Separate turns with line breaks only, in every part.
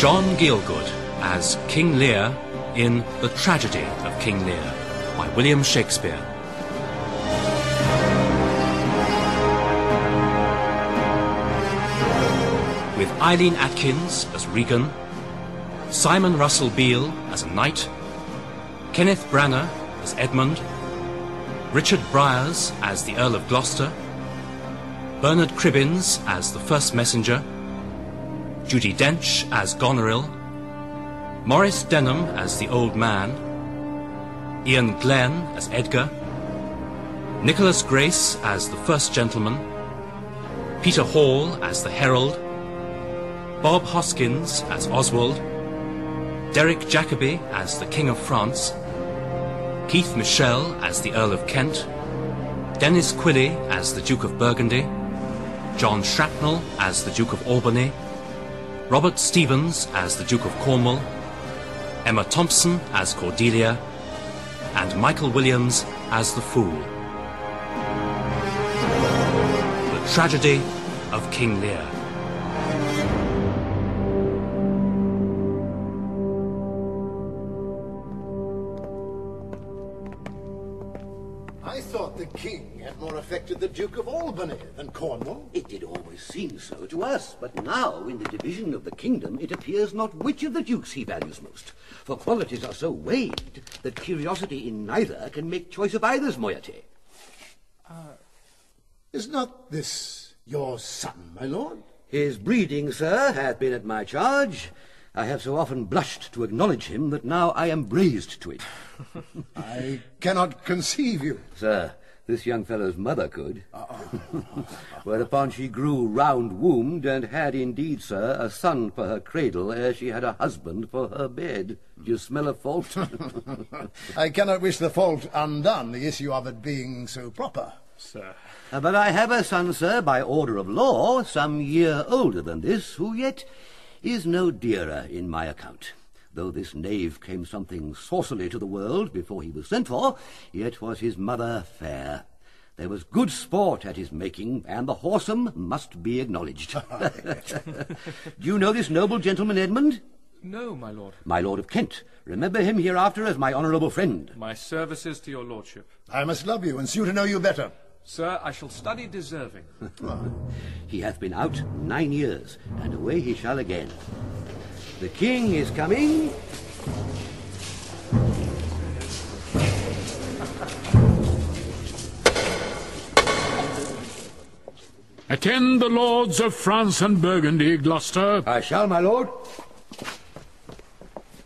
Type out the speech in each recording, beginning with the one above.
John Gielgud as King Lear in The Tragedy of King Lear by William Shakespeare. With Eileen Atkins as Regan, Simon Russell Beale as a knight, Kenneth Branagh as Edmund, Richard Briers as the Earl of Gloucester, Bernard Cribbins as the First Messenger, Judi Dench as Goneril, Maurice Denham as the Old Man, Iain Glen as Edgar, Nicholas Grace as the First Gentleman, Peter Hall as the Herald, Bod Hoskins as Oswald, Derek Jacobi as the King of France, Keith Michel as the Earl of Kent, Denis Quilley as the Duke of Burgundy, John Shrapnel as the Duke of Albany, Robert Stevens as the Duke of Cornwall, Emma Thompson as Cordelia, and Michael Williams as the Fool. The Tragedy of King Lear.
I thought the king had more affected the Duke of Albany than Cornwall.
It did always seem so to us, but now, in the division of the kingdom, it appears not which of the dukes he values most. For qualities are so weighed that curiosity in neither can make choice of either's moiety.
Is not this your son, my lord?
His breeding, sir, hath been at my charge. I have so often blushed to acknowledge him that now I am braced to it.
I cannot conceive you.
Sir, this young fellow's mother could. Whereupon she grew round-wombed, and had indeed, sir, a son for her cradle, ere she had a husband for her bed. Do you smell a fault?
I cannot wish the fault undone, the issue of it being so proper, sir.
But I have a son, sir, by order of law, some year older than this, who yet is no dearer in my account. Though this knave came something saucily to the world before he was sent for, yet was his mother fair. There was good sport at his making, and the whoresome must be acknowledged. Do you know this noble gentleman, Edmund?
No, my lord.
My lord of Kent. Remember him hereafter as my honourable friend.
My services to your lordship.
I must love you and sue to know you better.
Sir, I shall study deserving.
He hath been out 9 years, and away he shall again. The king is coming.
Attend the lords of France and Burgundy, Gloucester.
I shall, my lord.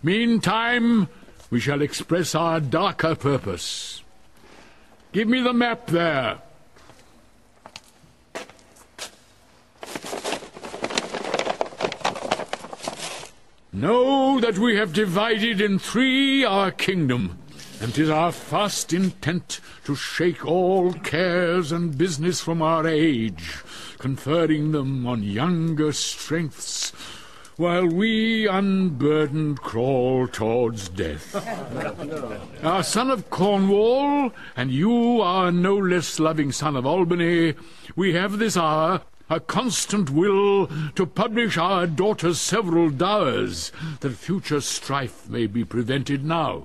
Meantime, we shall express our darker purpose. Give me the map there. Know that we have divided in 3 our kingdom, and 'tis our fast intent to shake all cares and business from our age, conferring them on younger strengths, while we unburdened crawl towards death. Our son of Cornwall, and you, our no less loving son of Albany, we have this hour a constant will to publish our daughter's several dowers, that future strife may be prevented now.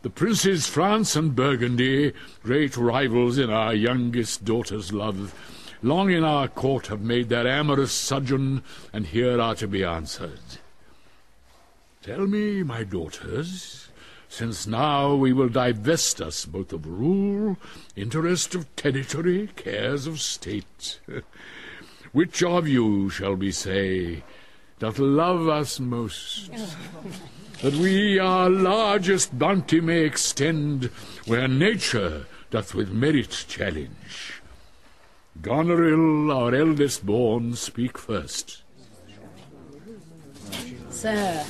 The princes France and Burgundy, great rivals in our youngest daughter's love, long in our court have made their amorous sojourn, and here are to be answered. Tell me, my daughters, since now we will divest us both of rule, interest of territory, cares of state, which of you, shall we say, doth love us most, that we our largest bounty may extend where nature doth with merit challenge? Goneril, our eldest born, speak first.
Sir,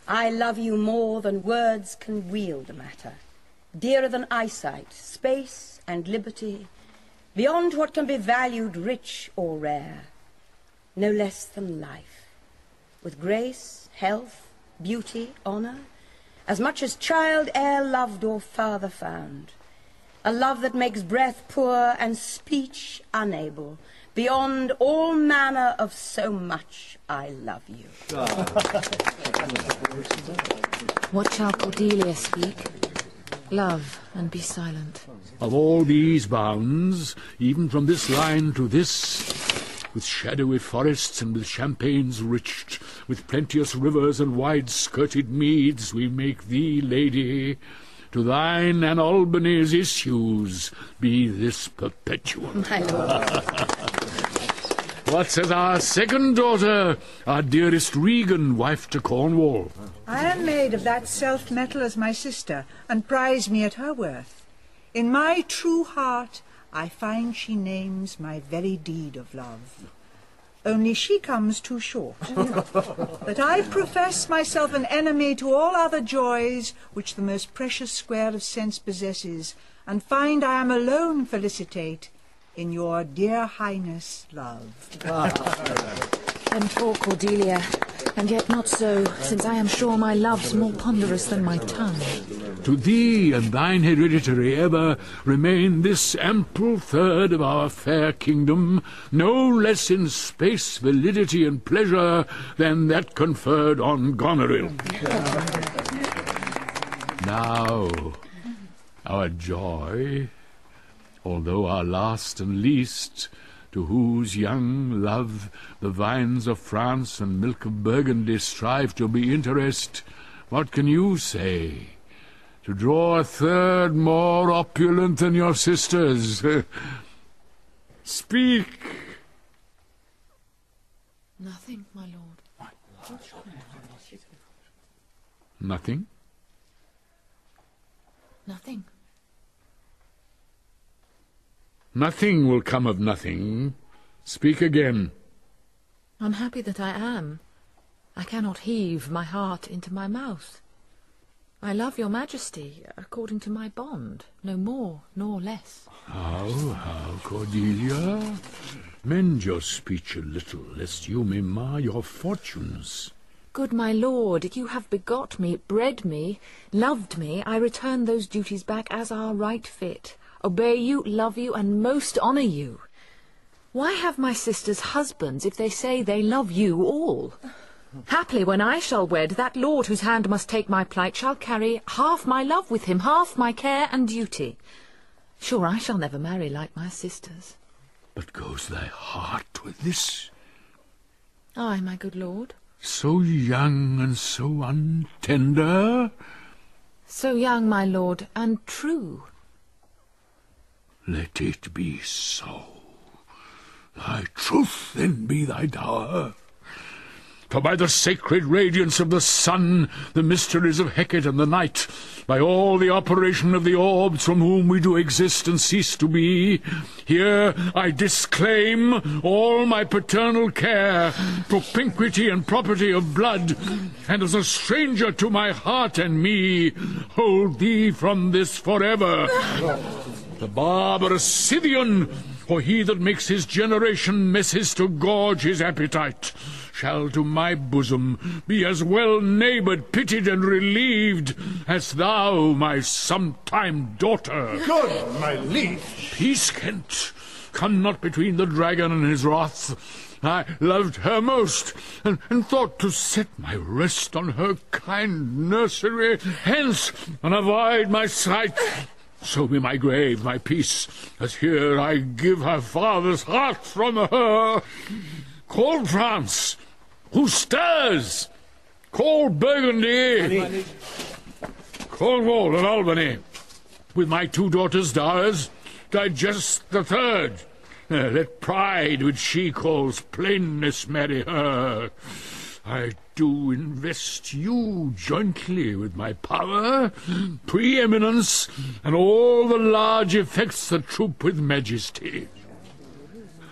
I love you more than words can wield a matter, dearer than eyesight, space, and liberty, beyond what can be valued rich or rare, no less than life, with grace, health, beauty, honour, as much as child e'er loved or father found, a love that makes breath poor and speech unable, Beyond all manner of so much I love you.
What shall Cordelia speak? Love, and be silent.
Of all these bounds, even from this line to this, with shadowy forests and with champaigns riched, with plenteous rivers and wide-skirted meads, we make thee, lady. To thine and Albany's issues be this perpetual.
My lord.
What says our second daughter, our dearest Regan, wife to Cornwall?
I am made of that self-metal as my sister, and prize me at her worth. In my true heart I find she names my very deed of love. Only she comes too short. That I profess myself an enemy to all other joys which the most precious square of sense possesses, and find I am alone felicitate in your dear highness love.
Then talk, Cordelia, and yet not so, since I am sure my love's more ponderous than my tongue.
To thee and thine hereditary ever remain this ample third of our fair kingdom, no less in space, validity, and pleasure than that conferred on Goneril. Now, our joy, although our last and least, to whose young love the vines of France and milk of Burgundy strive to be interest, what can you say? To draw a third more opulent than your sisters. Speak.
Nothing, my lord.
Nothing?
Nothing.
Nothing will come of nothing. Speak again.
Unhappy that I am, I cannot heave my heart into my mouth. I love your majesty according to my bond, no more nor less.
How, Cordelia? Mend your speech a little, lest you may mar your fortunes.
Good my lord, you have begot me, bred me, loved me. I return those duties back as are right fit. Obey you, love you, and most honour you. Why have my sisters husbands if they say they love you all? Haply when I shall wed, that lord whose hand must take my plight shall carry half my love with him, half my care and duty. Sure I shall never marry like my sisters.
But goes thy heart with this?
Ay, my good lord.
So young and so untender?
So young, my lord, and true.
Let it be so. Thy truth then be thy dower. For by the sacred radiance of the sun, the mysteries of Hecate and the night, by all the operation of the orbs from whom we do exist and cease to be, here I disclaim all my paternal care, propinquity and property of blood, and as a stranger to my heart and me, hold thee from this forever. The barbarous Scythian, or he that makes his generation messes to gorge his appetite, shall to my bosom be as well neighboured, pitied, and relieved as thou, my sometime daughter.
Good, my liege.
Peace, Kent. Come not between the dragon and his wrath. I loved her most, and thought to set my rest on her kind nursery. Hence, and avoid my sight. So be my grave, my peace, as here I give her father's heart from her. Call France, who stirs? Call Burgundy, Cornwall and Albany. With my two daughters' dowers, digest the third. Let pride, which she calls plainness, marry her. I do invest you jointly with my power, preeminence, and all the large effects that troop with majesty.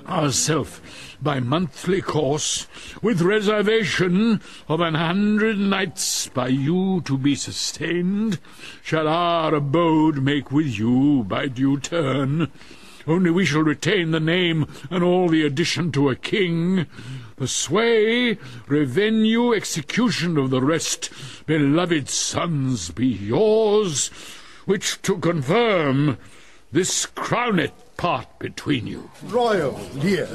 Ourself, by monthly course, with reservation of 100 nights by you to be sustained, shall our abode make with you by due turn. Only we shall retain the name and all the addition to a king. The sway, revenue, execution of the rest, beloved sons, be yours, which to confirm, this crownet part between you.
Royal Lear,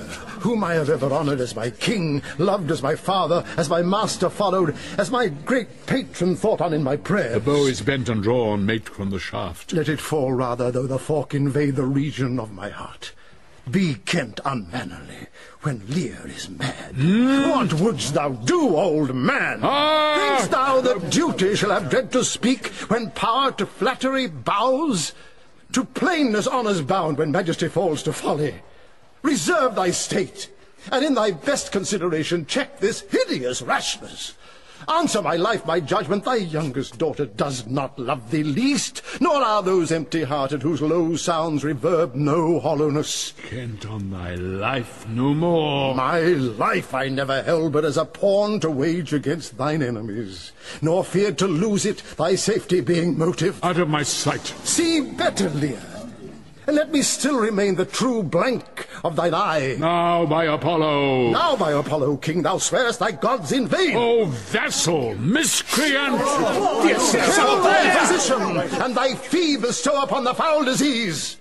whom I have ever honoured as my king, loved as my father, as my master followed, as my great patron thought on in my prayers.
The bow is bent and drawn, mate, from the shaft.
Let it fall rather, though the fork invade the region of my heart. Be Kent unmannerly when Lear is mad. What wouldst thou do, old man? Thinkst thou that duty shall have dread to speak when power to flattery bows? To plainness honour's bound when majesty falls to folly. Reserve thy state, and in thy best consideration check this hideous rashness. Answer my life, my judgment, thy youngest daughter does not love thee least, nor are those empty-hearted whose low sounds reverb no hollowness.
Kent, on thy life no more.
My life I never held but as a pawn to wage against thine enemies, nor feared to lose it, thy safety being motive.
Out of my sight.
See better, Lear, and let me still remain the true blank of thine eye.
Now by Apollo.
Now by Apollo, king, thou swearest thy gods in vain.
O vassal, miscreant!
Kill thy physician, and thy fee bestow upon the foul disease.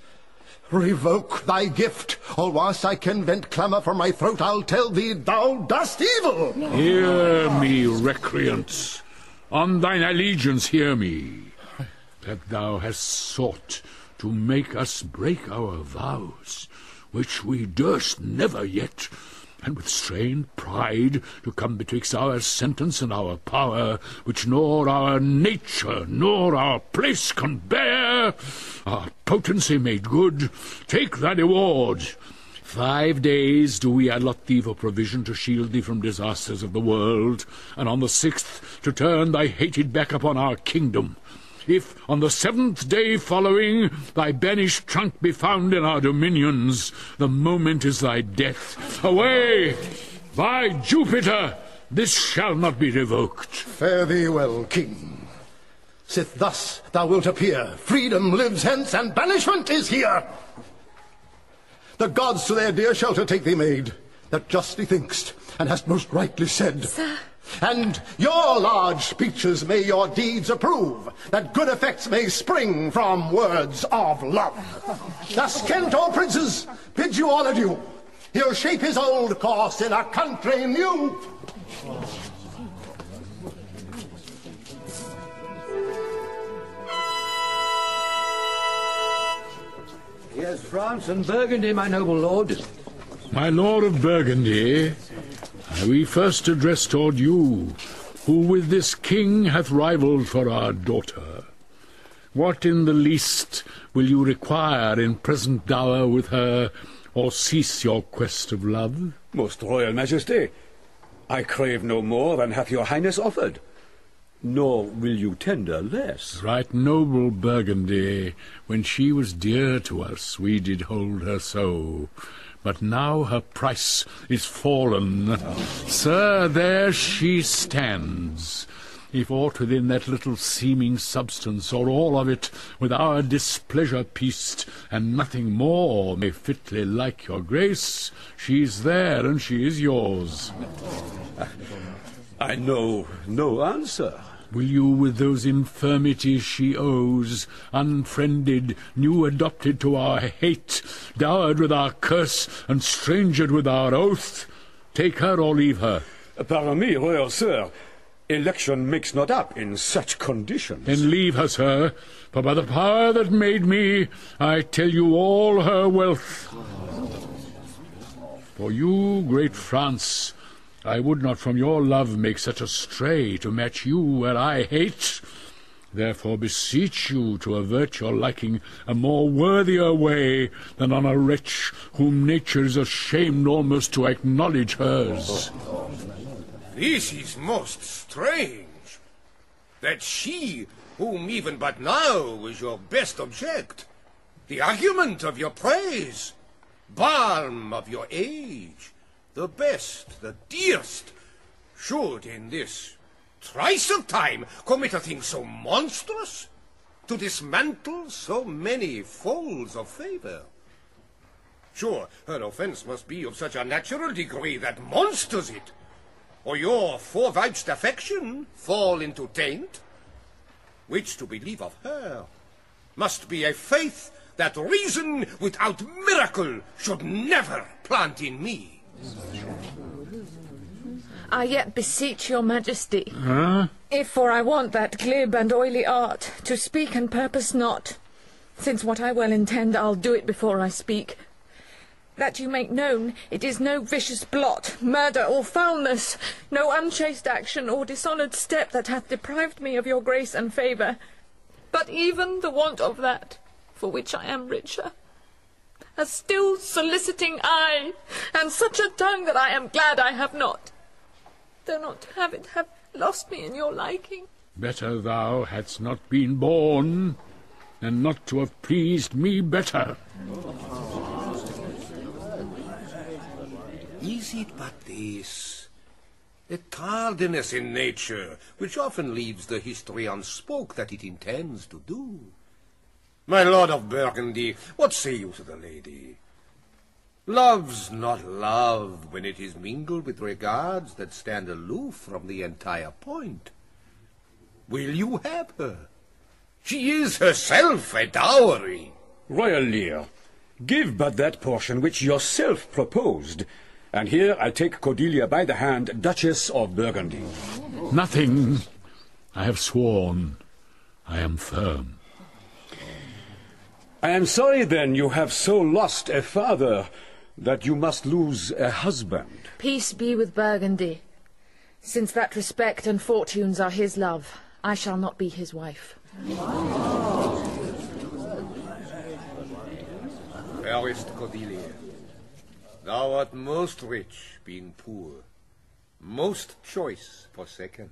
Revoke thy gift, or whilst I can vent clamour from my throat, I'll tell thee thou dost evil.
Hear me, recreant. On thine allegiance hear me, that thou hast sought to make us break our vows, which we durst never yet, and with strained pride to come betwixt our sentence and our power, which nor our nature nor our place can bear. Our potency made good, take thy reward. 5 days do we allot thee for provision to shield thee from disasters of the world, and on the 6th to turn thy hated back upon our kingdom. If on the 7th day following thy banished trunk be found in our dominions, the moment is thy death. Away! By Jupiter, this shall not be revoked.
Fare thee well, king. Sith thus thou wilt appear, freedom lives hence, and banishment is here. The gods to their dear shelter take thee, maid, that justly thinkst, and hast most rightly said.
Sir.
And your large speeches may your deeds approve, that good effects may spring from words of love. Thus Kent, all princes, bids you all adieu. He'll shape his old course in a country new.
Here's France and Burgundy, my noble lord.
My lord of Burgundy, we first address toward you, who with this king hath rivalled for our daughter. What in the least will you require in present dower with her, or cease your quest of love?
Most royal majesty, I crave no more than hath your highness offered. Nor will you tender less.
Right noble Burgundy, when she was dear to us, we did hold her so. But now her price is fallen. Sir, there she stands. If aught within that little seeming substance, or all of it, with our displeasure pieced, and nothing more may fitly like your grace, she's there, and she is yours.
I know no answer.
Will you, with those infirmities she owes, unfriended, new adopted to our hate, dowered with our curse, and strangered with our oath, take her or leave her?
Pardon me, royal sir, election makes not up in such conditions.
Then leave her, sir, for by the power that made me, I tell you all her wealth. For you, great France, I would not from your love make such a stray to match you where I hate. Therefore beseech you to avert your liking a more worthier way than on a wretch whom nature is ashamed almost to acknowledge hers.
This is most strange, that she, whom even but now was your best object, the argument of your praise, balm of your age, the best, the dearest, should in this trice of time commit a thing so monstrous, to dismantle so many folds of favour. Sure, her offence must be of such a natural degree that monsters it, or your forevouched affection fall into taint, which to believe of her must be a faith that reason without miracle should never plant in me.
I yet beseech your majesty, if for I want that glib and oily art, to speak and purpose not, since what I well intend I'll do it before I speak, that you make known it is no vicious blot, murder or foulness, no unchaste action or dishonoured step that hath deprived me of your grace and favour, but even the want of that, for which I am richer. A still soliciting eye, and such a tongue that I am glad I have not, though not to have it have lost me in your liking.
Better thou hadst not been born, than not to have pleased me better.
Is it but this? A tardiness in nature, which often leaves the history unspoke that it intends to do. My lord of Burgundy, what say you to the lady? Love's not love when it is mingled with regards that stand aloof from the entire point. Will you have her? She is herself a dowry.
Royal Lear, give but that portion which yourself proposed, and here I take Cordelia by the hand, Duchess of Burgundy.
Nothing. I have sworn. I am firm.
I am sorry, then, you have so lost a father that you must lose a husband.
Peace be with Burgundy. Since that respect and fortunes are his love, I shall not be his wife.
Fairest Cordelia, thou art most rich, being poor, most choice forsaken,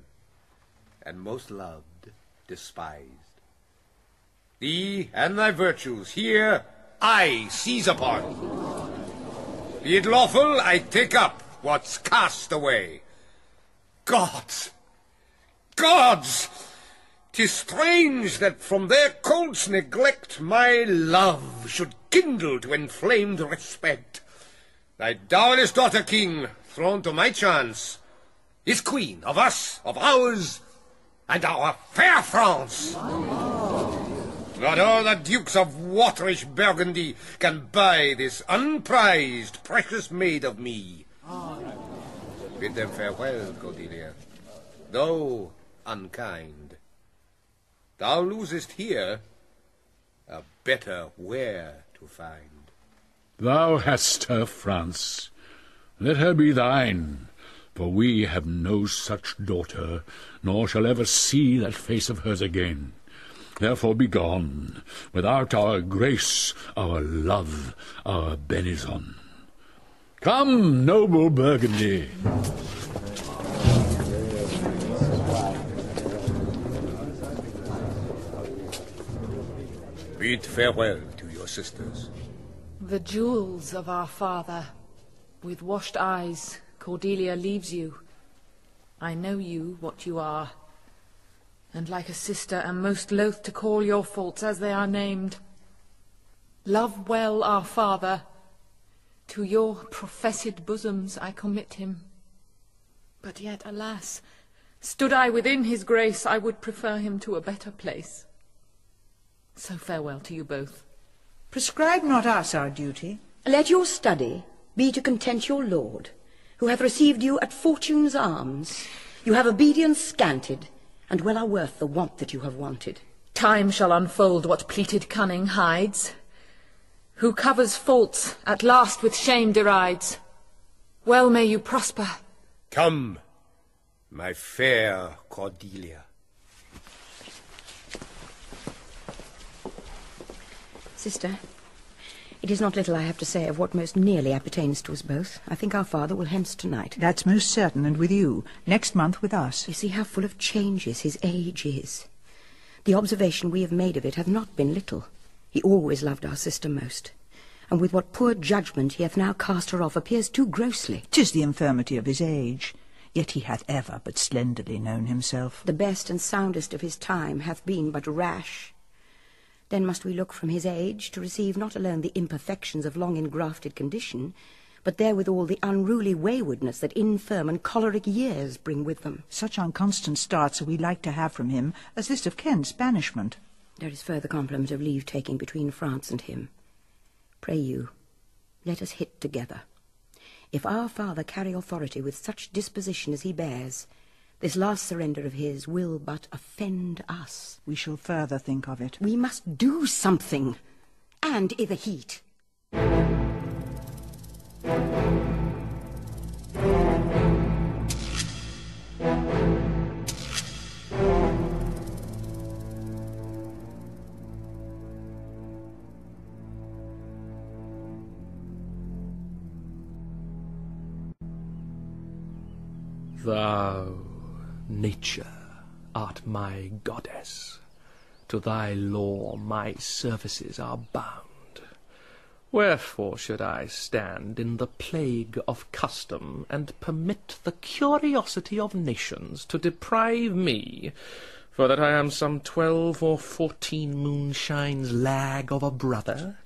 and most loved, despised. Thee and thy virtues here I seize upon. Be it lawful, I take up what's cast away. Gods! Gods! 'Tis strange that from their cold's neglect my love should kindle to inflamed respect. Thy dowerless daughter, king, thrown to my chance, is queen of us, of ours, and our fair France. Not all the dukes of waterish Burgundy can buy this unprized, precious maid of me. Bid them farewell, Cordelia, though unkind. Thou losest here a better where to find.
Thou hast her, France. Let her be thine, for we have no such daughter, nor shall ever see that face of hers again. Therefore be gone, without our grace, our love, our benison. Come, noble Burgundy.
Bid farewell to your sisters.
The jewels of our father. With washed eyes, Cordelia leaves you. I know you, what you are, and like a sister am most loath to call your faults as they are named. Love well our father. To your professed bosoms I commit him. But yet, alas, stood I within his grace, I would prefer him to a better place. So farewell to you both.
Prescribe not us our duty.
Let your study be to content your lord, who hath received you at fortune's arms. You have obedience scanted, and well are worth the want that you have wanted.
Time shall unfold what pleated cunning hides. Who covers faults, at last with shame derides. Well may you prosper.
Come, my fair Cordelia.
Sister, it is not little I have to say of what most nearly appertains to us both. I think our father will hence tonight.
That's most certain, and with you. Next month with us.
You see how full of changes his age is. The observation we have made of it hath not been little. He always loved our sister most, and with what poor judgment he hath now cast her off appears too grossly.
'Tis the infirmity of his age, yet he hath ever but slenderly known himself.
The best and soundest of his time hath been but rash. Then must we look from his age to receive not alone the imperfections of long engrafted condition, but therewithal the unruly waywardness that infirm and choleric years bring with them.
Such unconstant starts are we like to have from him as this of Kent's banishment.
There is further compliment of leave-taking between France and him. Pray you, let us hit together. If our father carry authority with such disposition as he bears, this last surrender of his will but offend us.
We shall further think of it.
We must do something, and i' the heat.
Thou, Nature, art my goddess. To thy law my services are bound. Wherefore should I stand in the plague of custom, and permit the curiosity of nations to deprive me, for that I am some 12 or 14 moonshines lag of a brother?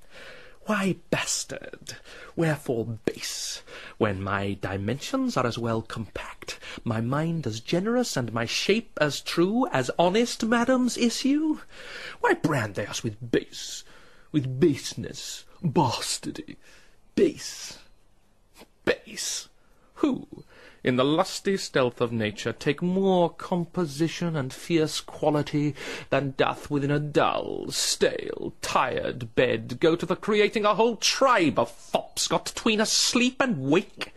Why, bastard, wherefore base, when my dimensions are as well compact, my mind as generous, and my shape as true as honest madam's issue? Why brand they us with base, with baseness, bastardy, base? Who, in the lusty stealth of nature, take more composition and fierce quality than doth within a dull, stale, tired bed go to the creating a whole tribe of fops got 'tween asleep and wake?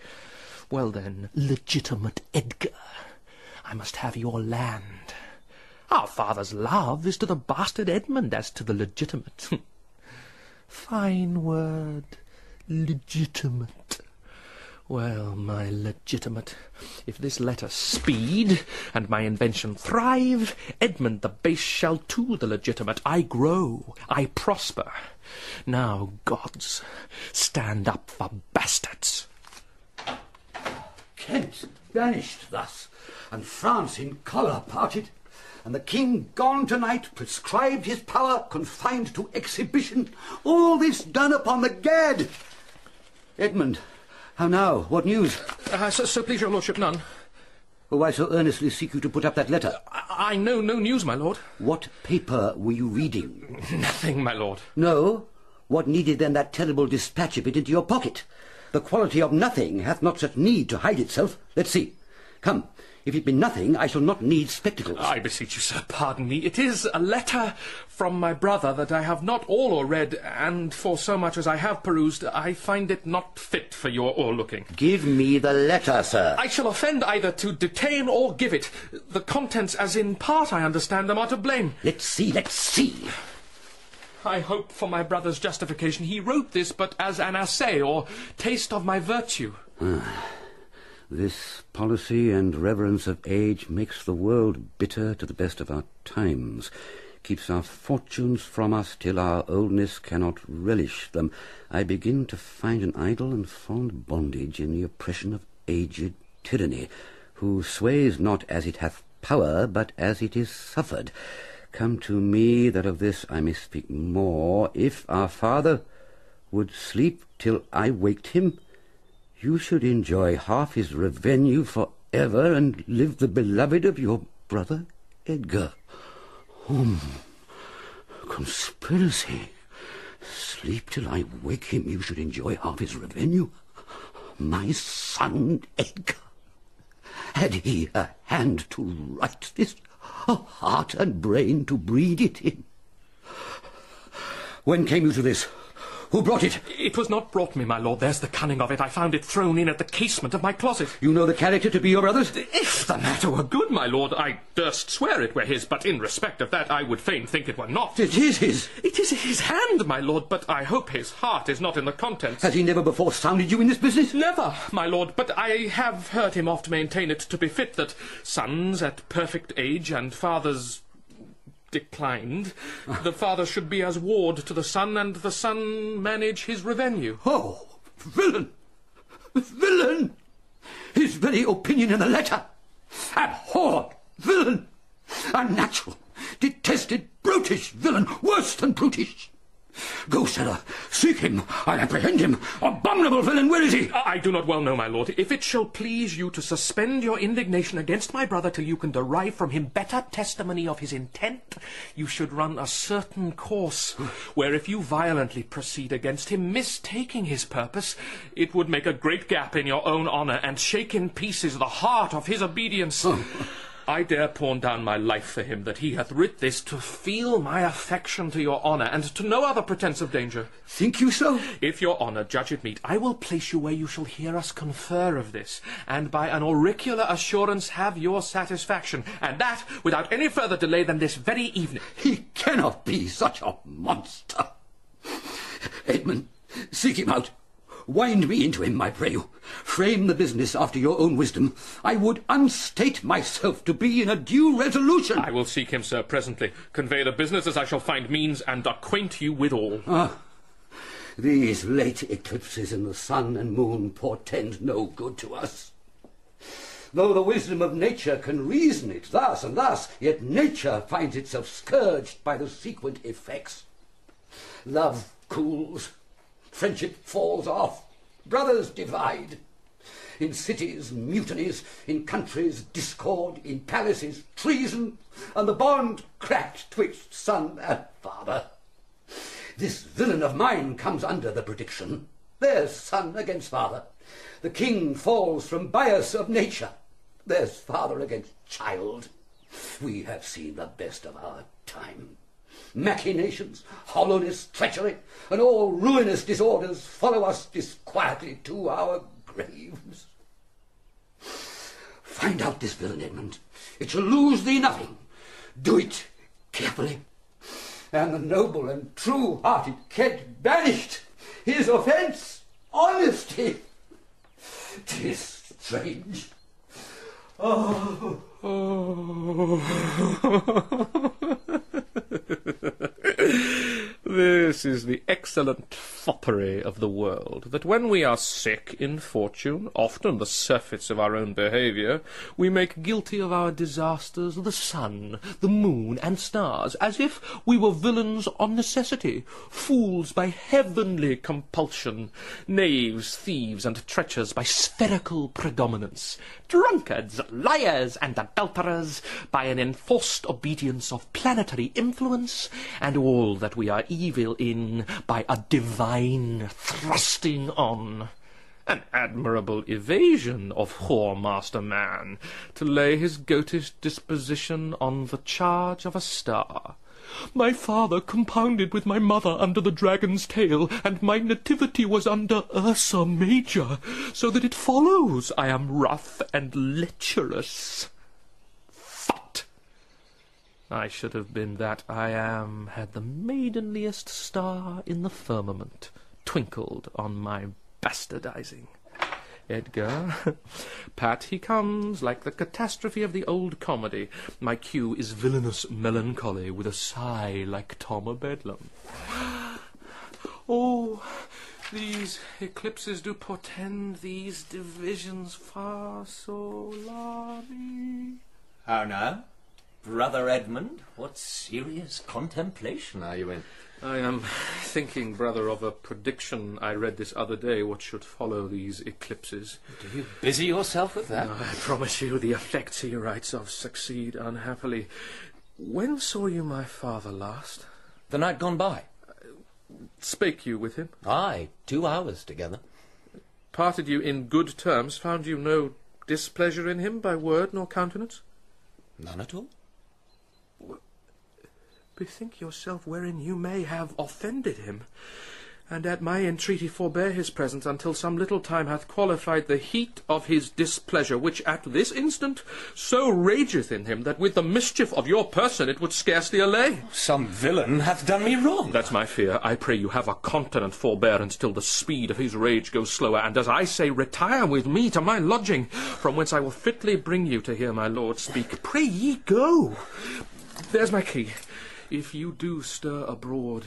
Well then, legitimate Edgar, I must have your land. Our father's love is to the bastard Edmund as to the legitimate. Fine word, legitimate. Well, my legitimate, if this letter speed, and my invention thrive, Edmund the base shall to the legitimate. I grow, I prosper. Now, gods, stand up for bastards.
Kent banished thus, and France in choler parted, and the king gone tonight, prescribed his power, confined to exhibition, all this done upon the gad. Edmund, how now? What news?
So please your lordship, none.
Well, why so earnestly seek you to put up that letter?
I know no news, my lord.
What paper were you reading?
Nothing, my lord.
No? What needed then that terrible dispatch of it into your pocket? The quality of nothing hath not such need to hide itself. Let's see. Come, if it be nothing, I shall not need spectacles.
I beseech you, sir, pardon me. It is a letter from my brother that I have not all read, and for so much as I have perused, I find it not fit for your o'erlooking.
Give me the letter, sir.
I shall offend either to detain or give it. The contents, as in part I understand them, are to blame.
Let's see, let's see.
I hope for my brother's justification he wrote this but as an assay or taste of my virtue.
This policy and reverence of age makes the world bitter to the best of our times, keeps our fortunes from us till our oldness cannot relish them. I begin to find an idle and fond bondage in the oppression of aged tyranny, who sways not as it hath power, but as it is suffered. Come to me that of this I may speak more. If our father would sleep till I waked him, you should enjoy half his revenue for ever, and live the beloved of your brother Edgar. Conspiracy. Sleep till I wake him, you should enjoy half his revenue. My son Edgar. Had he a hand to write this, a heart and brain to breed it in? When came you to this? Who brought it?
It was not brought me, my lord. There's the cunning of it. I found it thrown in at the casement of my closet.
You know the character to be your brother's?
If the matter were good, my lord, I durst swear it were his, but in respect of that I would fain think it were not.
It is his.
It is his hand, my lord, but I hope his heart is not in the contents.
Has he never before sounded you in this business?
Never, my lord, but I have heard him oft maintain it to be fit that sons at perfect age and fathers declined, the father should be as ward to the son, and the son manage his revenue.
Oh, villain! Villain! His very opinion in the letter! Abhorred villain! Unnatural, detested, brutish villain, worse than brutish!
Go, sir, seek him. I apprehend him. Abominable villain, where is he?
I do not well know, my lord. If it shall please you to suspend your indignation against my brother till you can derive from him better testimony of his intent, you should run a certain course, where if you violently proceed against him, mistaking his purpose, it would make a great gap in your own honour, and shake in pieces the heart of his obedience. I dare pawn down my life for him that he hath writ this to feel my affection to your honour, and to no other pretence of danger.
Think you so?
If your honour judge it meet, I will place you where you shall hear us confer of this, and by an auricular assurance have your satisfaction, and that without any further delay than this very evening.
He cannot be such a monster. Edmund, seek him out. Wind me into him, I pray you. Frame the business after your own wisdom. I would unstate myself to be in a due resolution.
I will seek him, sir, presently. Convey the business as I shall find means, and acquaint you with all.
These late eclipses in the sun and moon portend no good to us. Though the wisdom of nature can reason it thus and thus, yet nature finds itself scourged by the sequent effects. Love cools. Friendship falls off, brothers divide. In cities, mutinies, in countries, discord, in palaces, treason, and the bond cracked twixt son and father. This villain of mine comes under the prediction. There's son against father. The king falls from bias of nature. There's father against child. We have seen the best of our time. Machinations, hollowness, treachery, and all ruinous disorders follow us disquietly to our graves. Find out this villain, Edmund. It shall lose thee nothing. Do it carefully. And the noble and true-hearted Kent banished, his offence, honesty. 'Tis strange. Oh.
This is the excellent foppery of the world, that when we are sick in fortune, often the surfeits of our own behaviour, we make guilty of our disasters the sun, the moon, and stars, as if we were villains on necessity, fools by heavenly compulsion, knaves, thieves, and treachers by spherical predominance, drunkards, liars, and adulterers by an enforced obedience of planetary influence, and all that we are evil in by a divine thrusting on. An admirable evasion of whoremaster man, to lay his goatish disposition on the charge of a star. My father compounded with my mother under the dragon's tail, and my nativity was under Ursa Major, so that it follows I am rough and lecherous. I should have been that I am, had the maidenliest star in the firmament twinkled on my bastardizing. Edgar, pat he comes, like the catastrophe of the old comedy. My cue is villainous melancholy, with a sigh like Tom o' Bedlam. Oh, these eclipses do portend these divisions far so large.
How now? Brother Edmund, what serious contemplation are you in?
I am thinking, brother, of a prediction I read this other day, what should follow these eclipses.
Do you busy yourself with that?
No, I promise you the effects he writes of succeed unhappily. When saw you my father last?
The night gone by.
Spake you with him?
Aye, 2 hours together.
Parted you in good terms, found you no displeasure in him by word nor countenance?
None at all.
Bethink yourself wherein you may have offended him, and at my entreaty forbear his presence until some little time hath qualified the heat of his displeasure, which at this instant so rageth in him that with the mischief of your person it would scarcely allay.
Some villain hath done me wrong.
That's my fear. I pray you have a continent forbearance till the speed of his rage goes slower, and as I say, retire with me to my lodging, from whence I will fitly bring you to hear my lord speak. Pray ye go. There's my key. If you do stir abroad,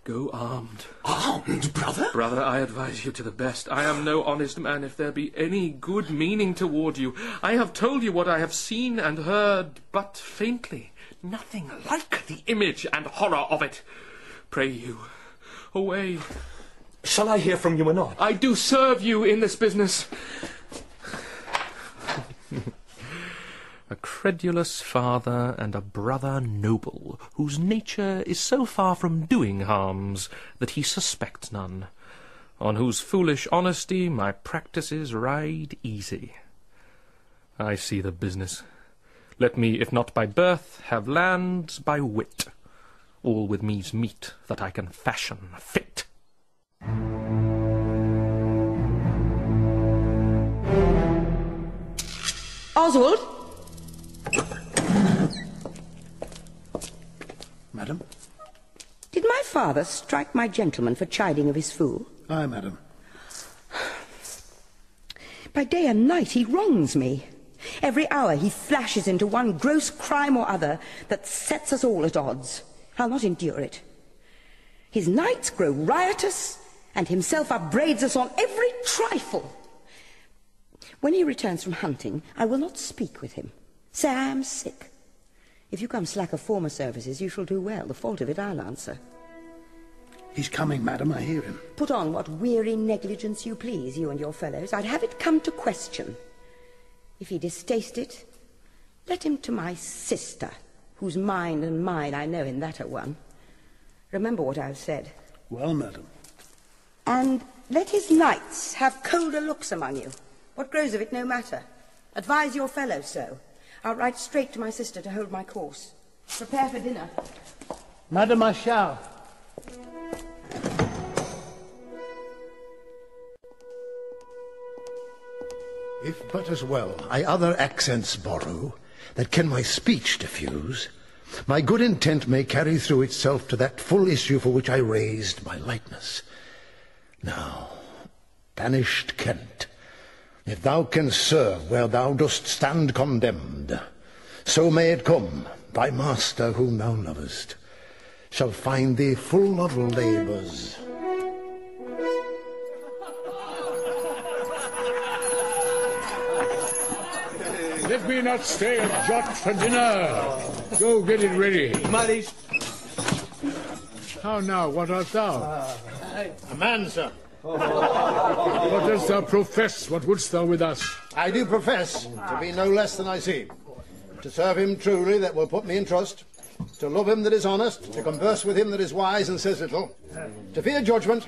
go armed.
Armed, brother?
Brother, I advise you to the best. I am no honest man if there be any good meaning toward you. I have told you what I have seen and heard but faintly. Nothing like the image and horror of it. Pray you, away.
Shall I hear from you anon?
I do serve you in this business. A credulous father and a brother noble, whose nature is so far from doing harms that he suspects none, on whose foolish honesty my practices ride easy. I see the business. Let me, if not by birth, have lands by wit, all with me's meet that I can fashion fit.
Oswald?
Madam?
Did my father strike my gentleman for chiding of his fool?
Aye, madam.
By day and night he wrongs me. Every hour he flashes into one gross crime or other that sets us all at odds. I'll not endure it. His nights grow riotous, and himself upbraids us on every trifle. When he returns from hunting, I will not speak with him. Say I am sick. If you come slack of former services, you shall do well. The fault of it I'll answer.
He's coming, madam, I hear him.
Put on what weary negligence you please, you and your fellows. I'd have it come to question. If he distaste it, let him to my sister, whose mind and mine I know in that a one. Remember what I've said.
Well, madam.
And let his knights have colder looks among you. What grows of it, no matter. Advise your fellows so. I'll ride straight to my sister to hold my course. Prepare for dinner.
Madam, I shall. If but as well I other accents borrow, that can my speech diffuse, my good intent may carry through itself to that full issue for which I raised my lightness. Now, banished Kent, if thou canst serve where thou dost stand condemned, so may it come, thy master whom thou lovest shall find thee full of labours.
Let me not stay a jot for dinner. Go get it ready.
My liege.
How now, what art thou?
A man, sir.
What dost thou profess? What wouldst thou with us?
I do profess to be no less than I seem. To serve him truly that will put me in trust, to love him that is honest, to converse with him that is wise and says little, to fear judgment,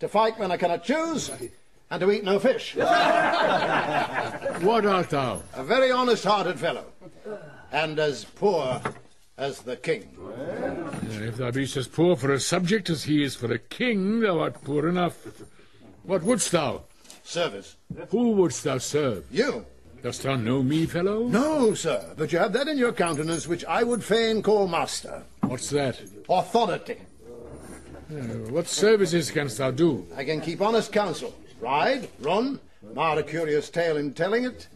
to fight when I cannot choose, and to eat no fish.
What art thou?
A very honest-hearted fellow, and as poor as the king.
If thou beest as poor for a subject as he is for a king, thou art poor enough. What wouldst thou?
Service.
Who wouldst thou serve?
You.
Dost thou know me, fellow?
No, sir, but you have that in your countenance which I would fain call master.
What's that?
Authority.
What services canst thou do?
I can keep honest counsel, ride, run, mar a curious tale in telling it,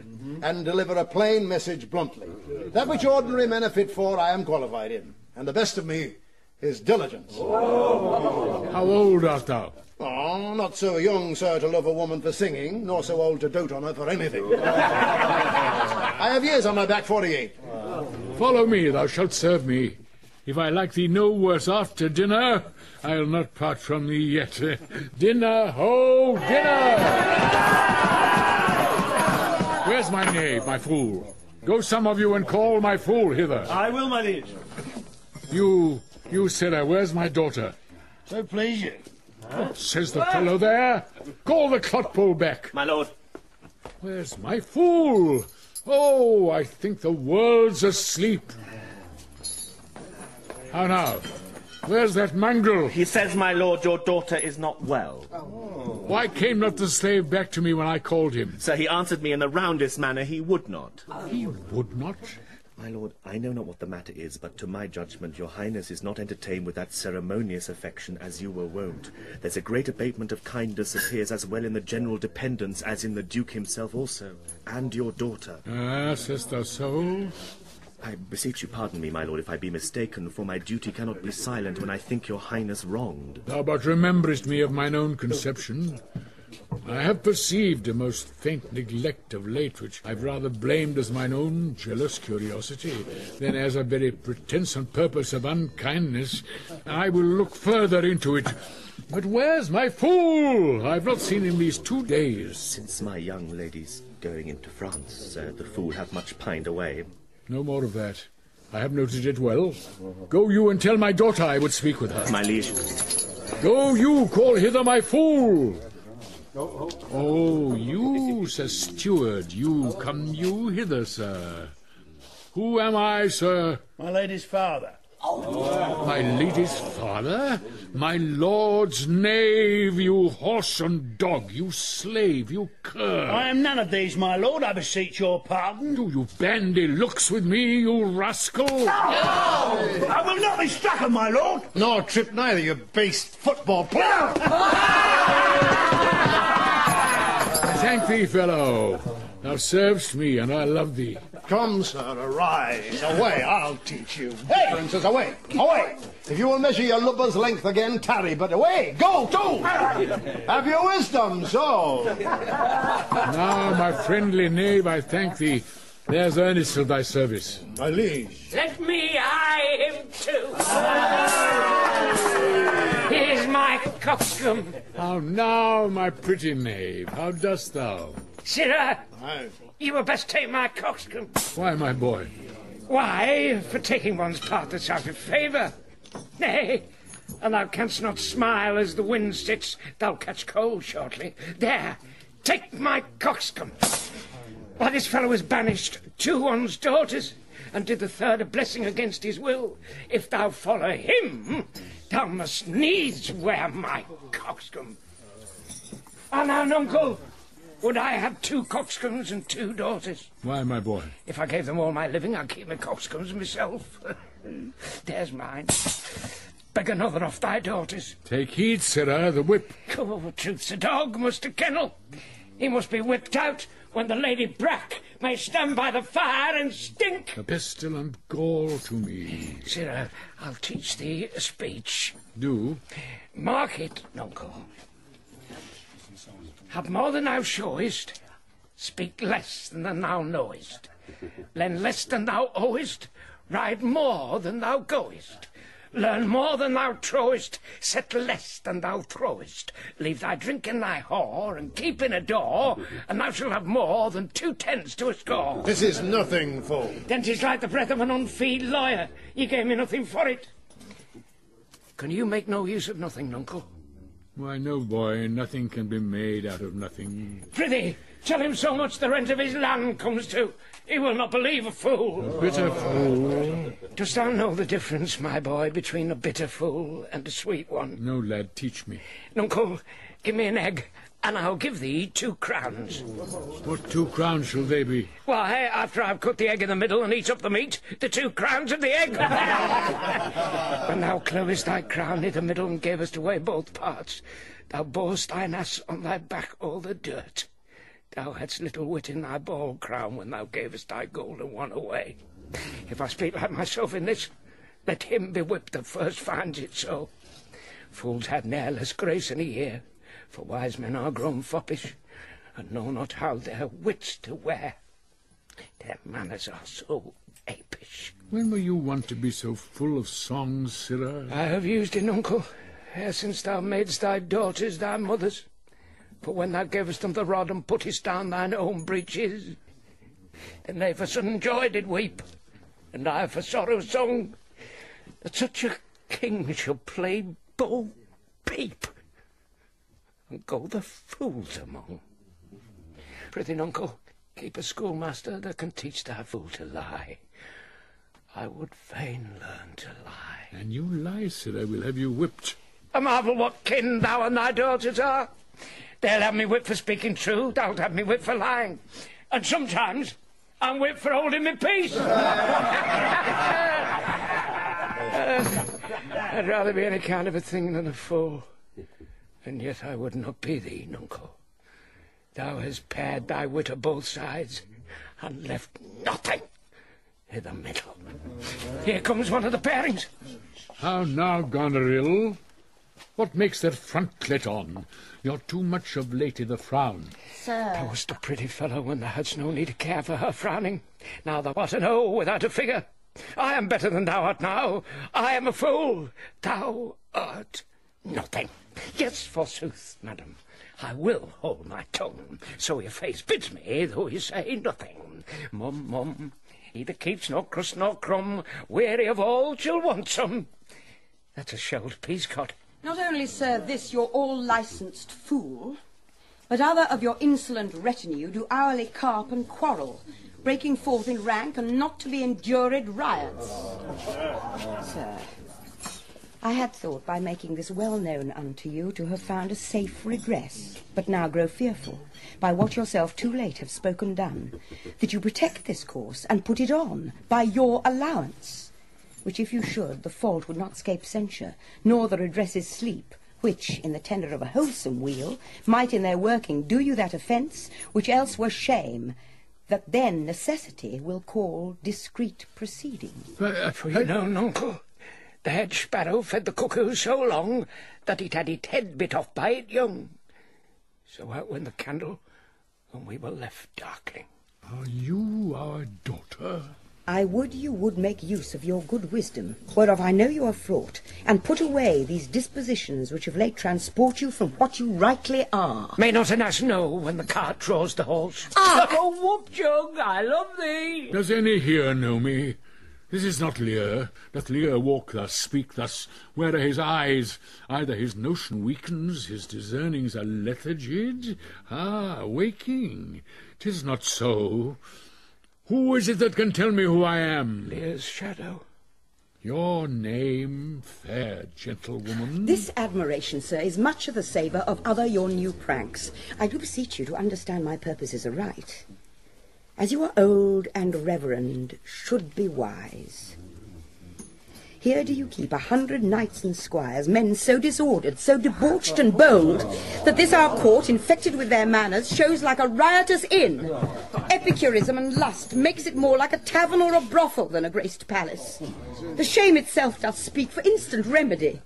and deliver a plain message bluntly. That which ordinary men are fit for, I am qualified in, and the best of me is diligence.
How old art thou?
Oh, not so young, sir, to love a woman for singing, nor so old to dote on her for anything. I have years on my back, 48.
Follow me, thou shalt serve me. If I like thee no worse after dinner, I'll not part from thee yet. Dinner, ho, dinner! Where's my knave, my fool? Go some of you and call my fool hither.
I will, my liege.
You, sirrah, where's my daughter?
So please you.
What says the fellow there? Call the clotpoll back.
My lord.
Where's my fool? Oh, I think the world's asleep. How now? Where's that mongrel?
He says, my lord, your daughter is not well.
Why came not the slave back to me when I called him?
Sir, he answered me in the roundest manner he would not.
He would not?
My lord, I know not what the matter is, but to my judgment your highness is not entertained with that ceremonious affection as you were wont. There's a great abatement of kindness appears as well in the general dependence as in the duke himself also, and your daughter.
Ah, sayest thou so?
I beseech you pardon me, my lord, if I be mistaken, for my duty cannot be silent when I think your highness wronged.
Thou but rememberest me of mine own conception. I have perceived a most faint neglect of late, which I've rather blamed as mine own jealous curiosity than as a very pretence and purpose of unkindness. I will look further into it. But where's my fool? I've not seen him these 2 days.
Since my young lady's going into France, sir, the fool hath much pined away.
No more of that. I have noted it well. Go you and tell my daughter I would speak with her.
My liege.
Go you, call hither my fool. Oh, you, Sir Steward, you, come you hither, sir. Who am I, sir?
My lady's father.
My lady's father? My lord's knave, you horse and dog, you slave, you cur.
I am none of these, my lord, I beseech your pardon.
Do you bandy looks with me, you rascal?
No! I will not be struck, my lord.
Nor trip neither, you beast football player.
Thank thee, fellow. Thou servest me, and I love thee.
Come, sir, arise. Away, I'll teach you. Hey! Princess, away, away. If you will measure your lubber's length again, tarry, but away, go, too. Have your wisdom, so.
Now, my friendly knave, I thank thee. There's earnest of thy service.
My liege.
Let me eye him too. Here's my coxcomb.
How now, my pretty knave? How dost thou?
Sirrah, you were best take my coxcomb.
Why, my boy?
Why, for taking one's part that's out of favour. Nay, and thou canst not smile as the wind sits. Thou'll catch cold shortly. There, take my coxcomb. Why, this fellow was banished 2 one's daughters, and did the 3rd a blessing against his will. If thou follow him, thou must needs wear my coxcomb. And now, nuncle, would I have 2 coxcombs and 2 daughters?
Why, my boy?
If I gave them all my living, I'd keep my coxcombs myself. There's mine. Beg another off thy daughters.
Take heed, sirrah, the whip.
Oh, truth's a dog, must a kennel. He must be whipped out when the Lady Brack may stand by the fire and stink.
A pestilent gall to me.
Sirrah, I'll teach thee a speech.
Do?
Mark it, nuncle. Have more than thou showest, speak less than thou knowest, lend less than thou owest, ride more than thou goest, learn more than thou trowest, set less than thou throwest, leave thy drink in thy whore, and keep in a door, and thou shalt have more than 2 tens to a score.
This is nothing, fool.
Then 'tis like the breath of an unfeed lawyer. You gave me nothing for it. Can you make no use of nothing, nuncle?
Why, no, boy, nothing can be made out of nothing.
Prithee, tell him so much the rent of his land comes to. He will not believe a fool.
A bitter fool?
Dost thou know the difference, my boy, between a bitter fool and a sweet one?
No, lad, teach me.
Nuncle, give me an egg, and I'll give thee 2 crowns.
What 2 crowns shall they be?
Why, after I've cut the egg in the middle and eat up the meat, the 2 crowns of the egg. When thou clovest thy crown i' the middle and gavest away both parts, thou borest thine ass on thy back all the dirt. Thou hadst little wit in thy bald crown when thou gavest thy golden one away. If I speak like myself in this, let him be whipped that first finds it so. Fools had ne'er less grace in a year, for wise men are grown foppish, and know not how their wits to wear. Their manners are so apish.
When were you wont to be so full of songs, sirrah?
I have used it, uncle, ere since thou madest thy daughters thy mothers. For when thou gavest them the rod and puttest down thine own breeches, then they for sudden joy did weep, and I for sorrow sung, that such a king shall play bo peep, and go the fools among. Prithee, uncle, keep a schoolmaster that can teach thy fool to lie. I would fain learn to lie.
And you lie, sirrah, we'll have you whipped.
A marvel what kin thou and thy daughters are. They'll have me whipped for speaking true, thou'lt have me whipped for lying, and sometimes I'm whipped for holding me peace. I'd rather be any kind of a thing than a fool, and yet I would not be thee, nuncle. Thou hast pared thy wit o' both sides, and left nothing in the middle. Here comes one of the pairings.
How now, Goneril? What makes their frontlet on? You're too much of late i' the frown.
Sir.
Thou wast a pretty fellow when thou hadst no need to care for her frowning. Now thou art an O without a figure. I am better than thou art now. I am a fool. Thou art nothing. Yes, forsooth, madam, I will hold my tongue. So your face bids me, though you say nothing. Mum, mum, he that keeps nor crust nor crumb, weary of all shall want some. That's a shelled peascod.
Not only, sir, this your all-licensed fool, but other of your insolent retinue do hourly carp and quarrel, breaking forth in rank and not to be endured riots. Sir, I had thought by making this well known unto you to have found a safe redress, but now grow fearful, by what yourself too late have spoken done, that you protect this course and put it on by your allowance, which if you should, the fault would not scape censure, nor the redresses sleep, which, in the tender of a wholesome weal, might in their working do you that offence, which else were shame, that then necessity will call discreet proceeding.
For you know, nuncle, the hedge sparrow fed the cuckoo so long that it had its head bit off by it young. So out went the candle, and we were left darkling.
Are you our daughter?
I would you would make use of your good wisdom, whereof I know you are fraught, and put away these dispositions which of late transport you from what you rightly are.
May not an ass know when the cart draws the horse?
Oh, whoop, jug, I love thee.
Does any here know me? This is not Lear. Doth Lear walk thus, speak thus? Where are his eyes? Either his notion weakens, his discernings are lethargid. Waking. 'Tis not so. Who is it that can tell me who I am?
Lear's shadow.
Your name, fair gentlewoman?
This admiration, sir, is much of the savour of other your new pranks. I do beseech you to understand my purposes aright. As you are old and reverend, should be wise. Here do you keep 100 knights and squires, men so disordered, so debauched and bold, that this our court, infected with their manners, shows like a riotous inn. Epicurism and lust makes it more like a tavern or a brothel than a graced palace. The shame itself doth speak for instant remedy.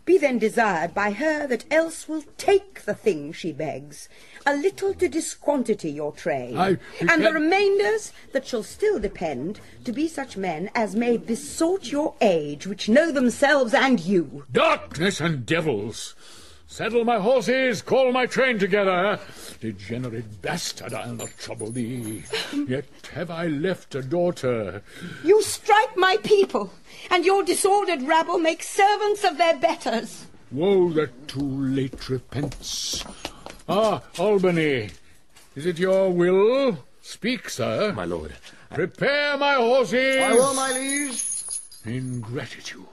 Be then desired by her that else will take the thing she begs, a little to disquantity your train, and the remainders that shall still depend to be such men as may besort your age, which know themselves and you.
Darkness and devils! Saddle my horses, call my train together. Degenerate bastard, I'll not trouble thee. Yet have I left a daughter.
You strike my people, and your disordered rabble make servants of their betters.
Woe that too late repents. Albany, is it your will? Speak, sir.
My lord.
Prepare my horses.
I will, my liege.
Ingratitude,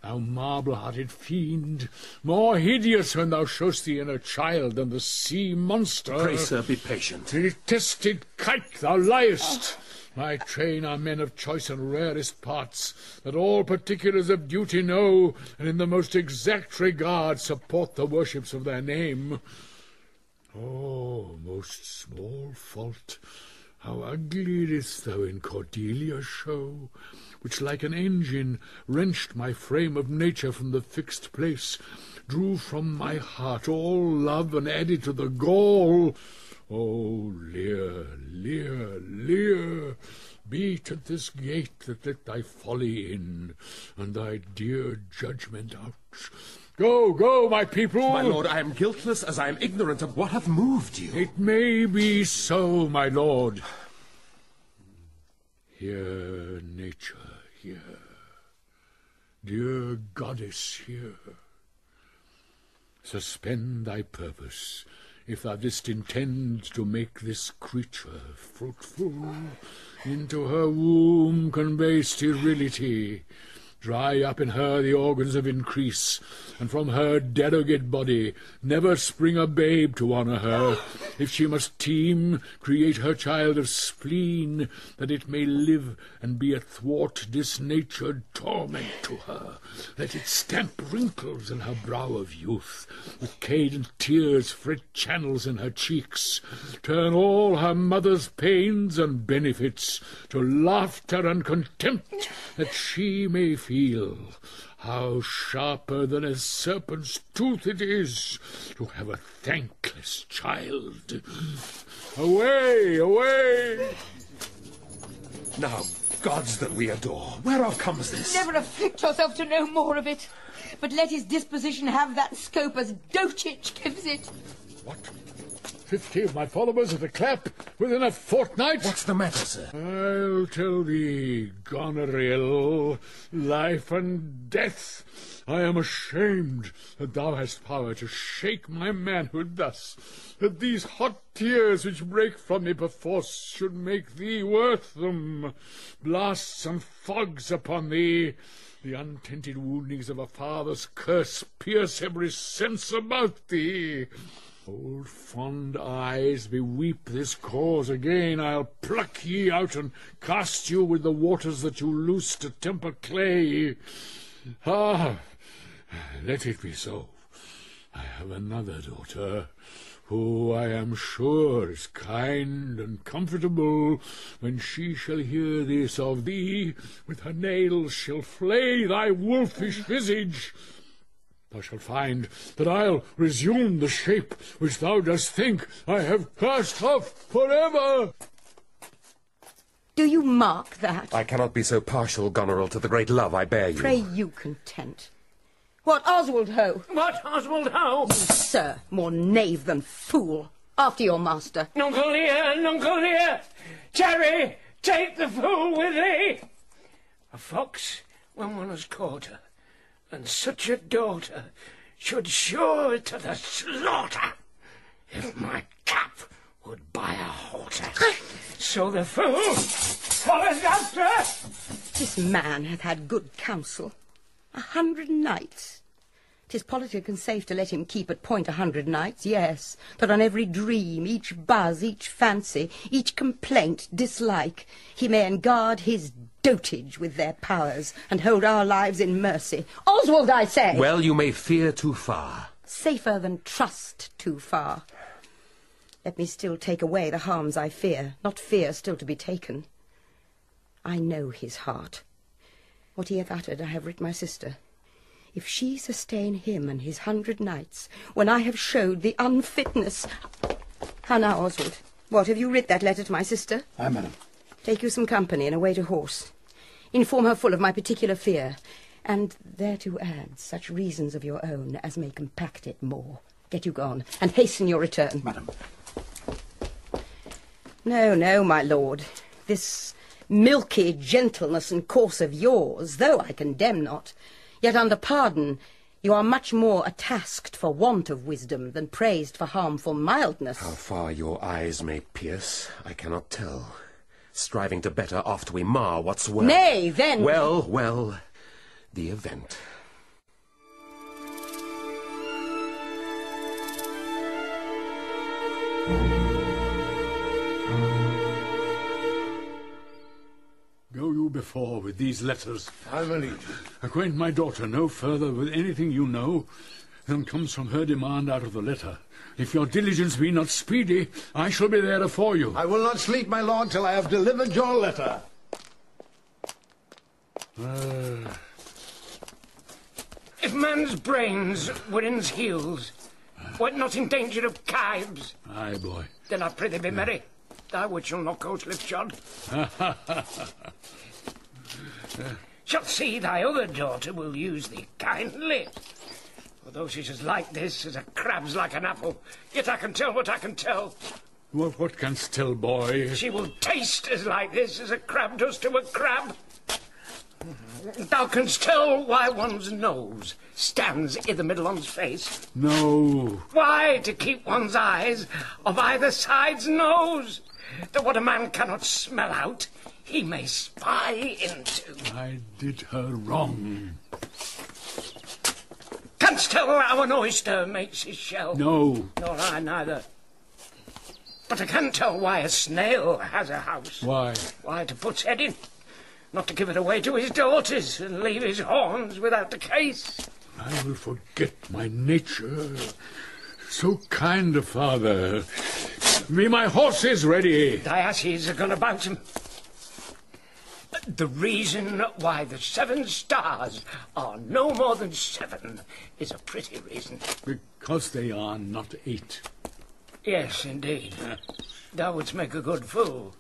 thou marble-hearted fiend, more hideous when thou show'st thee in a child than the sea monster.
Pray, sir, be patient.
Detested kite, thou liest. My train are men of choice and rarest parts, that all particulars of duty know, and in the most exact regard support the worships of their name. Oh, most small fault, how ugly didst thou in Cordelia show, which like an engine wrenched my frame of nature from the fixed place, drew from my heart all love, and added to the gall. Oh, Lear, Lear, Lear, beat at this gate that let thy folly in, and thy dear judgment out. Go, go, my people!
My lord, I am guiltless as I am ignorant of what hath moved you.
It may be so, my lord. Hear, nature, hear. Dear goddess, hear. Suspend thy purpose, if thou didst intend to make this creature fruitful. Into her womb convey sterility. Dry up in her the organs of increase, and from her derogate body never spring a babe to honour her. If she must teem, create her child of spleen, that it may live and be a thwart disnatured torment to her. Let it stamp wrinkles in her brow of youth, with cadent tears fret channels in her cheeks, turn all her mother's pains and benefits to laughter and contempt, that she may feel how sharper than a serpent's tooth it is to have a thankless child. Away, away!
Now, gods that we adore, whereof comes this?
Never afflict yourself to know more of it, but let his disposition have that scope as dotage gives it.
What? 50 of my followers at a clap within a fortnight?
What's the matter, sir?
I'll tell thee, Goneril, life and death. I am ashamed that thou hast power to shake my manhood thus, that these hot tears which break from me perforce should make thee worth them. Blasts and fogs upon thee. The untented woundings of a father's curse pierce every sense about thee. Old fond eyes, beweep this cause again. I'll pluck ye out and cast you with the waters that you loose to temper clay. Ah, let it be so. I have another daughter, who I am sure is kind and comfortable. When she shall hear this of thee, with her nails she'll flay thy wolfish visage. Thou shalt find that I'll resume the shape which thou dost think I have cast off forever.
Do you mark that?
I cannot be so partial, Goneril, to the great love I bear you.
Pray you content. What, Oswald ho?
What, Oswald ho?
You, sir, more knave than fool. After your master.
Nuncle Lear, Nuncle Lear! Tarry, take the fool with thee! A fox, when one has caught her, and such a daughter should sure to the slaughter, if my cap would buy a halter. So the fool follows after.
This man hath had good counsel. 100 knights. 'Tis politic and safe to let him keep at point 100 knights, yes, that on every dream, each buzz, each fancy, each complaint, dislike, he may enguard his dotage with their powers, and hold our lives in mercy. Oswald, I say!
Well, you may fear too far.
Safer than trust too far. Let me still take away the harms I fear, not fear still to be taken. I know his heart. What he hath uttered I have writ my sister. If she sustain him and his 100 knights, when I have showed the unfitness... How now, Oswald? What, have you writ that letter to my sister?
Aye, madam.
Take you some company and away to horse. Inform her full of my particular fear, and thereto add such reasons of your own as may compact it more. Get you gone, and hasten your return.
Madam.
No, no, my lord. This milky gentleness and course of yours, though I condemn not, yet under pardon you are much more atasked for want of wisdom than praised for harmful mildness.
How far your eyes may pierce, I cannot tell. Striving to better, oft we mar what's well.
Nay, then...
Well, the event.
Go you before with these letters.
I will lead you.
Acquaint my daughter no further with anything you know than comes from her demand out of the letter. If your diligence be not speedy, I shall be there afore you.
I will not sleep, my lord, till I have delivered your letter.
If man's brains were in's heels, were it not in danger of kibes?
Aye, boy.
Then I prithee be merry. Thou which shall not go slipshod. Shalt see thy other daughter will use thee kindly. Although she's as like this as a crab's like an apple, yet I can tell what I can tell.
What canst tell, boy?
She will taste as like this as a crab does to a crab. Thou canst tell why one's nose stands i' the middle on's face.
No.
Why, to keep one's eyes of either side's nose, that what a man cannot smell out, he may spy into.
I did her wrong.
Canst tell how an oyster makes his shell?
No.
Nor I neither. But I can tell why a snail has a house.
Why?
Why, to put head in. Not to give it away to his daughters and leave his horns without the case.
I will forget my nature. So kind a father. Be my horses ready.
Thy asses are gone about him. The reason why the 7 stars are no more than 7 is a pretty reason.
Because they are not 8.
Yes, indeed. Thou wouldst make a good fool.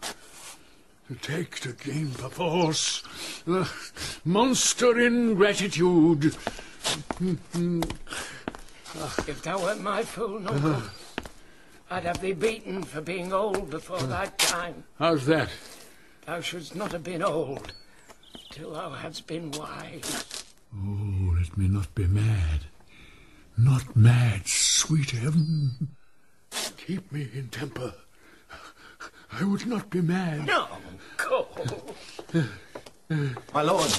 To take the game perforce. Monster ingratitude.
If thou wert my fool, no, I'd have thee beaten for being old before thy time.
How's that?
Thou shouldst not have been old till thou hadst been wise.
Oh, let me not be mad. Not mad, sweet heaven. Keep me in temper. I would not be mad.
No, go.
My lord.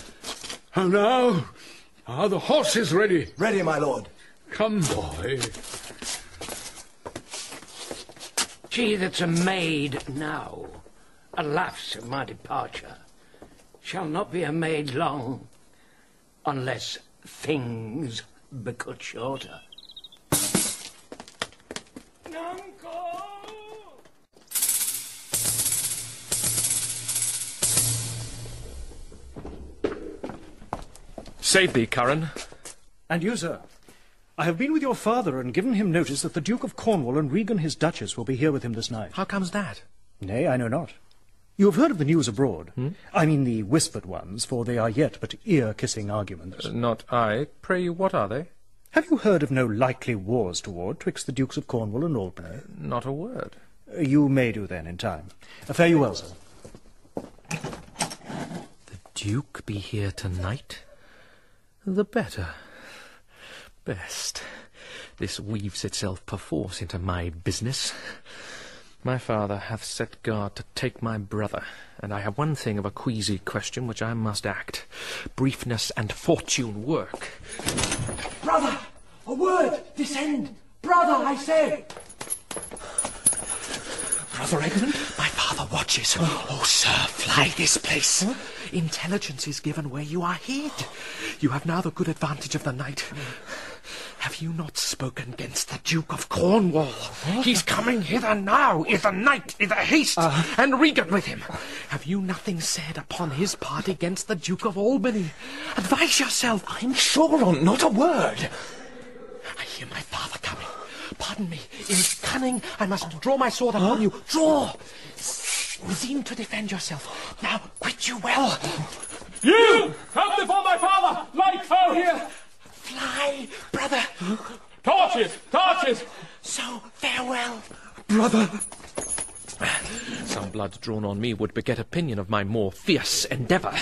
How now? Are the horses ready?
Ready, my lord.
Come, boy.
She that's a maid now, alas of my departure, shall not be a maid long, unless things be cut shorter.
Save thee, Curran.
And you, sir. I have been with your father and given him notice that the Duke of Cornwall and Regan his Duchess will be here with him this night.
How comes that?
Nay, I know not. You have heard of the news abroad. I mean the whispered ones, for they are yet but ear-kissing arguments.
Not I. Pray, what are they?
Have you heard of no likely wars toward twixt the Dukes of Cornwall and Albany?
Not a word.
You may do then, in time. Fare you well, sir.
The Duke be here tonight? The better. Best. This weaves itself perforce into my business. My father hath set guard to take my brother, and I have one thing of a queasy question which I must act. Briefness and fortune work.
Brother! A word! Descend! Brother, I say!
Brother Edmund, my father watches. Oh, sir, fly this place. Intelligence is given where you are hid. You have now the good advantage of the night. Have you not spoken against the Duke of Cornwall? He's coming hither now, i' the night, i' the haste, and Regan with him. Have you nothing said upon his part against the Duke of Albany? Advise yourself.
I'm sure on not a word.
I hear my father coming. Pardon me. In cunning, I must draw my sword upon you. Draw! Seem to defend yourself. Now, quit you well.
You! Come before my father! Like foe here!
Fly, brother.
Torches! Torches!
So, farewell.
Brother!
Some blood drawn on me would beget opinion of my more fierce endeavour.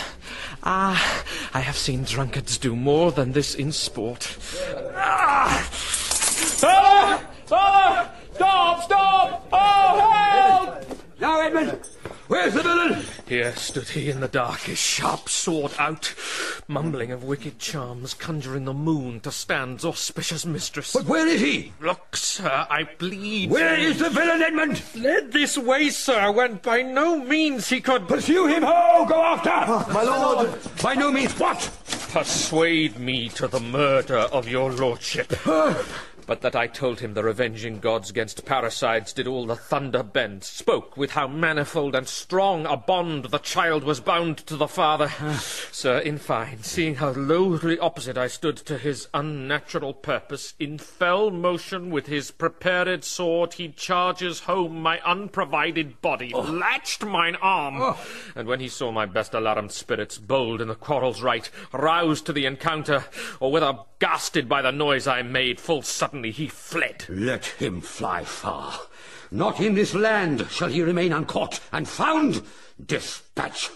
Ah, I have seen drunkards do more than this in sport. Ah!
Father! Father! Stop! Stop! Oh, help!
Now, Edmund, where's the villain?
Here stood he in the dark, his sharp sword out, mumbling of wicked charms, conjuring the moon to stand's auspicious mistress.
But where is he?
Look, sir, I plead.
Where is the villain, Edmund?
Led this way, sir, when by no means he could...
Pursue him, ho! Go after!
My lord!
By no means what?
Persuade me to the murder of your lordship. But that I told him the revenging gods against parricides did all the thunder bend, spoke with how manifold and strong a bond the child was bound to the father. Sir, in fine, seeing how loathly opposite I stood to his unnatural purpose, in fell motion with his prepared sword he charges home my unprovided body, latched mine arm, and when he saw my best alarmed spirits bold in the quarrel's right, roused to the encounter, or whether gasted by the noise I made, full suddenly he fled.
Let him fly far. Not in this land shall he remain uncaught and found. Dispatch.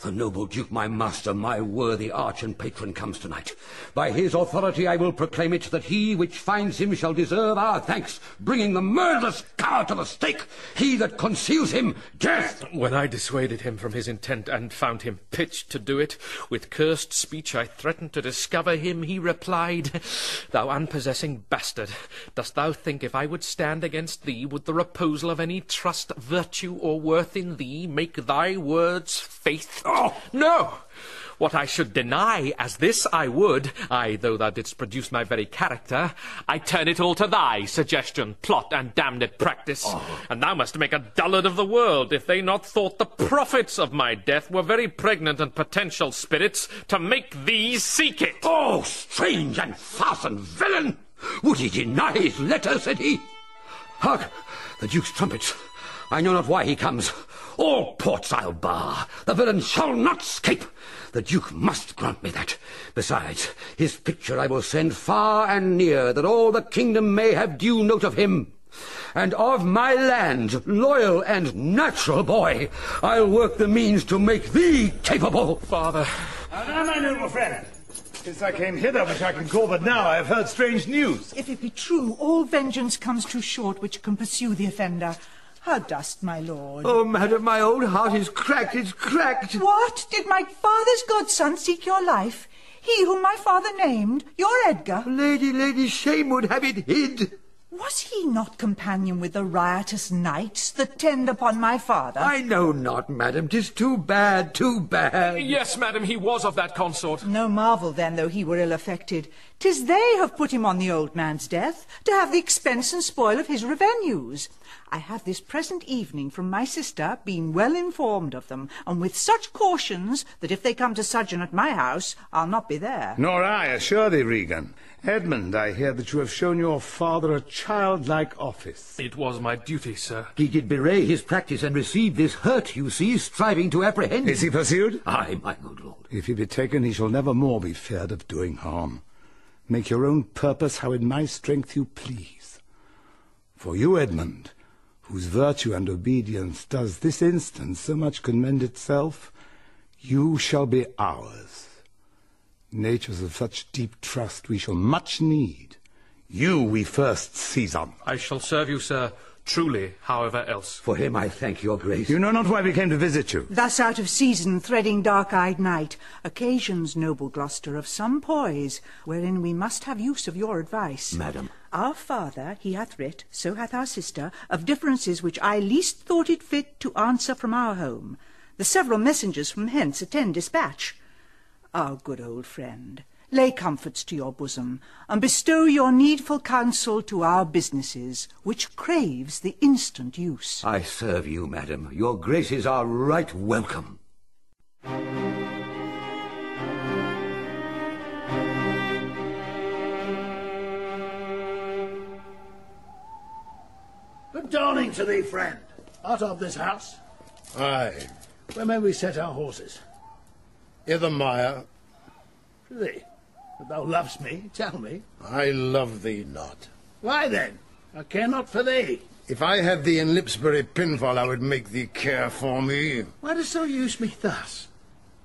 The noble Duke, my master, my worthy arch and patron, comes tonight. By his authority I will proclaim it that he which finds him shall deserve our thanks, bringing the murderous coward to the stake, he that conceals him, death.
When I dissuaded him from his intent and found him pitched to do it, with cursed speech I threatened to discover him, he replied, Thou unpossessing bastard, dost thou think if I would stand against thee, would the reposal of any trust, virtue, or worth in thee make thy words faith? Oh, no!
What I should deny, as this I would, aye, though thou didst produce my very character, I turn it all to thy suggestion, plot, and damned practice. And thou must make a dullard of the world, if they not thought the profits of my death were very pregnant and potential spirits, to make thee seek it.
Oh, strange and fastened villain! Would he deny his letter, said he? Hark, the Duke's trumpets. I know not why he comes. All ports I'll bar. The villain shall not escape. The Duke must grant me that. Besides, his picture I will send far and near, that all the kingdom may have due note of him. And of my land, loyal and natural boy, I'll work the means to make thee capable.
Father.
Now, my noble friend, since I came hither, which I can call but now, I have heard strange news.
If it be true, all vengeance comes too short which can pursue the offender. How dost, my lord?
Oh, madam, my old heart is cracked, it's cracked.
What? Did my father's godson seek your life? He whom my father named, your Edgar?
Lady, shame would have it hid.
Was he not companion with the riotous knights that tend upon my father?
I know not, madam. 'Tis too bad, too bad.
Yes, madam, he was of that consort.
No marvel, then, though he were ill-affected. 'Tis they have put him on the old man's death, to have the expense and spoil of his revenues. I have this present evening from my sister been well informed of them, and with such cautions that if they come to sojourn at my house, I'll not be there.
Nor I, assure thee, Regan. Edmund, I hear that you have shown your father a childlike office.
It was my duty, sir.
He did bewray his practice and received this hurt, you see, striving to apprehend.
Is he pursued?
Aye, my good lord.
If he be taken, he shall never more be feared of doing harm. Make your own purpose how in my strength you please. For you, Edmund, whose virtue and obedience does this instant so much commend itself, you shall be ours. Natures of such deep trust we shall much need. You we first seize on.
I shall serve you, sir, truly, however else.
For him I thank your grace.
You know not why we came to visit you.
Thus out of season, threading dark-eyed night, occasions, noble Gloucester, of some poise, wherein we must have use of your advice.
Madam.
Our father, he hath writ, so hath our sister, of differences which I least thought it fit to answer from our home. The several messengers from hence attend dispatch. Our good old friend, lay comforts to your bosom, and bestow your needful counsel to our businesses, which craves the instant use.
I serve you, madam. Your graces are right welcome.
Good dawning to thee, friend. Art of this house?
Aye.
Where may we set our horses?
I' the mire.
Prithee, that thou lovest me, tell me.
I love thee not.
Why then? I care not for thee.
If I had thee in Lipsbury pinfall, I would make thee care for me.
Why dost thou use me thus?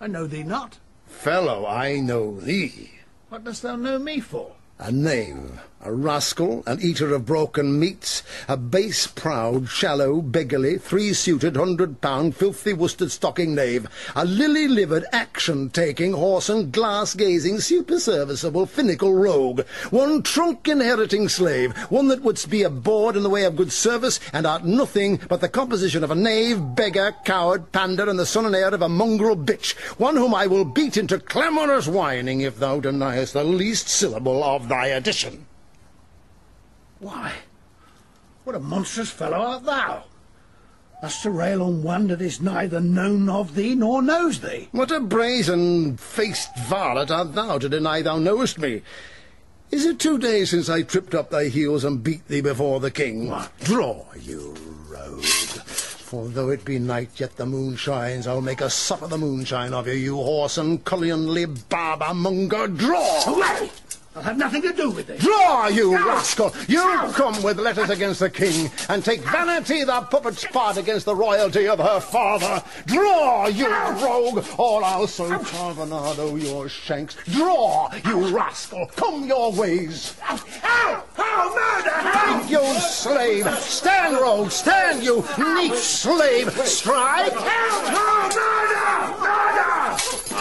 I know thee not.
Fellow, I know thee.
What dost thou know me for?
A knave, a rascal, an eater of broken meats, a base, proud, shallow, beggarly, three-suited, 100-pound, filthy worsted-stocking knave, a lily-livered, action-taking, horse and glass-gazing, superserviceable, finical rogue, one trunk-inheriting slave, one that wouldst be a bawd in the way of good service, and art nothing but the composition of a knave, beggar, coward, pander, and the son and heir of a mongrel bitch, one whom I will beat into clamorous whining if thou deniest the least syllable of thy addition.
Why, what a monstrous fellow art thou, thus to rail on one that is neither known of thee nor knows thee.
What a brazen-faced varlet art thou to deny thou knowest me. Is it 2 days since I tripped up thy heels and beat thee before the king?
What?
Draw, you rogue. For though it be night, yet the moon shines. I'll make a sup of the moonshine of you, you horse and cullionly barber-monger. Draw!
Away! I'll have nothing to do with this.
Draw, you rascal! You come with letters against the king, and take Vanity the puppet's part against the royalty of her father. Draw, you rogue! Or I'll so carbonado your shanks. Draw, you rascal! Come your ways!
Ow! Murder!
Strike, you slave! Stand, rogue! Stand, you neat slave! Strike!
Murder!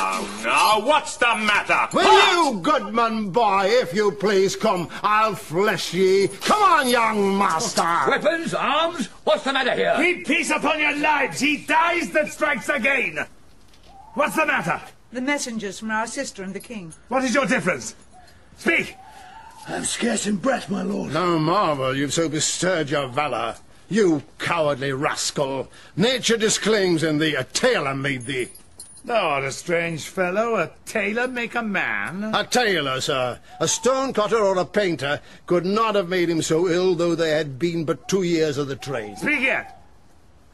Oh, no! What's the matter?
Will you, goodman boy, if you please come, I'll flesh ye. Come on, young master.
Weapons, arms, what's the matter here?
Keep peace upon your lives. He dies that strikes again. What's the matter?
The messengers from our sister and the king.
What is your difference? Speak!
I'm scarce in breath, my lord.
No marvel you've so bestirred your valour. You cowardly rascal. Nature disclaims in thee, a tailor made thee.
Thou art a strange fellow. A tailor make a man?
A tailor, sir. A stone-cutter or a painter could not have made him so ill, though they had been but 2 years of the trade.
Speak yet!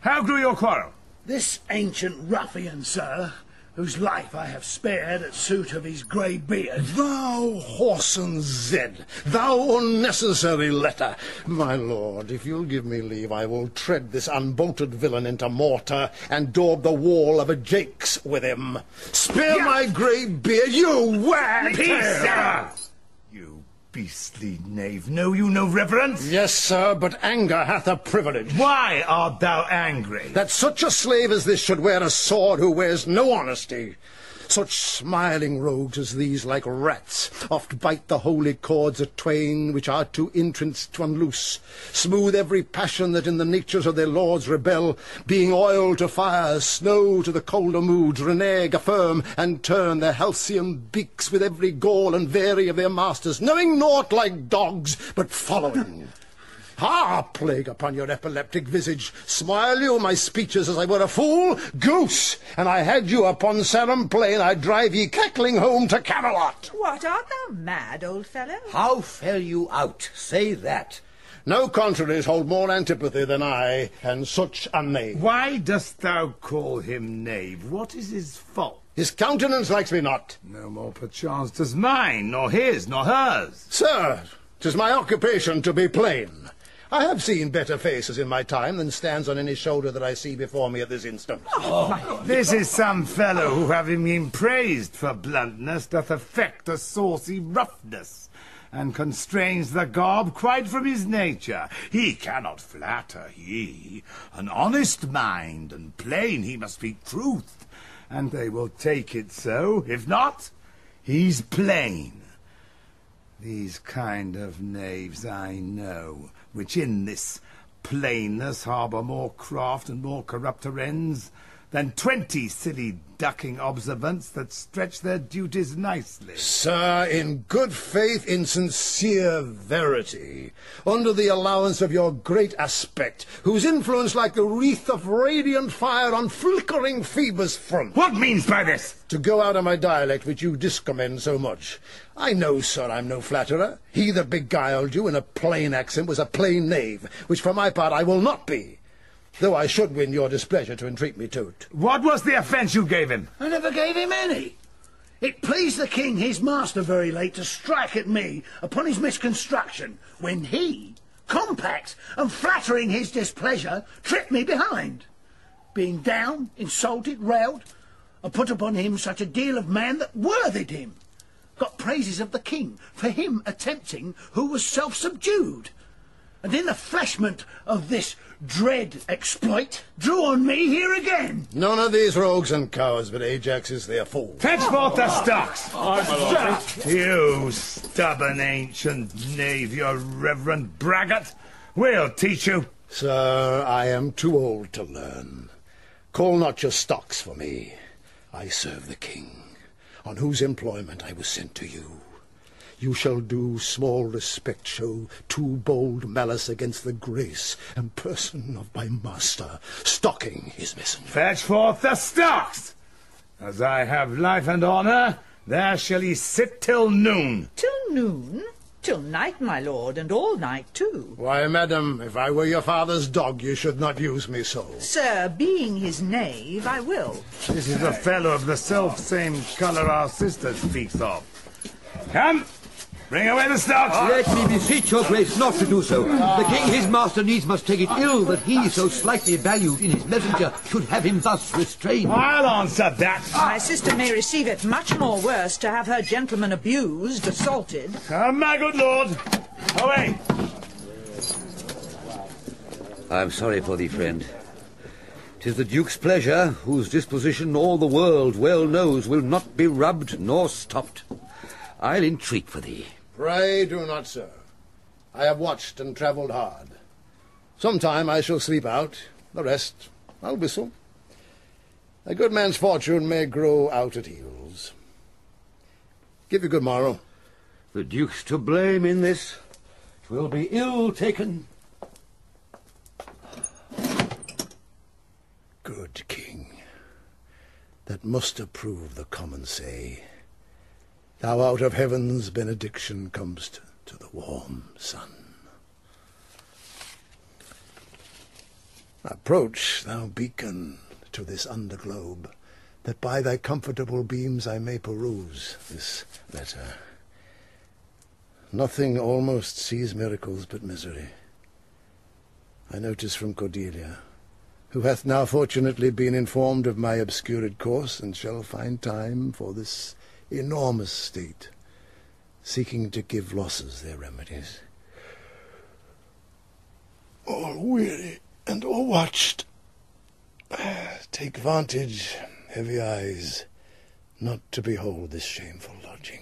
How grew your quarrel?
This ancient ruffian, sir, whose life I have spared at suit of his grey beard.
Thou whoreson Zed, thou unnecessary letter. My lord, if you'll give me leave, I will tread this unbolted villain into mortar and daub the wall of a Jake's with him. Spare my grey beard, you wag!
Peace, sir! You beastly knave, know you no reverence?
Yes, sir, but anger hath a privilege.
Why art thou angry?
That such a slave as this should wear a sword who wears no honesty. Such smiling rogues as these, like rats, oft bite the holy cords a twain, which are too entranced to unloose, smooth every passion that in the natures of their lords rebel, being oil to fire, snow to the colder moods, renege, affirm, and turn their halcyon beaks with every gall and vary of their masters, knowing naught like dogs, but following. Ha! Plague upon your epileptic visage! Smile you my speeches as I were a fool? Goose! And I had you upon Sarum Plain, I'd drive ye cackling home to Camelot.
What, art thou mad, old fellow?
How fell you out? Say that.
No contraries hold more antipathy than I, and such a knave.
Why dost thou call him knave? What is his fault?
His countenance likes me not.
No more perchance does mine, nor his, nor hers.
Sir, 'tis my occupation to be plain. I have seen better faces in my time than stands on any shoulder that I see before me at this instant.
This is some fellow who, having been praised for bluntness, doth affect a saucy roughness, and constrains the garb quite from his nature. He cannot flatter, he. An honest mind, and plain he must speak truth, and they will take it so. If not, he's plain. These kind of knaves I know, which in this plainness harbour more craft and more corrupter ends than 20 silly ducking observants that stretch their duties nicely.
Sir, in good faith, in sincere verity, under the allowance of your great aspect, whose influence like the wreath of radiant fire on flickering Phoebus' front.
What means by this?
To go out of my dialect, which you discommend so much. I know, sir, I'm no flatterer. He that beguiled you in a plain accent was a plain knave, which for my part I will not be, though I should win your displeasure to entreat me to it.
What was the offence you gave him?
I never gave him any. It pleased the king, his master, very late to strike at me upon his misconstruction, when he, compact and flattering his displeasure, tripped me behind. Being down, insulted, railed, I put upon him such a deal of man that worthied him. Got praises of the king for him attempting who was self-subdued. And in the fleshment of this dread exploit, drew on me here again.
None of these rogues and cowards, but Ajax is their fool.
Fetch forth the stocks! You stubborn ancient knave, you reverend braggart. We'll teach you.
Sir, I am too old to learn. Call not your stocks for me. I serve the king, on whose employment I was sent to you. You shall do small respect show too bold malice against the grace and person of my master, stalking his messenger.
Fetch forth the stocks! As I have life and honour, there shall he sit till noon.
Till noon? Till night, my lord, and all night too.
Why, madam, if I were your father's dog, you should not use me so.
Sir, being his knave, I will.
This is a fellow of the self-same colour our sister speaks of. Come! Bring away the stocks!
Let me beseech your grace not to do so. The king, his master, needs must take it ill that he, so slightly valued in his messenger, should have him thus restrained.
I'll answer that.
My sister may receive it much more worse to have her gentleman abused, assaulted.
Come, my good lord. Away!
I'm sorry for thee, friend. 'Tis the duke's pleasure, whose disposition all the world well knows will not be rubbed nor stopped. I'll entreat for thee.
Pray do not, sir. I have watched and travelled hard. Sometime I shall sleep out, the rest I'll whistle. A good man's fortune may grow out at heels. Give you good morrow.
The Duke's to blame in this. 'Twill be ill taken.
Good king, that must approve the common say. Thou out of heaven's benediction comest to the warm sun. Approach, thou beacon, to this underglobe, that by thy comfortable beams I may peruse this letter. Nothing almost sees miracles but misery. I notice from Cordelia, who hath now fortunately been informed of my obscured course, and shall find time for this enormous state, seeking to give losses their remedies. All weary and all watched, take vantage, heavy eyes, not to behold this shameful lodging.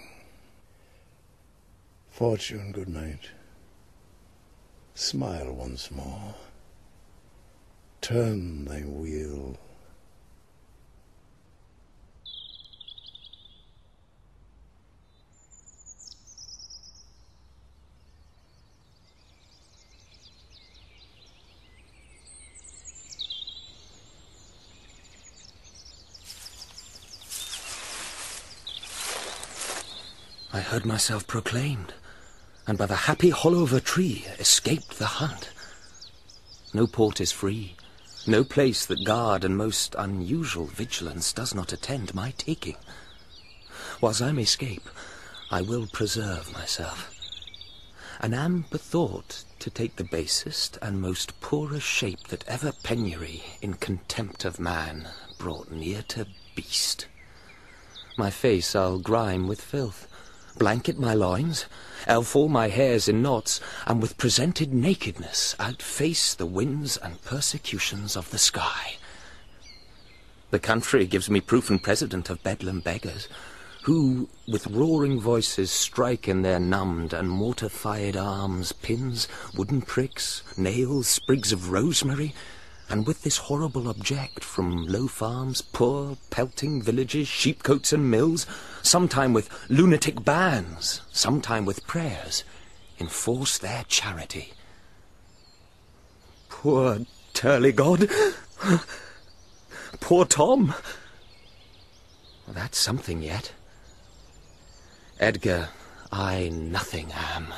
Fortune, good night. Smile once more. Turn thy wheel.
I heard myself proclaimed, and by the happy hollow of a tree escaped the hunt. No port is free, no place that guard and most unusual vigilance does not attend my taking. Whilst I may escape, I will preserve myself, and am bethought to take the basest and most poorest shape that ever penury in contempt of man brought near to beast. My face I'll grime with filth, blanket my loins, elf all my hairs in knots, and with presented nakedness outface the winds and persecutions of the sky. The country gives me proof and precedent of Bedlam beggars, who, with roaring voices, strike in their numbed and mortified arms pins, wooden pricks, nails, sprigs of rosemary, and with this horrible object from low farms, poor pelting villages, sheepcotes and mills, sometime with lunatic bans, sometime with prayers, enforce their charity. Poor Turligod! Poor Tom! Well, that's something yet. Edgar, I nothing am.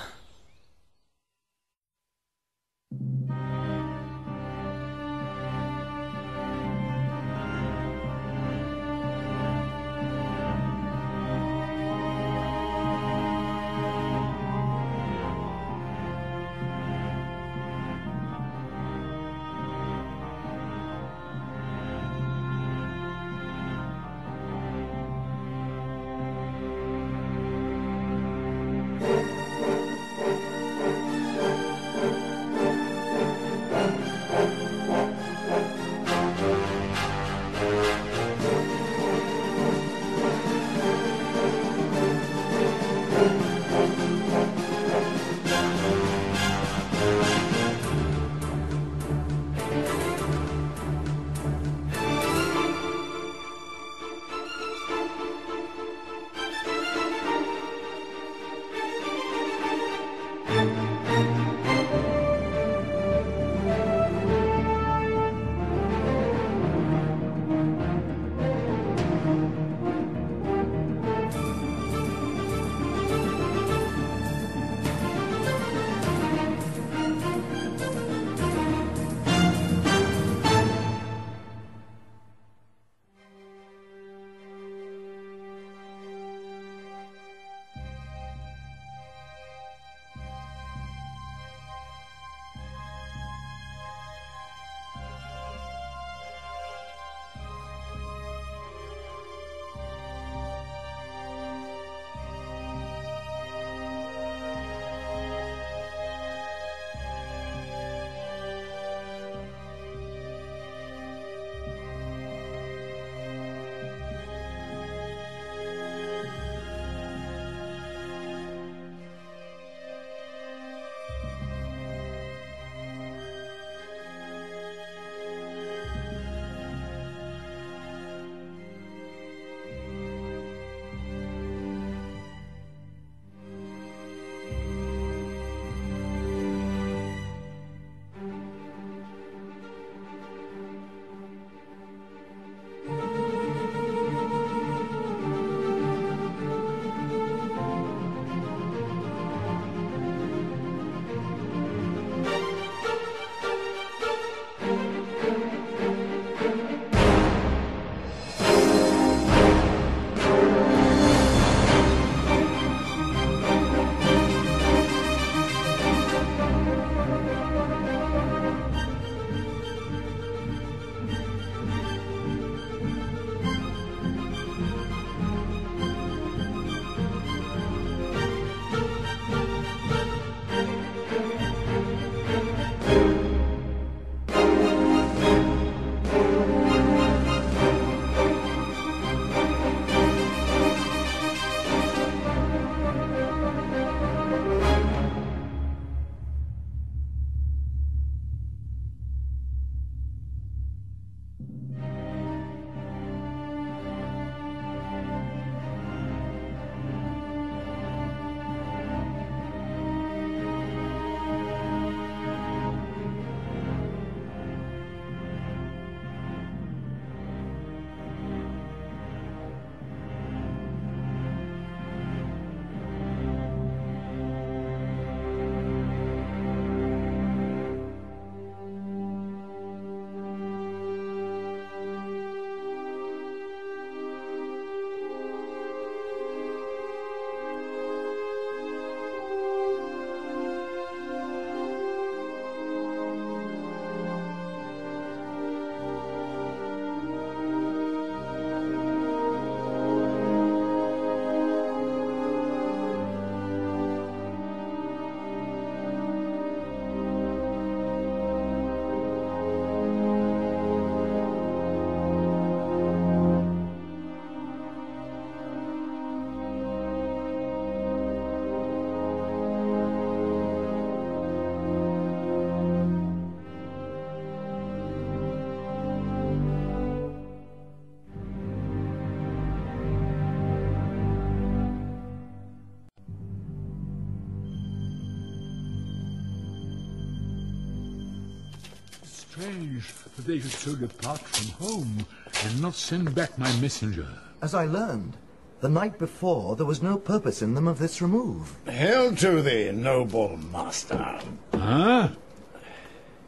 Strange that they should so depart from home and not send back my messenger.
As I learned, the night before there was no purpose in them of this remove.
Hail to thee, noble master.
Ah?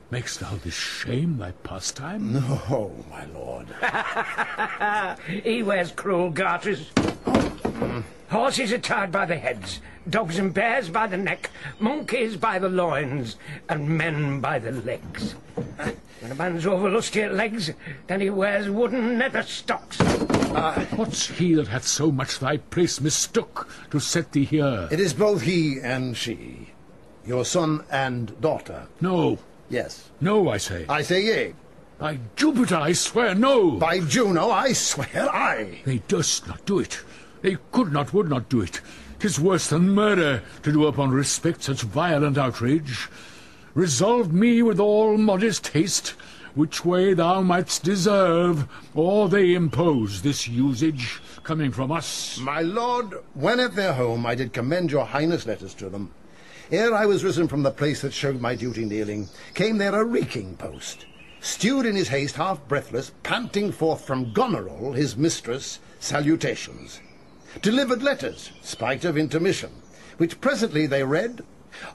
Makest thou this shame thy pastime?
No, my lord.
He wears cruel garters. Horses are tied by the heads, dogs and bears by the neck, monkeys by the loins, and men by the legs. When a man's over lusty at legs, then he wears wooden nether stocks.
What's he that hath so much thy place mistook to set thee here?
It is both he and she. Your son and daughter.
No.
Yes.
No, I say.
I say yea.
By Jupiter, I swear no.
By Juno, I swear aye.
They durst not do it. They could not, would not do it. 'Tis worse than murder to do upon respect such violent outrage. Resolve me with all modest haste which way thou mightst deserve, or they impose this usage coming from us.
My lord, when at their home I did commend your highness letters to them, ere I was risen from the place that showed my duty kneeling, came there a reeking post, stewed in his haste, half breathless, panting forth from Goneril, his mistress, salutations. Delivered letters, spite of intermission, which presently they read,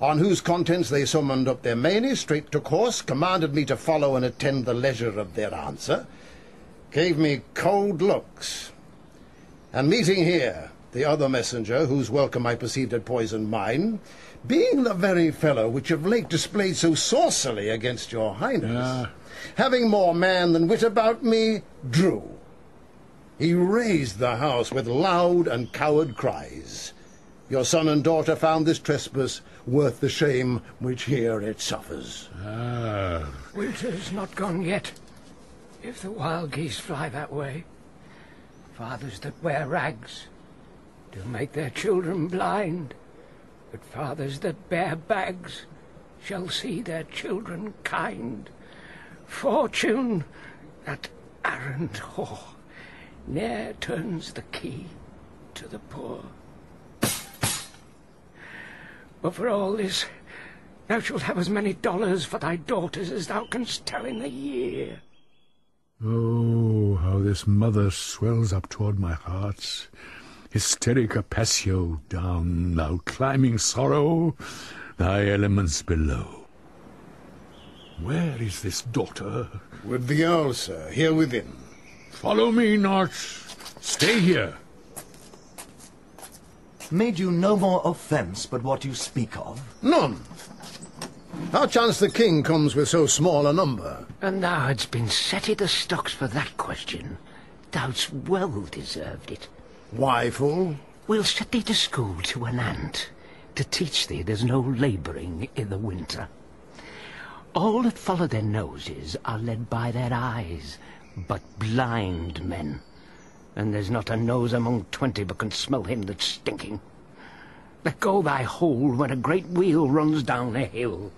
on whose contents they summoned up their meiny, straight took horse, commanded me to follow and attend the leisure of their answer, gave me cold looks, and meeting here the other messenger, whose welcome I perceived had poisoned mine, being the very fellow which of late displayed so saucily against your highness, having more man than wit about me, drew. He raised the house with loud and coward cries. Your son and daughter found this trespass worth the shame which here it suffers.
Winter's not gone yet, if the wild geese fly that way. Fathers that wear rags do make their children blind, but fathers that bear bags shall see their children kind. Fortune, that arrant whore, ne'er turns the key to the poor. But for all this, thou shalt have as many dollars for thy daughters as thou canst tell in a year.
Oh, how this mother swells up toward my heart. Hysterica passio down, thou climbing sorrow, thy elements below. Where is this daughter?
With the earl, sir, here within.
Follow me not. Stay here.
Made you no more offence but what you speak of?
None. How chance the king comes with so small a number?
And thou hadst been set i' the stocks for that question. Thou'dst well deserved it.
Why, fool?
We'll set thee to school to an ant, to teach thee there's no labouring i' the winter. All that follow their noses are led by their eyes, but blind men. And there's not a nose among 20 but can smell him that's stinking. Let go thy hole when a great wheel runs down a hill,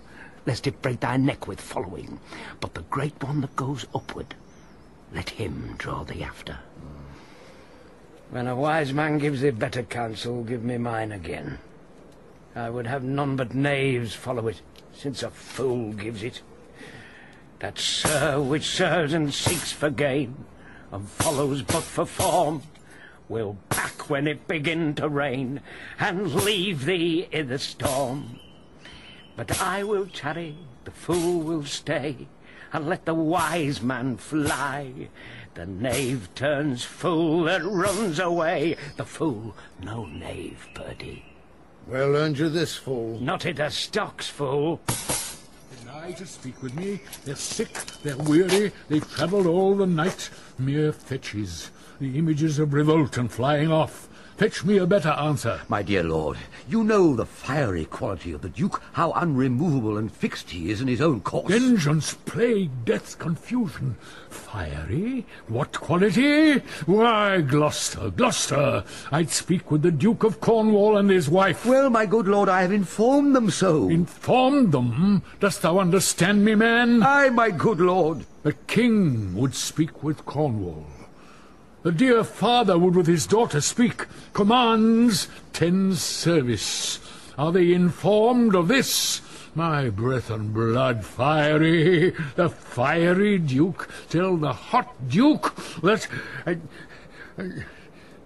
lest it break thy neck with following. But the great one that goes upward, let him draw thee after. When a wise man gives thee better counsel, give me mine again. I would have none but knaves follow it, since a fool gives it. That sir which serves and seeks for gain, and follows but for form, will back when it begin to rain, and leave thee in the storm. But I will tarry, the fool will stay, and let the wise man fly. The knave turns fool that runs away, the fool no knave, Purdy.
Well earned you this, fool.
Not i' the stocks, fool.
Deny to speak with me. They're sick, they're weary, they've travelled all the night. Mere fetches, the images of revolt and flying off. Fetch me a better answer.
My dear lord, you know the fiery quality of the Duke, how unremovable and fixed he is in his own course.
Vengeance, plague, death, confusion. Fiery? What quality? Why, Gloucester, Gloucester, I'd speak with the Duke of Cornwall and his wife.
Well, my good lord, I have informed them so.
Informed them? Dost thou understand me, man?
Aye, my good lord.
The king would speak with Cornwall. The dear father would with his daughter speak. Commands, tends service. Are they informed of this? My breath and blood fiery, the fiery Duke, tell the hot Duke that...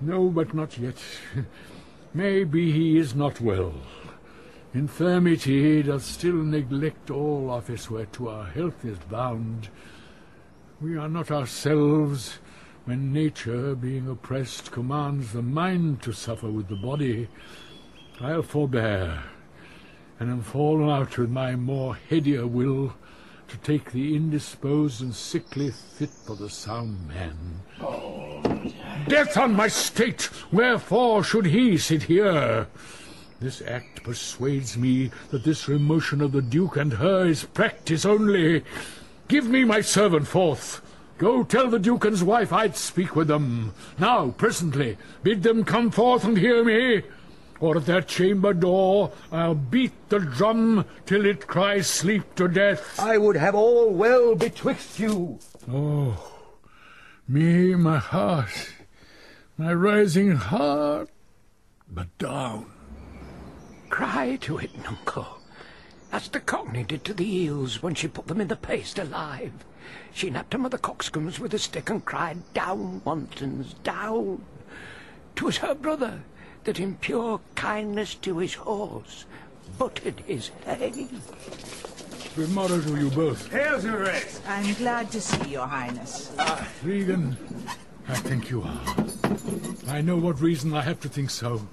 No, but not yet. Maybe he is not well. Infirmity doth still neglect all office whereto our health is bound. We are not ourselves when nature, being oppressed, commands the mind to suffer with the body. I'll forbear, and am fallen out with my more headier will to take the indisposed and sickly fit for the sound man. Death on my state! Wherefore should he sit here? This act persuades me that this remotion of the Duke and her is practice only. Give me my servant forth. Go tell the Duke and his wife I'd speak with them. Now, presently, bid them come forth and hear me, or at their chamber door I'll beat the drum till it cries sleep to death.
I would have all well betwixt you.
Oh, me, my heart, my rising heart, but down.
Cry to it, Nuncle, as the Cockney did to the eels when she put them in the paste alive. She napped them at the coxcombs with a stick and cried, "Down, wantons, down!" 'Twas her brother that in pure kindness to his horse butted his hay.
Good morrow to you both.
Hail to race!
I'm glad to see your highness.
Regan, I think you are. I know what reason I have to think so.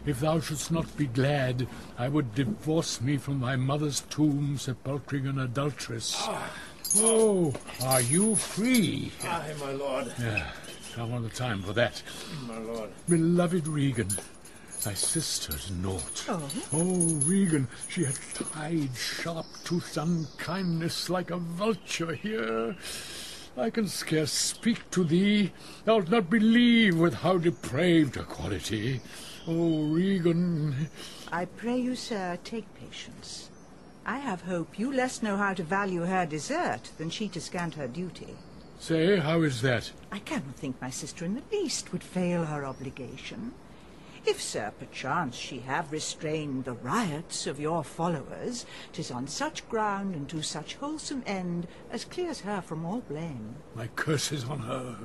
If thou shouldst not be glad, I would divorce me from thy mother's tomb, sepulchring an adulteress. Oh, are you free?
Aye, my lord.
Yeah, come on the time for that.
My lord.
Beloved Regan, thy sister's naught. Oh, Regan, she hath tied sharp-toothed unkindness like a vulture here. I can scarce speak to thee. Thou'lt not believe with how depraved a quality. Oh, Regan.
I pray you, sir, take patience. I have hope you less know how to value her desert than she to scant her duty.
Say, how is that?
I cannot think my sister in the least would fail her obligation. If, sir, perchance she have restrained the riots of your followers, 'tis on such ground and to such wholesome end as clears her from all blame.
My curse is on her.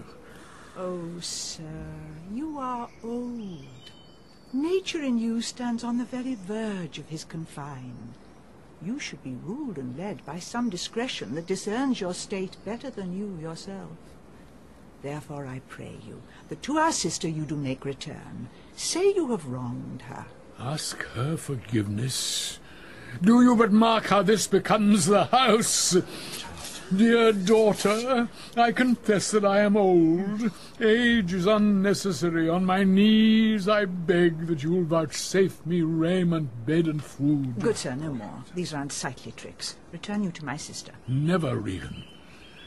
Oh, sir, you are old. Nature in you stands on the very verge of his confine. You should be ruled and led by some discretion that discerns your state better than you yourself. Therefore I pray you, that to our sister you do make return. Say you have wronged her.
Ask her forgiveness. Do you but mark how this becomes the house? Dear daughter, I confess that I am old. Age is unnecessary. On my knees I beg that you will vouchsafe me raiment, bed, and food.
Good sir, no more. These are unsightly tricks. Return you to my sister.
Never, Regan.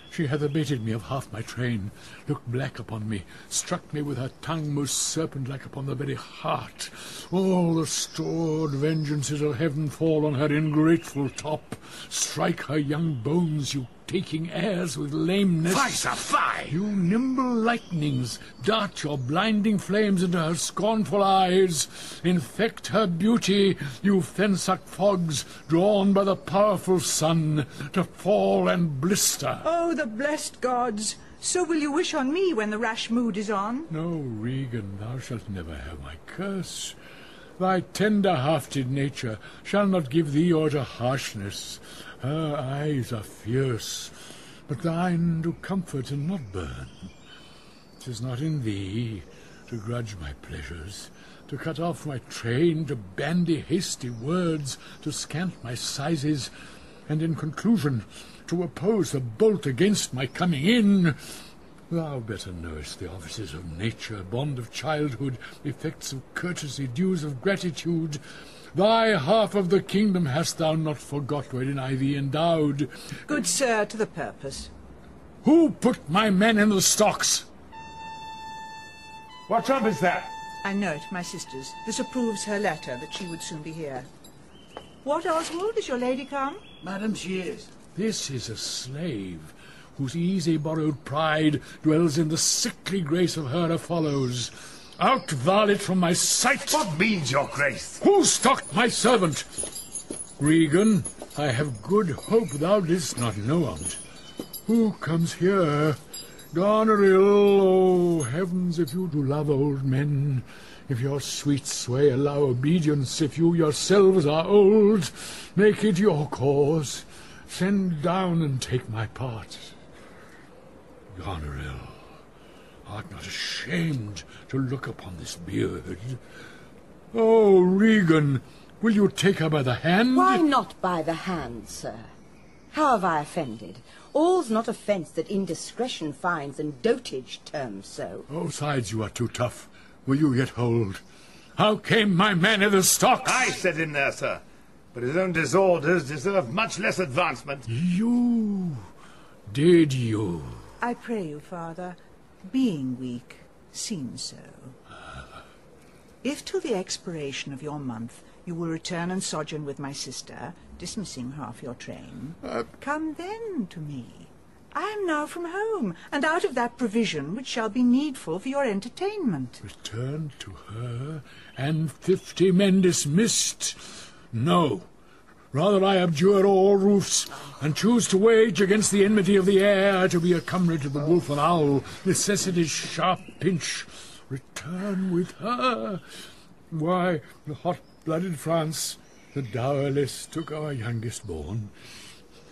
She hath abated me of half my train, looked black upon me, struck me with her tongue most serpent-like upon the very heart. All the stored vengeances of heaven fall on her ingrateful top. Strike her young bones, you taking airs with lameness.
Fie, sir, fie!
You nimble lightnings, dart your blinding flames into her scornful eyes. Infect her beauty, you fen-sucked fogs, drawn by the powerful sun, to fall and blister.
Oh, the blessed gods! So will you wish on me when the rash mood is on?
No, Regan, thou shalt never have my curse. Thy tender-hearted nature shall not give thee o'er to harshness. Her eyes are fierce, but thine do comfort and not burn. 'Tis not in thee to grudge my pleasures, to cut off my train, to bandy hasty words, to scant my sizes, and in conclusion to oppose the bolt against my coming in. Thou better knowest the offices of nature, bond of childhood, effects of courtesy, dues of gratitude. Thy half of the kingdom hast thou not forgot wherein I thee endowed.
Good sir, to the purpose.
Who put my men in the stocks?
What trump is that?
I know it, my sister's. This approves her letter that she would soon be here. What, Oswald, is your lady come?
Madam, she is.
This is a slave, whose easy borrowed pride dwells in the sickly grace of her follows. Out, varlet, from my sight!
What means your grace?
Who stocked my servant? Regan, I have good hope thou didst not know on't. Who comes here? Goneril, oh heavens, if you do love old men, if your sweet sway allow obedience, if you yourselves are old, make it your cause. Send down and take my part. Goneril, art not ashamed to look upon this beard? Oh, Regan, will you take her by the hand?
Why not by the hand, sir? How have I offended? All's not offence that indiscretion finds and dotage terms so.
Oh, sides, you are too tough. Will you yet hold? How came my man in the stocks?
I set him there, sir. But his own disorders deserve much less advancement.
You? Did you?
I pray you, father, being weak, seem so. If till the expiration of your month you will return and sojourn with my sister, dismissing half your train, come then to me. I am now from home, and out of that provision which shall be needful for your entertainment.
Return to her, and 50 men dismissed? No. Rather I abjure all roofs, and choose to wage against the enmity of the air, to be a comrade to the wolf and owl, necessity's sharp pinch. Return with her? Why, the hot-blooded France, the dowerless, took our youngest born.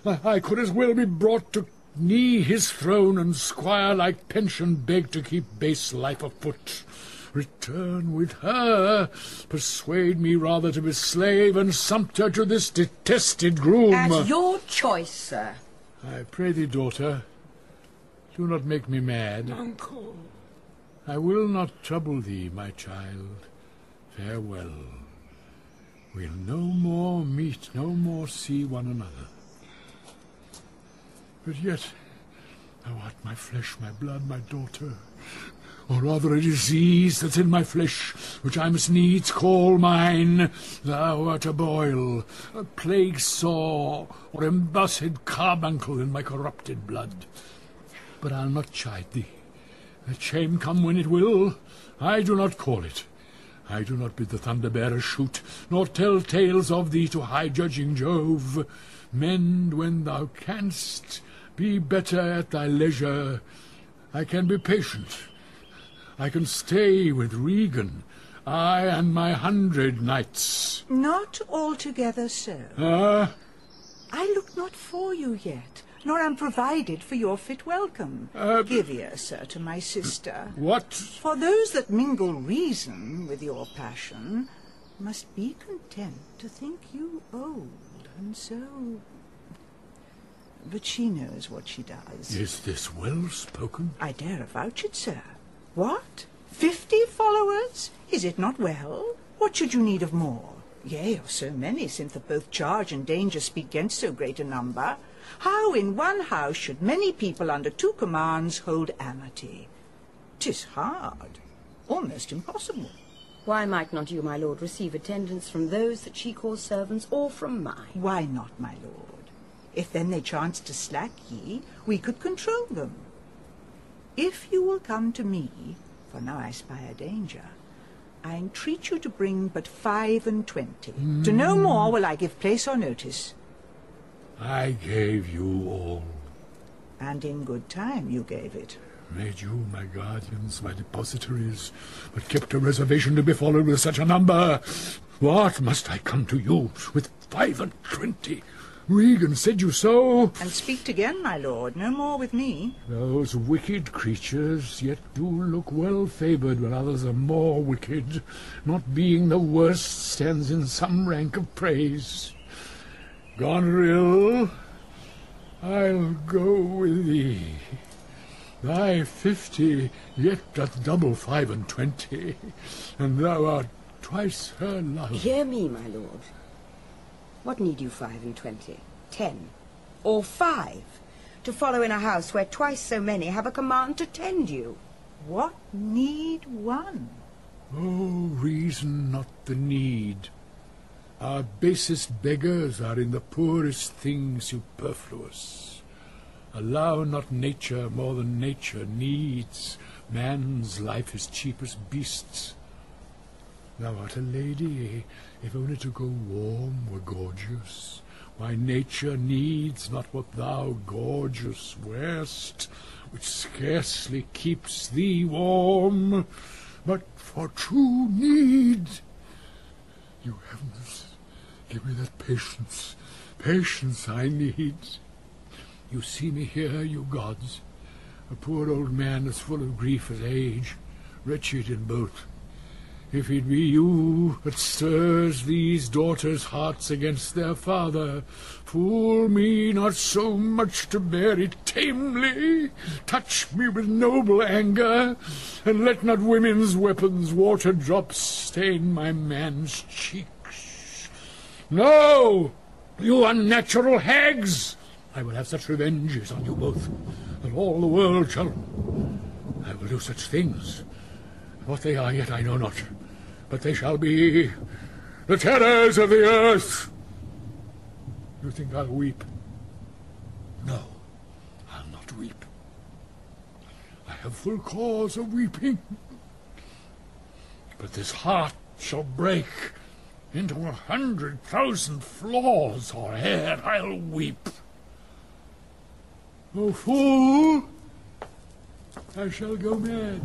I could as well be brought to knee his throne, and squire-like pension beg to keep base life afoot. Return with her? Persuade me rather to be slave and sumpter to this detested groom.
At your choice, sir.
I pray thee, daughter, do not make me mad.
Uncle.
I will not trouble thee, my child. Farewell. We'll no more meet, no more see one another. But yet, thou art my flesh, my blood, my daughter. Or rather a disease that's in my flesh, which I must needs call mine. Thou art a boil, a plague sore, or embossed carbuncle in my corrupted blood. But I'll not chide thee. Let shame come when it will, I do not call it. I do not bid the thunder-bearer shoot, nor tell tales of thee to high-judging Jove. Mend when thou canst, be better at thy leisure. I can be patient. I can stay with Regan, I and my 100 knights.
Not altogether so. I look not for you yet, nor am provided for your fit welcome. Give ear, sir, to my sister.
What?
For those that mingle reason with your passion must be content to think you old, and so... But she knows what she does.
Is this well spoken?
I dare avouch it, sir. What? 50 followers? Is it not well? What should you need of more? Yea, of so many, since that both charge and danger speak against so great a number. How in one house should many people under 2 commands hold amity? 'Tis hard, almost impossible.
Why might not you, my lord, receive attendance from those that she calls servants, or from mine?
Why not, my lord? If then they chance to slack ye, we could control them. If you will come to me, for now I spy a danger, I entreat you to bring but 25. To no more will I give place or notice.
I gave you all.
And in good time you gave it.
Made you my guardians, my depositaries, but kept a reservation to be followed with such a number. What must I come to you with 25? Regan said you so.
And speak again, my lord, no more with me.
Those wicked creatures yet do look well favoured when others are more wicked. Not being the worst stands in some rank of praise. Goneril, I'll go with thee. Thy 50 yet doth double 25, and thou art twice her love.
Hear me, my lord. What need you 25? 10? Or 5? To follow in a house where twice so many have a command to tend you?
What need one?
Oh, reason not the need. Our basest beggars are in the poorest thing superfluous. Allow not nature more than nature needs. Man's life is cheap as beasts. Thou art a lady, if only to go warm were gorgeous. Why nature needs not what thou gorgeous wear'st, which scarcely keeps thee warm, but for true need. You heavens, give me that patience, patience I need. You see me here, you gods, a poor old man as full of grief as age, wretched in both. If it be you that stirs these daughters' hearts against their father, fool me not so much to bear it tamely. Touch me with noble anger, and let not women's weapons water drops stain my man's cheeks. No, you unnatural hags! I will have such revenges on you both, that all the world shall... I will do such things. What they are yet I know not, but they shall be the terrors of the earth. You think I'll weep? No, I'll not weep. I have full cause of weeping. But this heart shall break into 100,000 flaws, or ere I'll weep. O fool! I shall go mad.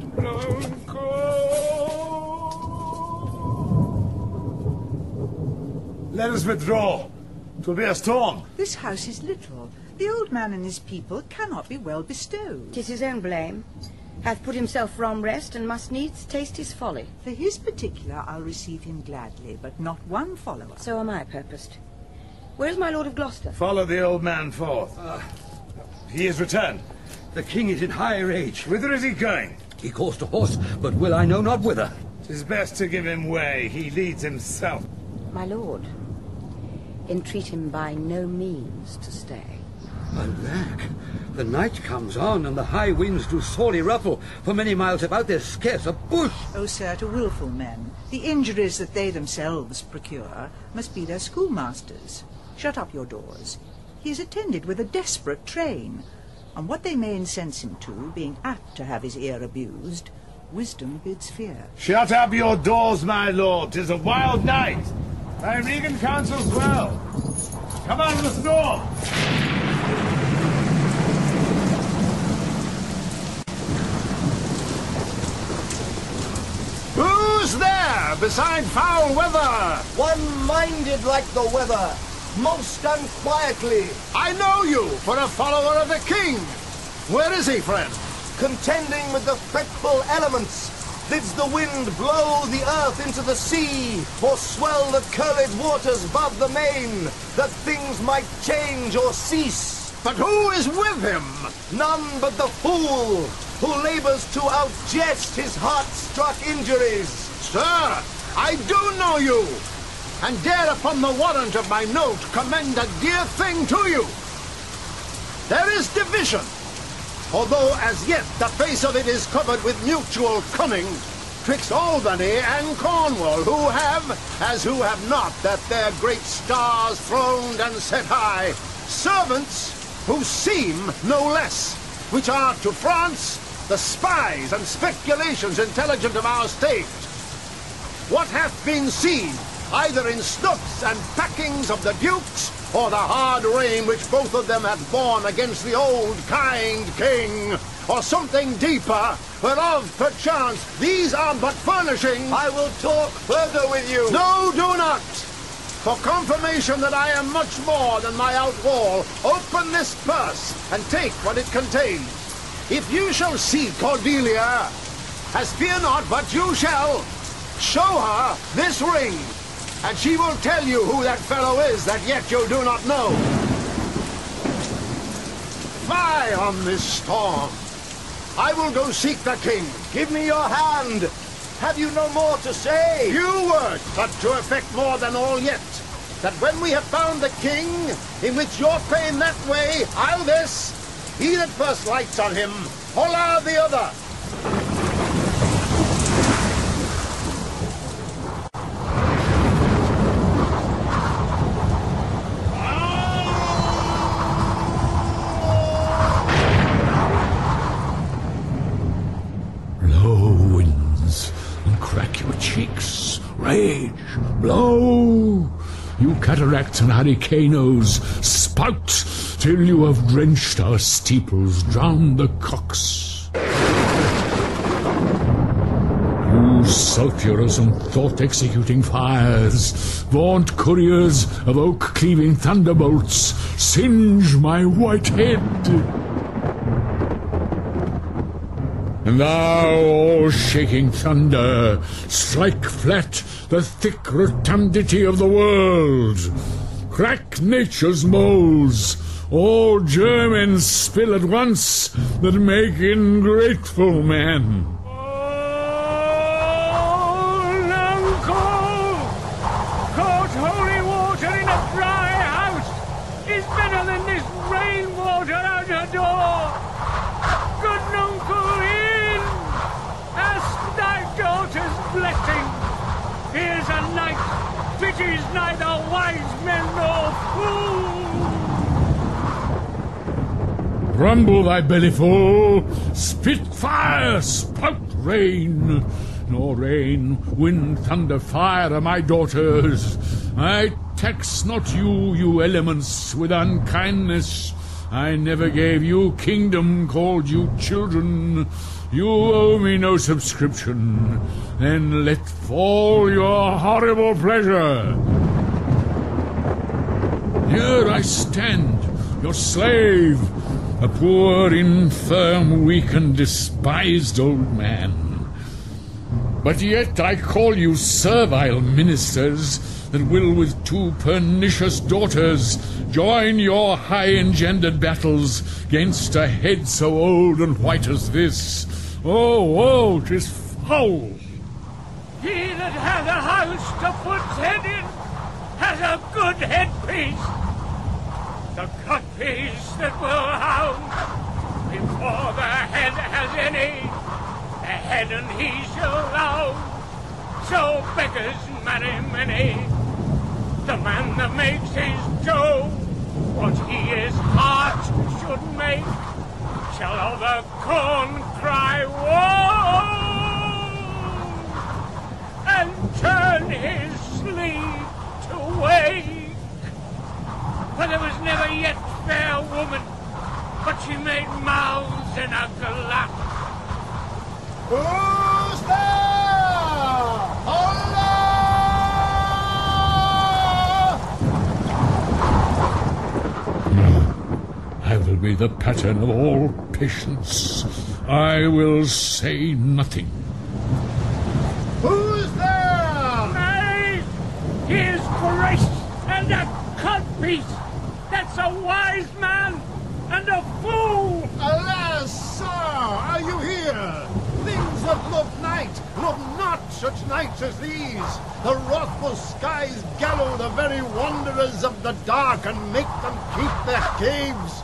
Let us withdraw. 'Twill be a storm.
This house is little. The old man and his people cannot be well bestowed.
'Tis his own blame. Hath put himself from rest, and must needs taste his folly.
For his particular I'll receive him gladly, but not one follower.
So am I purposed. Where is my lord of Gloucester?
Follow the old man forth. He is returned.
The king is in high rage.
Whither is he going?
He calls to horse, but will I know not whither.
'Tis best to give him way. He leads himself.
My lord, entreat him by no means to stay.
Alack, the night comes on, and the high winds do sorely ruffle. For many miles about there's scarce a bush.
O sir, to wilful men, the injuries that they themselves procure must be their schoolmasters. Shut up your doors. He is attended with a desperate train, and what they may incense him to, being apt to have his ear abused, wisdom bids fear.
Shut up your doors, my lord. 'Tis a wild night. My Regan counsels well. Come out of the storm. Who's there beside foul weather?
One minded like the weather, most unquietly.
I know you for a follower of the king. Where is he, friend?
Contending with the fretful elements, bids the wind blow the earth into the sea, or swell the curled waters above the main, that things might change or cease.
But who is with him?
None but the fool, who labours to outjest his heart-struck injuries.
Sir, I do know you, and dare upon the warrant of my note commend a dear thing to you. There is division, although as yet the face of it is covered with mutual cunning, twixt Albany and Cornwall, who have, as who have not, that their great stars throned and set high, servants who seem no less, which are to France the spies and speculations intelligent of our state. What hath been seen, either in snooks and packings of the dukes, or the hard reign which both of them hath borne against the old kind king, or something deeper, whereof perchance these are but furnishing.
I will talk further with you.
No, do not. For confirmation that I am much more than my outwall, open this purse and take what it contains. If you shall see Cordelia, as fear not, but you shall, show her this ring, and she will tell you who that fellow is that yet you do not know. Fly on this storm. I will go seek the king.
Give me your hand. Have you no more to say?
Few words, but to effect more than all yet. That when we have found the king, in which your pain that way, I'll this. He that first lights on him, holla the other.
Blow winds and crack your cheeks, Rage, blow! You cataracts and hurricanos, spout till you have drenched our steeples, drowned the cocks. You sulphurous and thought-executing fires, vaunt couriers of oak-cleaving thunderbolts, singe my white head. And thou, all-shaking thunder, strike flat the thick rotundity of the world. Crack nature's moulds, all germens spill at once that make ingrateful men.
Caught holy water in a dry house is better than this rainwater out your door. Good nuncle, in! Ask thy daughter's blessing. Here's a night pities neither wise men nor fools.
Rumble thy belly full, spit fire, spout rain. Nor rain, wind, thunder, fire are my daughters. I tax not you, you elements, with unkindness. I never gave you kingdom, called you children. You owe me no subscription. Then let fall your horrible pleasure. Here I stand, your slave, a poor, infirm, weak, and despised old man. But yet I call you servile ministers that will with two pernicious daughters join your high-engendered battles gainst a head so old and white as this. Oh, 'tis foul!
He that hath a house to put head in has a good headpiece. The codpiece that will hound before the head has any, the head and he shall loud. So beggars marry many. The man that makes his Joe what he his heart should make shall of the corn cry woe and turn his sleep to wake. For there was never yet fair woman, but she made mouths in a glass.
Who's there? Holla!
I will be the pattern of all patience. I will say nothing.
Who's there?
Nay, he is grace and a codpiece. That's a wise man and a fool.
Alas, sir, are you here? Things that look night, look not such nights as these. The wrathful skies gallow the very wanderers of the dark and make them keep their caves.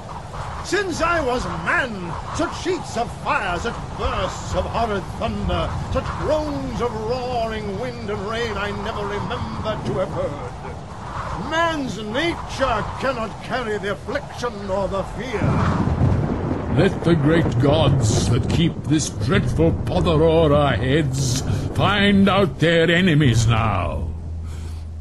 Since I was a man, such sheets of fire, such bursts of horrid thunder, such groans of roaring wind and rain I never remember to have heard. Man's nature cannot carry the affliction nor the fear.
Let the great gods that keep this dreadful pother o'er our heads find out their enemies now.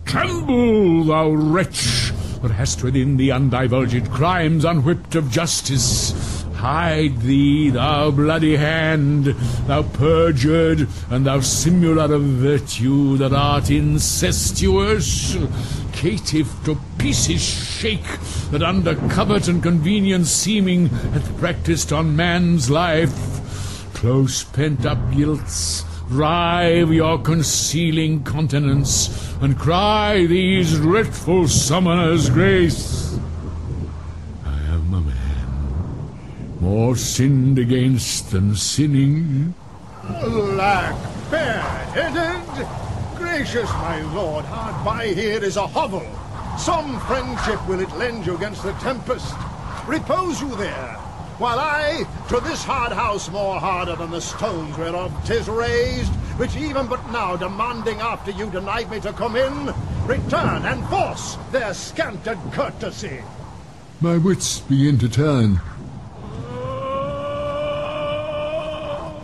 Tremble, thou wretch, that hast within thee undivulged crimes unwhipped of justice. Hide thee, thou bloody hand, thou perjured, and thou simular of virtue that art incestuous. Caitiff to pieces shake, that under covert and convenience seeming hath practised on man's life. Close pent-up guilts, rive your concealing continence, and cry these dreadful summoners grace. I am a man, more sinned against than sinning.
Alack, bareheaded! Gracious my lord, hard by here is a hovel. Some friendship will it lend you against the tempest. Repose you there, while I, to this hard house more harder than the stones whereof 'tis raised, which even but now demanding after you denied me to come in, return and force their scanted courtesy.
My wits begin to turn.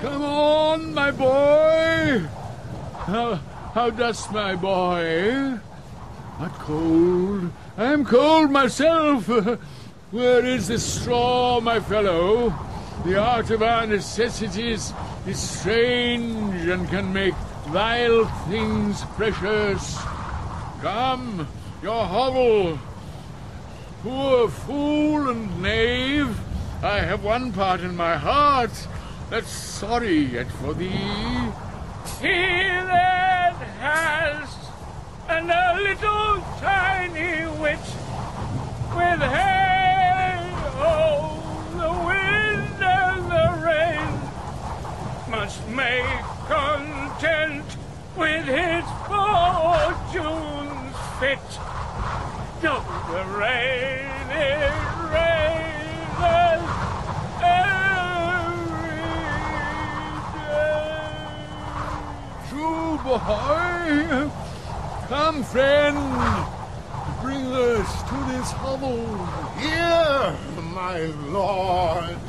Come on, my boy! How dost, my boy? Not cold. I am cold myself. Where is the straw, my fellow? The art of our necessities is strange and can make vile things precious. Come, your hovel. Poor fool and knave, I have one part in my heart that's sorry yet for thee.
He that has and a little tiny wit with hay, oh, the wind and the rain must make content with his fortunes fit. Though the rain it rains every day.
True, boy. Come, friend, bring us to this hovel.
Here, my lord.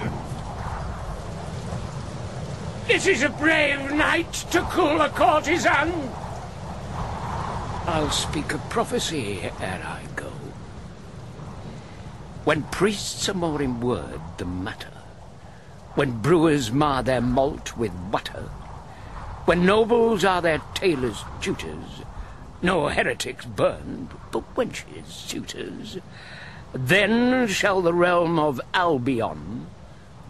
This is a brave night to cool a courtesan. I'll speak a prophecy ere I go. When priests are more in word than matter, when brewers mar their malt with butter, when nobles are their tailors' tutors, no heretics burned, but wenches suitors, then shall the realm of Albion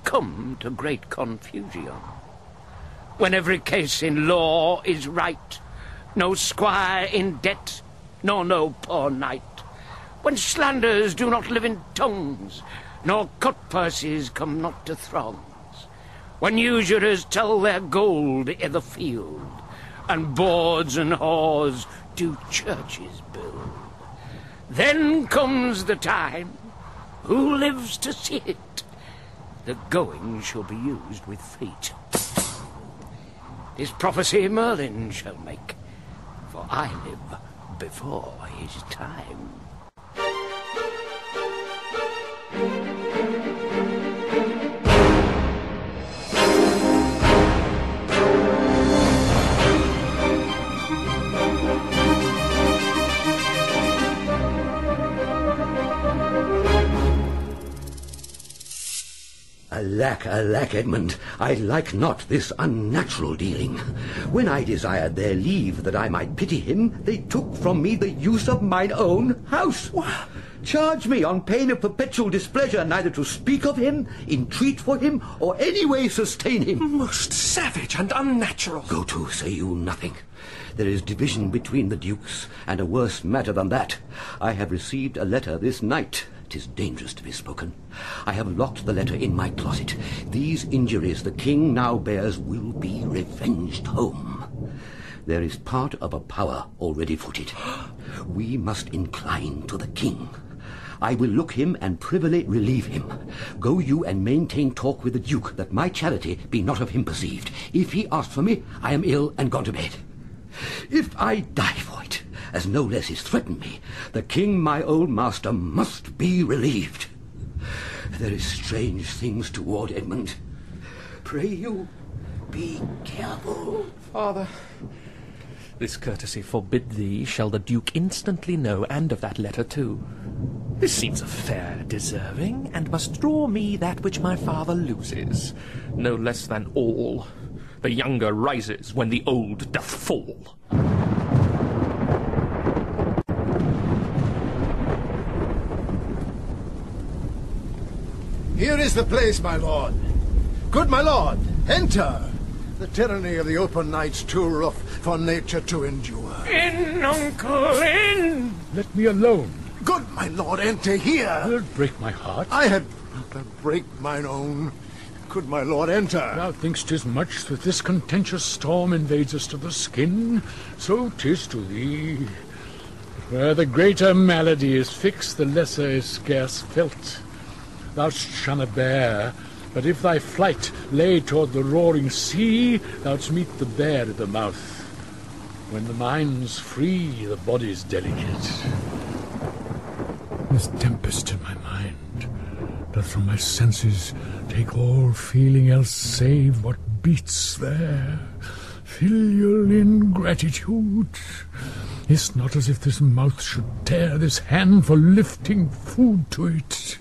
come to great confusion. When every case in law is right, no squire in debt, nor no poor knight, when slanders do not live in tongues, nor cut-purses come not to throngs, when usurers tell their gold i' the field, and bawds and whores do churches build, then comes the time, who lives to see it, the going shall be used with fate. This prophecy Merlin shall make, for I live before his time.
Alack, alack, Edmund, I like not this unnatural dealing. When I desired their leave that I might pity him, they took from me the use of mine own house. Charge me on pain of perpetual displeasure neither to speak of him, entreat for him, or any way sustain him.
Most savage and unnatural.
Go to, say you nothing. There is division between the dukes, and a worse matter than that. I have received a letter this night. 'Tis dangerous to be spoken. I have locked the letter in my closet. These injuries the king now bears will be revenged home. There is part of a power already footed. We must incline to the king. I will look him and privily relieve him. Go you and maintain talk with the duke, that my charity be not of him perceived. If he ask for me, I am ill and gone to bed. If I die for it, as no less is threatened me, the king, my old master, must be relieved. There is strange things toward Edmund. Pray you, be careful.
Father, this courtesy forbid thee shall the duke instantly know, and of that letter too. This seems a fair deserving, and must draw me that which my father loses, no less than all. The younger rises when the old doth fall.
Here is the place, my lord. Good my lord, enter. The tyranny of the open night's too rough for nature to endure.
In, uncle, in!
Let me alone.
Good my lord, enter here.
Wilt break my heart?
I had rather break mine own. Could my lord enter?
Thou think'st 'tis much that this contentious storm invades us to the skin, so 'tis to thee. Where the greater malady is fixed, the lesser is scarce felt. Thou shun a bear, but if thy flight lay toward the roaring sea, thou'dst meet the bear at the mouth. When the mind's free, the body's delicate. This tempest in my mind doth from my senses take all feeling else save what beats there. Filial ingratitude. It's not as if this mouth should tear this hand for lifting food to it.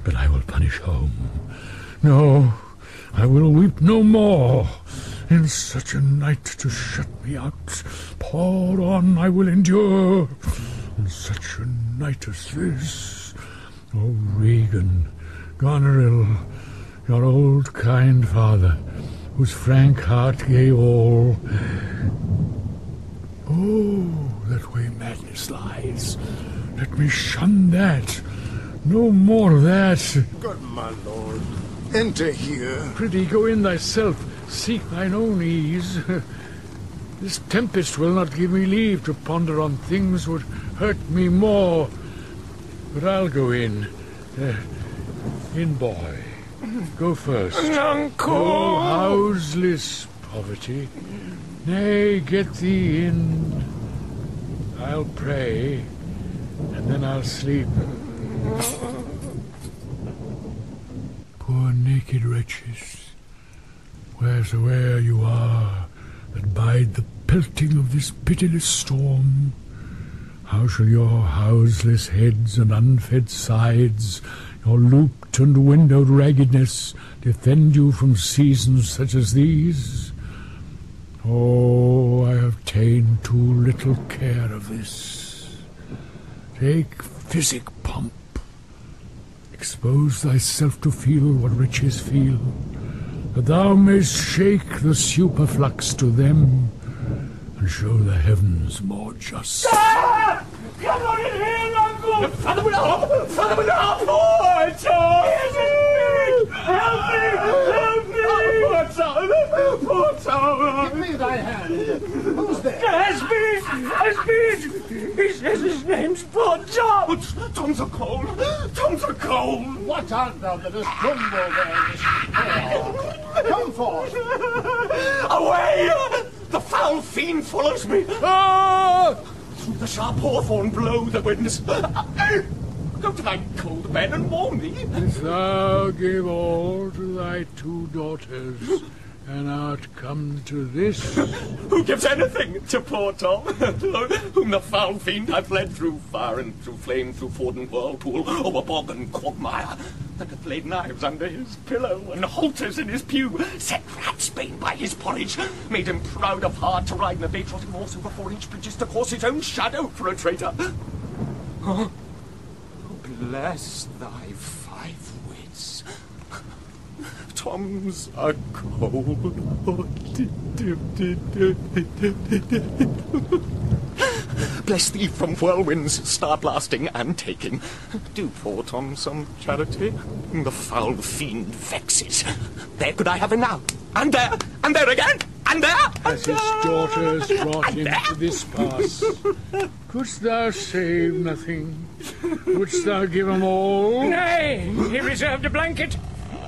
But I will punish home. No, I will weep no more. In such a night to shut me out, pour on I will endure. In such a night as this, O Regan, Goneril, your old kind father, whose frank heart gave all. Oh, that way madness lies. Let me shun that. No more of that.
Good my lord, enter here.
Prithee, go in thyself. Seek thine own ease. This tempest will not give me leave to ponder on things would hurt me more. But I'll go in. In, boy. Go first.
Uncle!
O houseless poverty. Nay, get thee in. I'll pray, and then I'll sleep. Poor naked wretches, wheresoe'er you are, that bide the pelting of this pitiless storm, how shall your houseless heads and unfed sides, your looped and windowed raggedness, defend you from seasons such as these? Oh, I have ta'en too little care of this. Take physic, pomp. Expose thyself to feel what riches feel, that thou mayst shake the superflux to them, and show the heavens more just.
Ah! Come on in here, Uncle! Father will up! Father will up! Poor Tom! Help me! Help me! Poor Tom! Poor Tom!
Give me thy hand. Who's there?
Ashby! He says his name's Bod Tom! Tom's a cold! Tom's a cold!
What art thou that hast trembled there? Come forth!
Away! The foul fiend follows me! Ah! Through the sharp hawthorn blow the winds. Go to thy cold bed and warm thee.
If thou give all to thy two daughters, and art come to this...
Who gives anything to poor Tom, whom the foul fiend hath led through fire and through flame, through ford and whirlpool, over bog and quagmire, that hath laid knives under his pillow and halters in his pew, set ratsbane by his porridge, made him proud of heart to ride in a bay-trotting horse over 4-inch bridges to course his own shadow for a traitor? Oh, bless thy 5 wits. Tom's a cold. Bless thee from whirlwinds, star blasting and taking. Do poor Tom some charity. The foul fiend vexes. There could I have him now. And there again. And there.
As his daughters brought him to this pass, couldst thou save nothing? Wouldst thou give him all?
Nay, he reserved a blanket,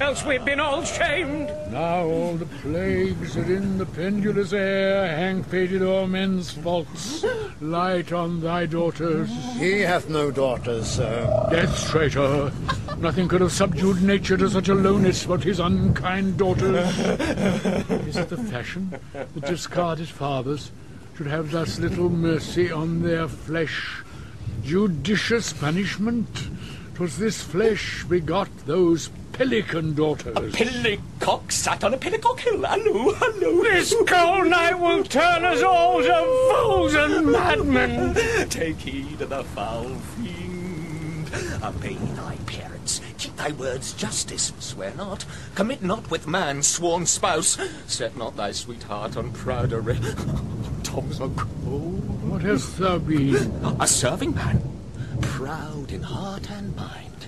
else we've been all shamed.
Now all the plagues that in the pendulous air hang fated o'er men's faults, light on thy daughters.
He hath no daughters, sir.
Death, traitor! Nothing could have subdued nature to such a lowness but his unkind daughters. Is it the fashion that discarded fathers should have thus little mercy on their flesh? Judicious punishment? 'Twas this flesh begot those pelican daughters.
A pillicock sat on a pillicock hill. Halloo, halloo.
This cold night will turn us all to fools and madmen.
Take heed of the foul fiend. Obey thy parents. Keep thy words justice. Swear not. Commit not with man's sworn spouse. Set not thy sweetheart on proudery. Tom's a cold.
What hast thou been?
A serving man. Proud in heart and mind,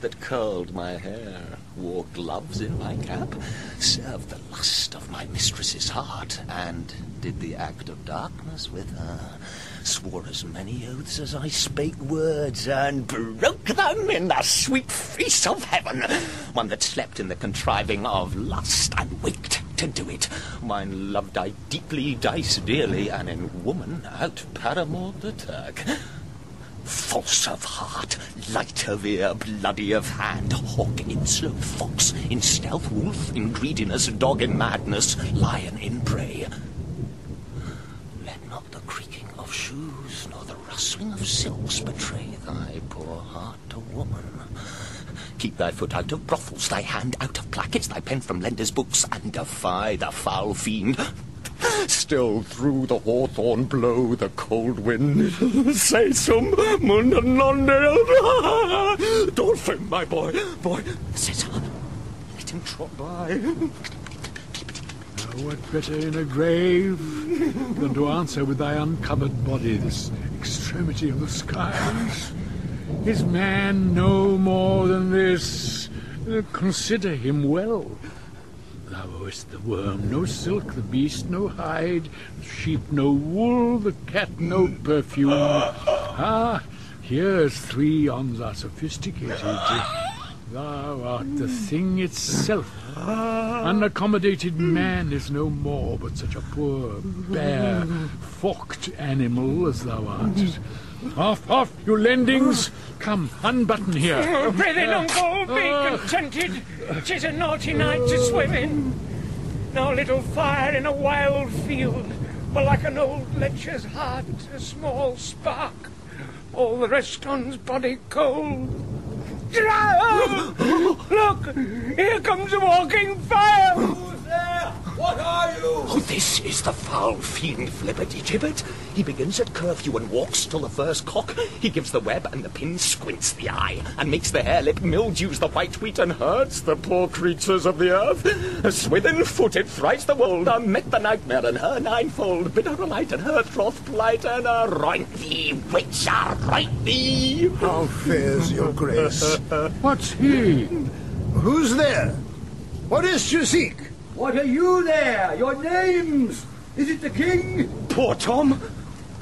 that curled my hair, wore gloves in my cap, served the lust of my mistress's heart, and did the act of darkness with her, swore as many oaths as I spake words, and broke them in the sweet face of heaven. One that slept in the contriving of lust, and waked to do it. Mine love died deeply, dice dearly, and in woman out paramored the Turk. False of heart, light of ear, bloody of hand, hawk in sloth, fox in stealth, wolf in greediness, dog in madness, lion in prey. Let not the creaking of shoes nor the rustling of silks betray thy poor heart to woman. Keep thy foot out of brothels, thy hand out of plackets, thy pen from lenders' books, and defy the foul fiend. Still through the hawthorn blow the cold wind. Say some mund non. Dolphin, my boy, sit up. Let him trot by.
What better in a grave than to answer with thy uncovered body this extremity of the skies? Is man no more than this? Consider him well. Thou art the worm, no silk, the beast, no hide, the sheep, no wool, the cat, no perfume. Ah, here's three ons are sophisticated. Thou art the thing itself. Unaccommodated man is no more but such a poor, bare, forked animal as thou art. Off, you lendings! Come, unbutton here.
Oh, brethren, uncle, be contented. 'Tis a naughty night to swim in. No little fire in a wild field, but like an old lecher's heart, a small spark. All the rest on's body cold. Look, here comes a walking fire.
Who's there? What are you? Oh, this is the foul fiend Flibbertigibbet. He begins at curfew and walks till the first cock. He gives the web and the pin squints the eye, and makes the hare-lip mildews the white wheat and hurts the poor creatures of the earth. Swithin footed frights the wold, met the nightmare and her ninefold, bid her a light and her troth plight, and roint thee, witch, roint thee.
How fares your grace?
What's he?
Who's there? What is you seek?
What are you there? Your names? Is it the king?
Poor Tom,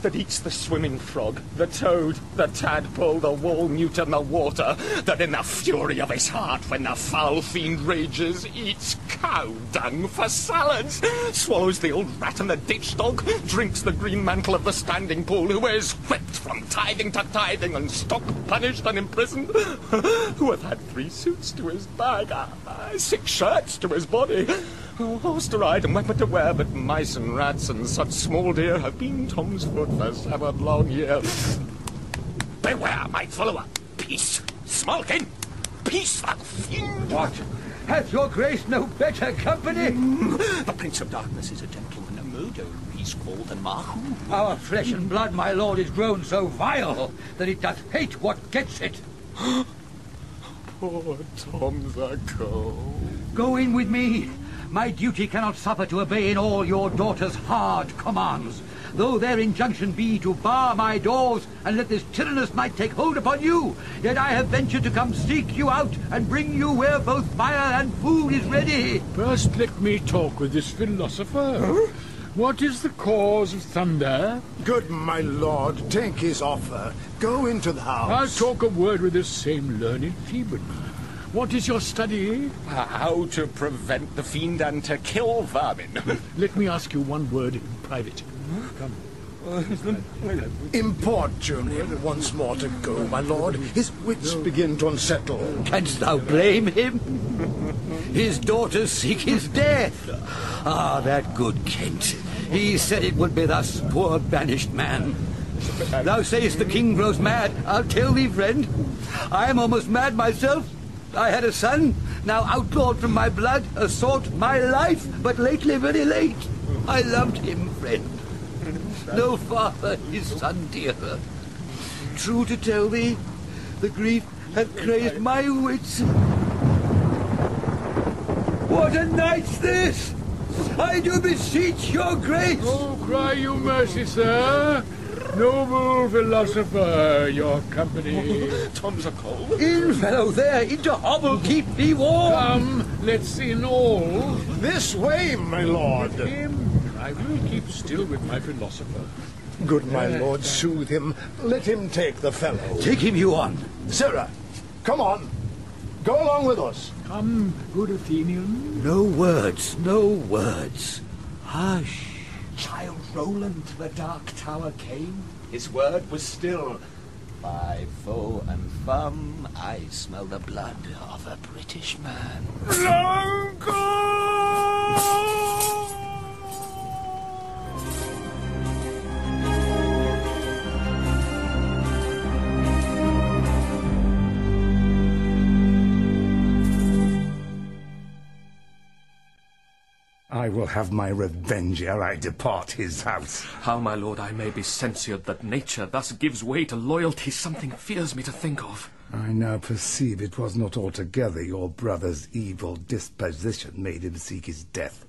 that eats the swimming frog, the toad, the tadpole, the wall-newt and the water, that in the fury of his heart, when the foul fiend rages, eats cow dung for salads, swallows the old rat and the ditch dog, drinks the green mantle of the standing pool, who is whipped from tithing to tithing, and stock punished and imprisoned, who hath had 3 suits to his bag, 6 shirts to his body, horse to ride and weapon to wear, but mice and rats and such small deer have been Tom's foot for 7 long years. Beware, my follower! Peace! Smulkin! Peace, thou fiend!
What? Hath your grace no better company?
The Prince of Darkness is a gentleman, a murderer. He's called a Mahu.
Our flesh and blood, my lord, is grown so vile that it doth hate what gets it.
Poor Tom's a cold.
Go in with me. My duty cannot suffer to obey in all your daughter's hard commands, though their injunction be to bar my doors and let this tyrannous night take hold upon you. Yet I have ventured to come seek you out and bring you where both fire and food is ready.
First let me talk with this philosopher. What is the cause of thunder?
Good my lord, take his offer. Go into the house.
I'll talk a word with this same learned Theban. What is your study?
How to prevent the fiend and to kill vermin.
Let me ask you one word in private. Come.
Importune him once more to go, my lord. His wits begin to unsettle.
Canst thou blame him? His daughters seek his death. Ah, that good Kent. He said it would be thus, poor banished man. Thou sayest the king grows mad. I'll tell thee, friend, I am almost mad myself. I had a son, now outlawed from my blood, sought my life, but lately very late. I loved him, friend. No father, his son dearer. True to tell thee, the grief hath crazed my wits. What a night's this! I do beseech your grace!
Oh, cry you mercy, sir! Noble philosopher, your company.
Tom's a cold.
In, fellow, there, into hovel, keep thee warm.
Come, let's in all.
This way, my lord.
With him, I will keep still with my philosopher.
Good my lord, soothe him. Let him take the fellow.
Take him, you on.
Sirrah, come on. Go along with us.
Come, good Athenian.
No words, no words. Hush.
Child Roland to the dark tower came. His word was still. By foe and fum, I smell the blood of a British man.
I will have my revenge ere I depart his house.
How, my lord, I may be censured that nature thus gives way to loyalty, something fears me to think of.
I now perceive it was not altogether your brother's evil disposition made him seek his death,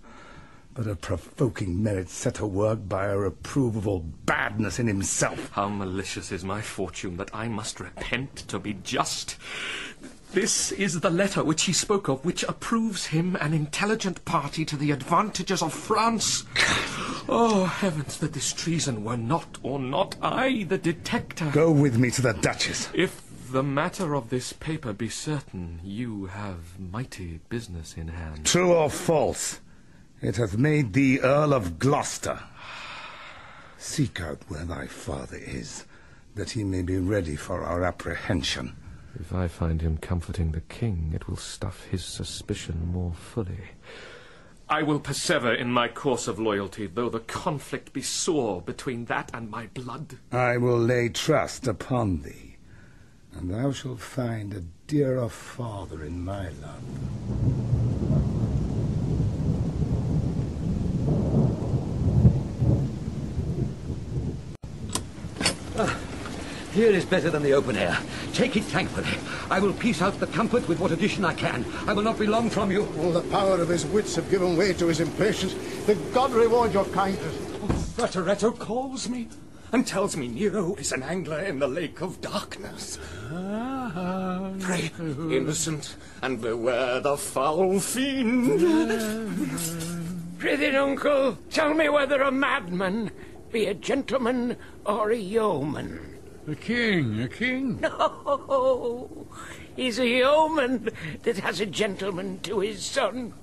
but a provoking merit set to work by a reprovable badness in himself.
How malicious is my fortune that I must repent to be just. This is the letter which he spoke of, which approves him an intelligent party to the advantages of France. Oh, heavens, that this treason were not, or not I, the detector.
Go with me to the Duchess.
If the matter of this paper be certain, you have mighty business in hand.
True or false, it hath made thee Earl of Gloucester. Seek out where thy father is, that he may be ready for our apprehension.
If I find him comforting the king, it will stuff his suspicion more fully. I will persevere in my course of loyalty, though the conflict be sore between that and my blood.
I will lay trust upon thee, and thou shalt find a dearer father in my love.
Here is better than the open air. Take it thankfully. I will piece out the comfort with what addition I can. I will not be long from you.
All the power of his wits have given way to his impatience. The God reward your kindness.
Frateretto calls me and tells me Nero is an angler in the lake of darkness. Pray, innocent, and beware the foul fiend.
Prithee, uncle, tell me whether a madman be a gentleman or a yeoman.
A king.
No, he's a yeoman that has a gentleman to his son.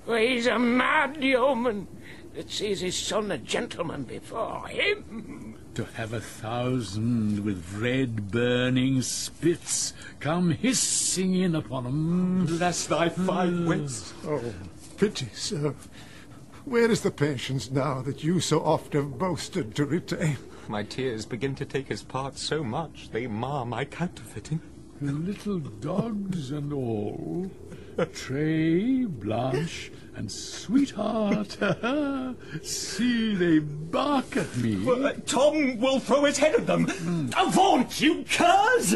For he's a mad yeoman that sees his son a gentleman before him.
To have 1,000 with red burning spits come hissing in upon 'em.
Bless thy 5 wits.
Oh, pity, sir. Where is the patience now that you so oft have boasted to retain?
My tears begin to take his part so much they mar my counterfeiting.
The little dogs and all, Tray, Blanche, and Sweetheart, see, they bark at me.
Tom will throw his head at them. Avaunt, you curs!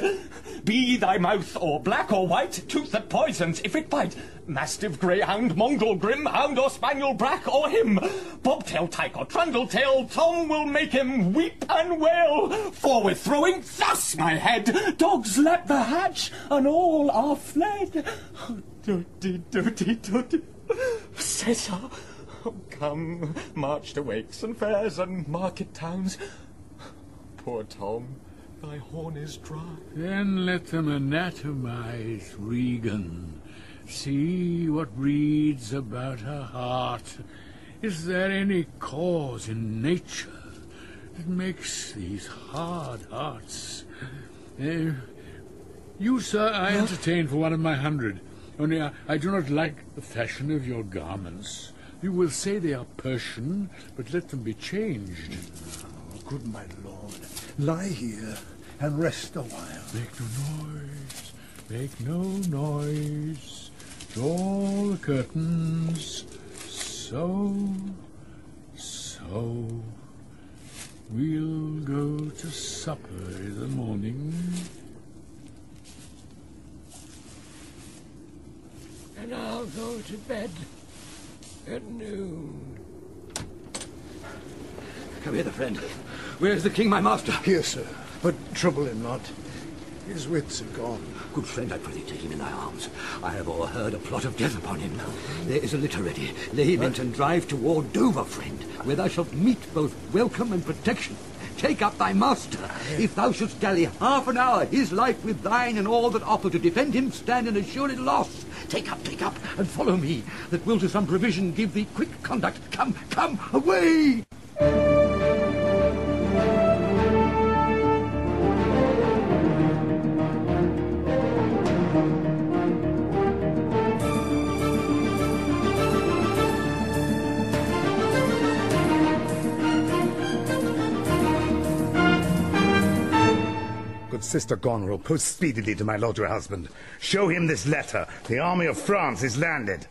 Be thy mouth or black or white, tooth that poisons if it bite. Mastiff, greyhound, mongrel, grim, hound or spaniel, brack or him. Bobtail, tyke or trundletail, Tom will make him weep and wail. For with throwing thus my head, dogs lap the hatch and all are fled. Oh, doody. Cesar, oh, come, march to wakes and fairs and market towns. Poor Tom, thy horn is dry.
Then let them anatomize Regan. See what reads about her heart. Is there any cause in nature that makes these hard hearts? You, sir, I entertain for one of my 100. Only I do not like the fashion of your garments. You will say they are Persian, but let them be changed.
Oh, good my lord, lie here and rest a while.
Make no noise. Draw the curtains. So. We'll go to supper in the morning.
And I'll go to bed at noon.
Come hither, friend. Where's the king, my master?
Here, sir, but trouble him not. His wits are gone.
Good friend, I pray thee, take him in thy arms. I have o'erheard a plot of death upon him. There is a litter ready. Lay him in and drive toward Dover, friend, where thou shalt meet both welcome and protection. Take up thy master. If thou shouldst dally half an hour, his life with thine and all that offer to defend him stand in assured loss. Take up, and follow me, that will to some provision give thee quick conduct. Come, away!
sister Goneril, post speedily to my lord your husband. Show him this letter. The army of France is landed.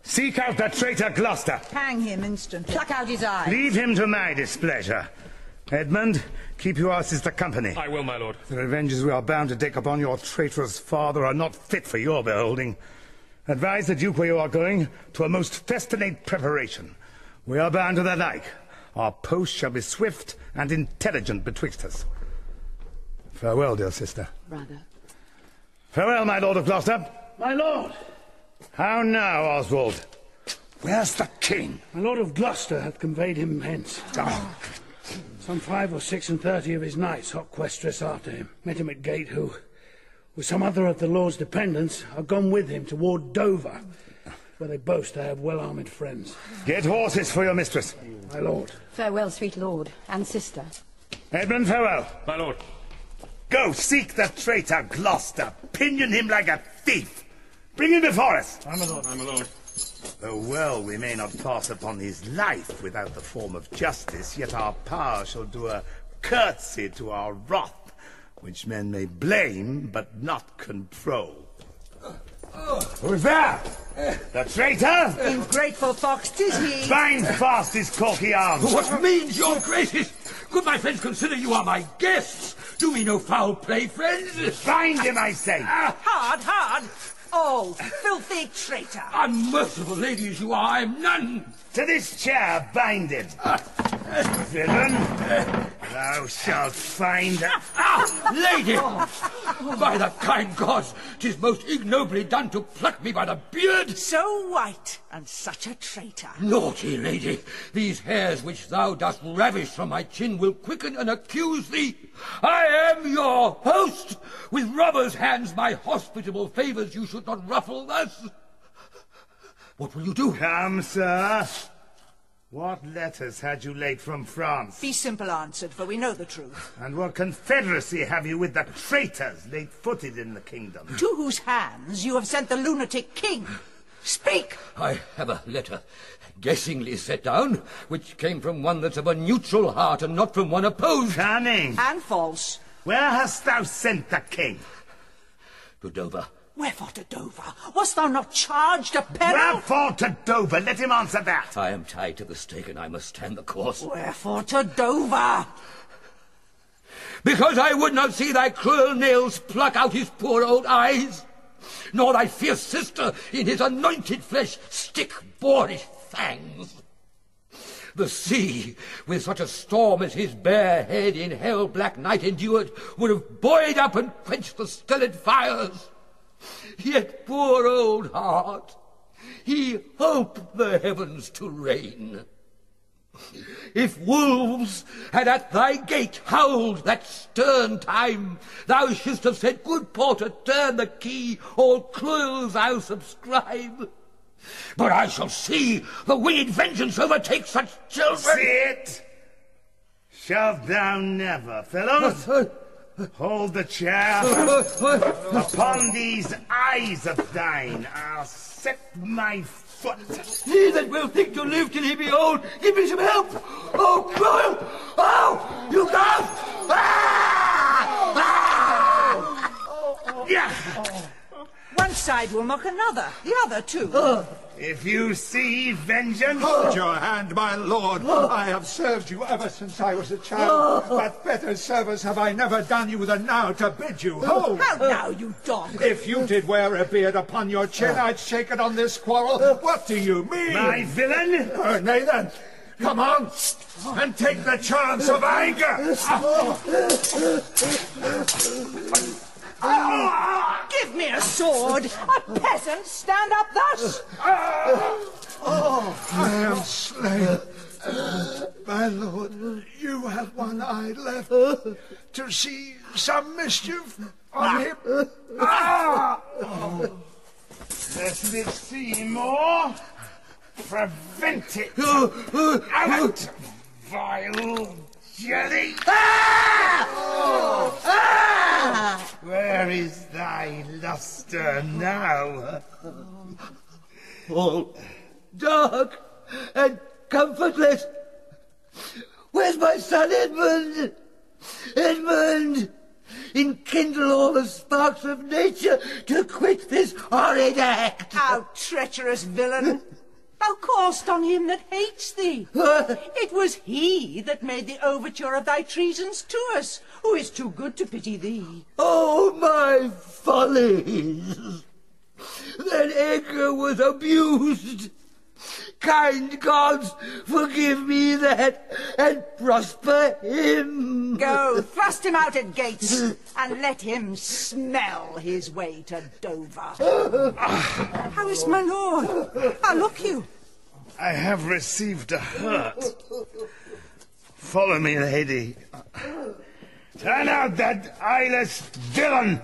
Seek out that traitor Gloucester.
Hang him instantly.
Pluck out his eyes.
Leave him to my displeasure. Edmund, keep your sister company.
I will, my lord.
The revenges we are bound to take upon your traitorous father are not fit for your beholding. Advise the Duke where you are going, to a most festinate preparation. We are bound to the like. Our post shall be swift and intelligent betwixt us. Farewell, dear sister.
Brother.
Farewell, my lord of Gloucester.
My lord!
How now, Oswald?
Where's the king? My lord of Gloucester hath conveyed him hence. Some 5 or 36 of his knights, hot questress after him. Met him at gate, who, with some other of the lord's dependents, are gone with him toward Dover, where they boast they have well-armed friends.
Get horses for your mistress.
My lord.
Farewell, sweet lord, and sister.
Edmund, farewell.
My lord.
Go, seek the traitor Gloucester. Pinion him like a thief. Bring him before us.
I'm a lord.
I'm a lord.
Though well we may not pass upon his life without the form of justice, yet our power shall do a curtsy to our wrath, which men may blame but not control. Who's there? The traitor?
Ungrateful fox, 'tis he.
Bind fast his corky arms.
What means your graces? Good my friends, consider you are my guests. Do me no foul play, friends.
Bind him, I say.
Hard, hard. Oh, filthy traitor.
Unmerciful lady as you are, I am none.
To this chair, bind him. Villain, thou shalt find...
Lady! By the kind gods, 'tis most ignobly done to pluck me by the beard.
So white, and such a traitor.
Naughty lady, these hairs which thou dost ravish from my chin will quicken and accuse thee. I am your host. With robbers' hands my hospitable favours you should not ruffle thus. What will you do?
Come, sir. What letters had you late from France?
Be simple answered, for we know the truth.
And what confederacy have you with the traitors late-footed in the kingdom?
To whose hands you have sent the lunatic king? Speak!
I have a letter, guessingly set down, which came from one that's of a neutral heart and not from one opposed.
Cunning!
And false.
Where hast thou sent the king?
To Dover.
Wherefore to Dover? Wast thou not charged a peril?
Wherefore to Dover? Let him answer that.
I am tied to the stake and I must stand the course.
Wherefore to Dover?
Because I would not see thy cruel nails pluck out his poor old eyes, nor thy fierce sister in his anointed flesh stick boorish fangs. The sea, with such a storm as his bare head in hell-black night endured, would have buoyed up and quenched the stellar fires. Yet poor old heart, he hoped the heavens to rain. If wolves had at thy gate howled that stern time, thou shouldst have said, good porter, turn the key, all cruels I'll subscribe. But I shall see the winged vengeance overtake such children.
Sit! Shalt thou never, fellows? Hold the chair. Upon these eyes of thine, I'll set my foot.
He that will think to live till he be old, give me some help. Oh, cruel! Oh, you come!
Yeah.
One side will mock another, the other too.
If you see vengeance...
Hold your hand, my lord. I have served you ever since I was a child, but better service have I never done you than now to bid you hold.
How now, you dog?
If you did wear a beard upon your chin, I'd shake it on this quarrel. What do you mean?
My villain?
Nay then, come on, and take the chance of anger.
Give me a sword! A peasant stand up thus!
I am slain. My lord, you have one eye left to see some mischief on him.
Lest it see more, prevent it. Out, vile jelly. Where is thy luster now?
All dark and comfortless. Where's my son Edmund? Edmund!
enkindle all the sparks of nature to quit this horrid act.
Thou treacherous villain! Thou call'st on him that hates thee. It was he that made the overture of thy treasons to us, who is too good to pity thee.
Oh, my follies! Then Edgar was abused. Kind gods, forgive me that, and prosper him.
Go, thrust him out at gates, and let him smell his way to Dover. How is my lord? How look you?
I have received a hurt. Follow me, lady. Turn out that eyeless villain.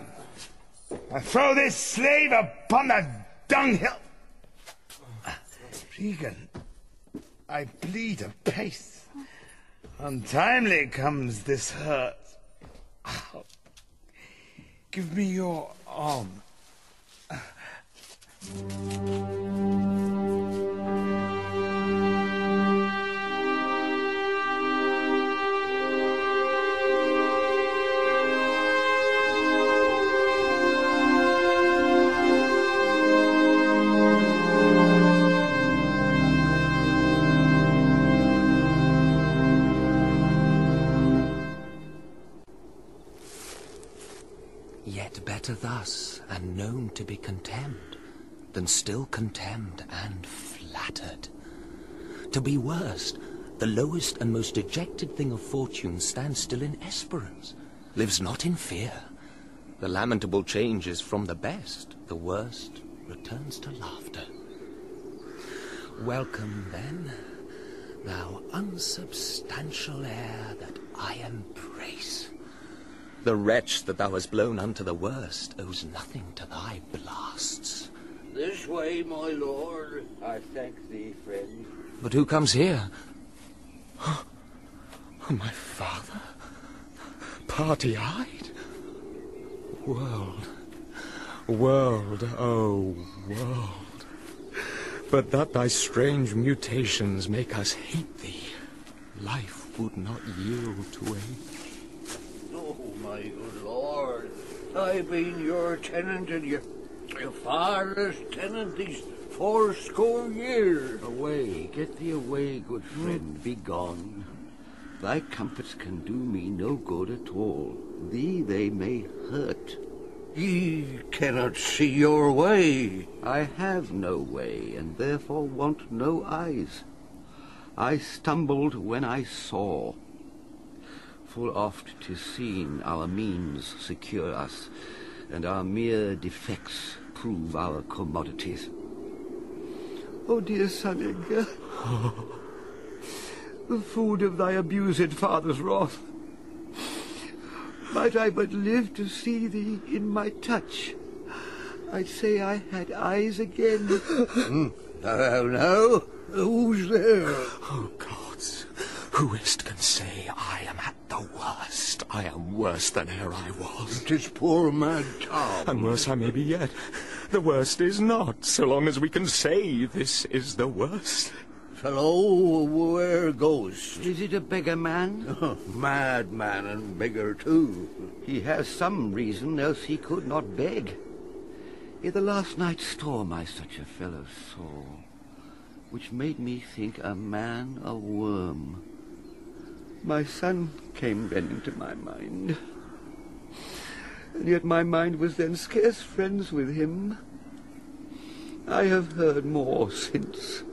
I throw this slave upon the dunghill. Regan, I bleed apace. Untimely comes this hurt. Give me your arm.
Better thus, and known to be contemned, than still contemned and flattered. To be worst, the lowest and most dejected thing of fortune stands still in esperance, lives not in fear. The lamentable change is from the best, the worst returns to laughter. Welcome, then, thou unsubstantial air that I embrace. The wretch that thou hast blown unto the worst owes nothing to thy blasts.
This way, my lord. I thank thee, friend.
But who comes here? Oh, my father? Party-eyed? World, world, oh, world. But that thy strange mutations make us hate thee, life would not yield to aid.
My good lord, I've been your tenant and your father's tenant these 80 years.
Away, get thee away, good friend, be gone. Thy comforts can do me no good at all. Thee they may hurt.
Ye cannot see your way.
I have no way, and therefore want no eyes. I stumbled when I saw. Full oft 'tis seen our means secure us, and our mere defects prove our commodities. O dear son Edgar, the food of thy abused father's wrath, might I but live to see thee in my touch, I'd say I had eyes again.
No, who's there?
Oh, gods, who is't can say I am at the worst? I am worse than e'er I was.
'Tis poor mad Tom.
And worse I may be yet. The worst is not, so long as we can say this is the worst.
Fellow, where goes?
Is it a beggar man?
Madman and beggar too.
He has some reason, else he could not beg. I' the last night's storm I such a fellow saw, which made me think a man a worm. My son came then into my mind, and yet my mind was then scarce friends with him. I have heard more since.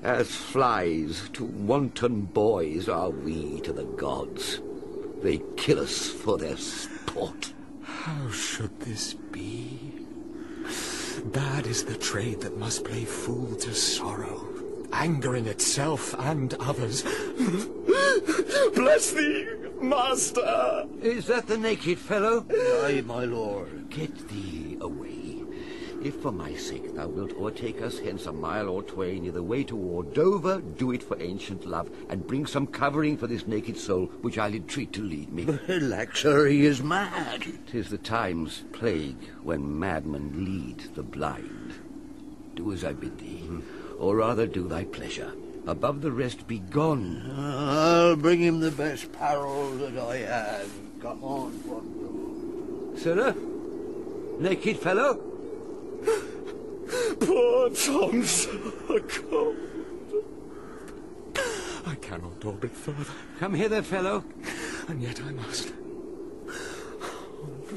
As flies to wanton boys are we to the gods. They kill us for their sport.
How should this be? Bad is the trade that must play fool to sorrow, angering itself and others. Bless thee, master!
Is that the naked fellow?
Aye, my lord.
Get thee away. If for my sake thou wilt o'ertake us hence a mile or twain i' the way toward Dover, do it for ancient love, and bring some covering for this naked soul, which I'll entreat to lead me.
Alack, sir, he is mad.
'Tis the time's plague when madmen lead the blind. Do as I bid thee, or rather do thy pleasure. Above the rest, be gone.
I'll bring him the best apparel that I have. Come on, Cornwall.
Sirrah? Naked fellow?
Poor Thompson, cold. I cannot orbit further.
Come hither, fellow.
And yet I must.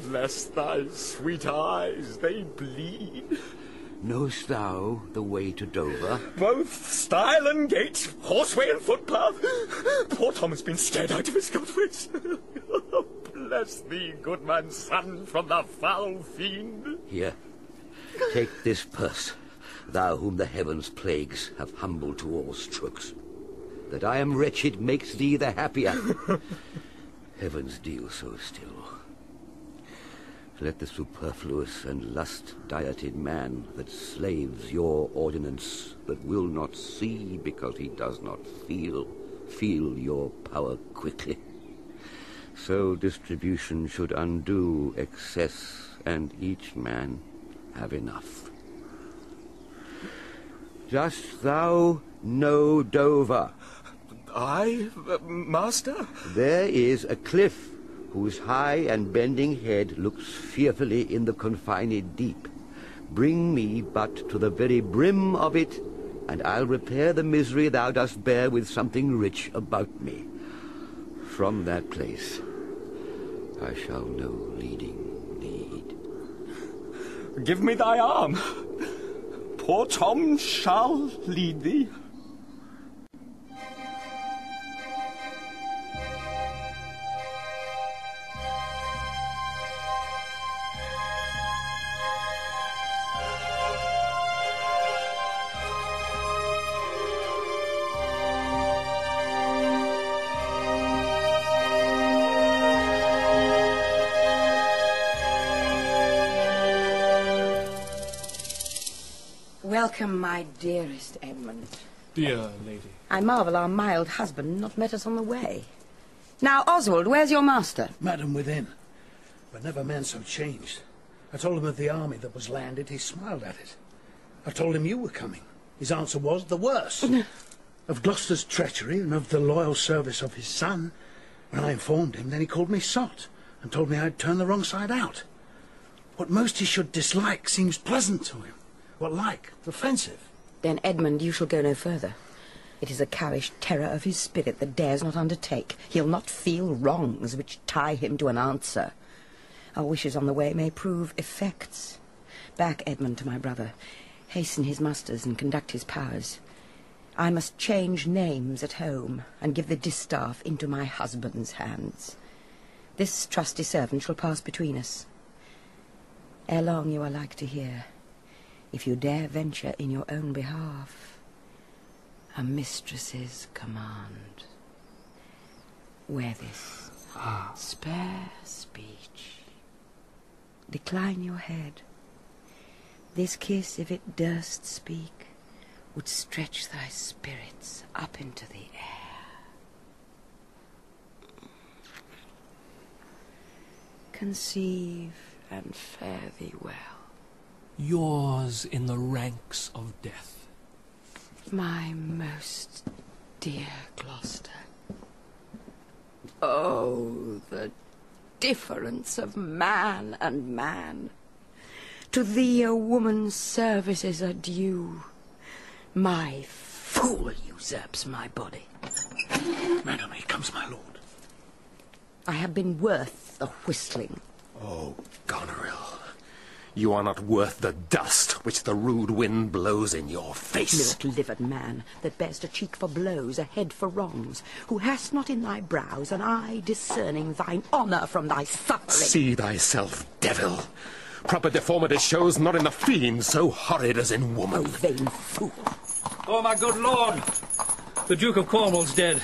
Bless thy sweet eyes, they bleed.
Knowest thou the way to Dover?
Both stile and gate, horseway and footpath. Poor Tom has been scared out of his good wits. Bless thee, good man's son, from the foul fiend.
Here, take this purse, thou whom the heavens' plagues have humbled to all strokes. That I am wretched makes thee the happier. Heavens deal so still. Let the superfluous and lust-dieted man that slaves your ordinance, that will not see because he does not feel your power quickly. So distribution should undo excess, and each man have enough. Dost thou know Dover?
I, master?
There is a cliff whose high and bending head looks fearfully in the confined deep. Bring me but to the very brim of it, and I'll repair the misery thou dost bear with something rich about me. From that place I shall know leading lead.
Give me thy arm. Poor Tom shall lead thee.
Welcome, my dearest Edmund.
Dear lady.
I marvel our mild husband not met us on the way. Now, Oswald, where's your master?
Madam, within. But never man so changed. I told him of the army that was landed. He smiled at it. I told him you were coming. His answer was the worse. Of Gloucester's treachery and of the loyal service of his son. When I informed him, then he called me sot and told me I'd turned the wrong side out. What most he should dislike seems pleasant to him. What like? Offensive.
Then, Edmund, you shall go no further. It is a cowish terror of his spirit that dares not undertake. He'll not feel wrongs which tie him to an answer. Our wishes on the way may prove effects. Back, Edmund, to my brother. Hasten his musters and conduct his powers. I must change names at home and give the distaff into my husband's hands. This trusty servant shall pass between us. Ere long you are like to hear, if you dare venture in your own behalf, a mistress's command. Wear this. Spare speech. Decline your head. This kiss, if it durst speak, would stretch thy spirits up into the air. Conceive and fare thee well.
Yours in the ranks of death.
My most dear Gloucester. Oh, the difference of man and man. To thee a woman's services are due. My fool usurps my body.
Madam, here comes my lord.
I have been worth the whistling.
Oh, Goneril, you are not worth the dust which the rude wind blows in your face.
Milk-livered man, that bear'st a cheek for blows, a head for wrongs, who hast not in thy brows an eye discerning thine honour from thy suffering.
See thyself, devil. Proper deformity shows not in the fiend so horrid as in woman.
O vain fool.
Oh, my good lord, the Duke of Cornwall's dead.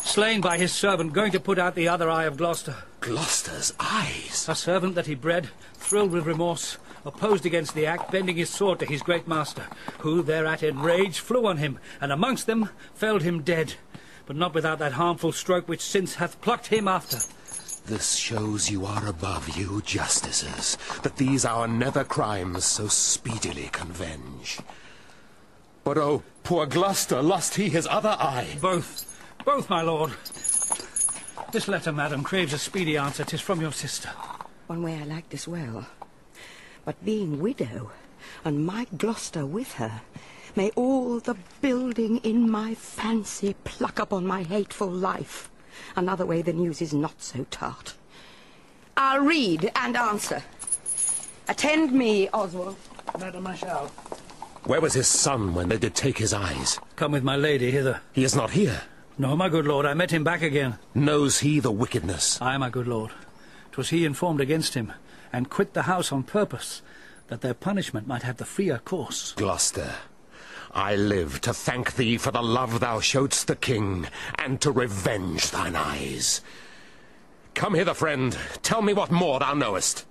Slain by his servant, going to put out the other eye of Gloucester.
Gloucester's eyes?
A servant that he bred, thrilled with remorse, opposed against the act, bending his sword to his great master, who thereat in rage flew on him, and amongst them felled him dead, but not without that harmful stroke which since hath plucked him after.
This shows you are above, you justices, that these our nether crimes so speedily convenge. But oh, poor Gloucester, lost he his other eye?
Both, my lord. This letter, madam, craves a speedy answer. 'Tis from your sister.
One way I like this well. But being widow, and my Gloucester with her, may all the building in my fancy pluck upon my hateful life. Another way the news is not so tart. I'll read and answer. Attend me, Oswald.
Madam, I shall.
Where was his son when they did take his eyes?
Come with my lady hither.
He is not here.
No, my good lord, I met him back again.
Knows he the wickedness?
Aye, my good lord. 'Twas he informed against him, and quit the house on purpose, that their punishment might have the freer course.
Gloucester, I live to thank thee for the love thou showedst the king, and to revenge thine eyes. Come hither, friend. Tell me what more thou knowest.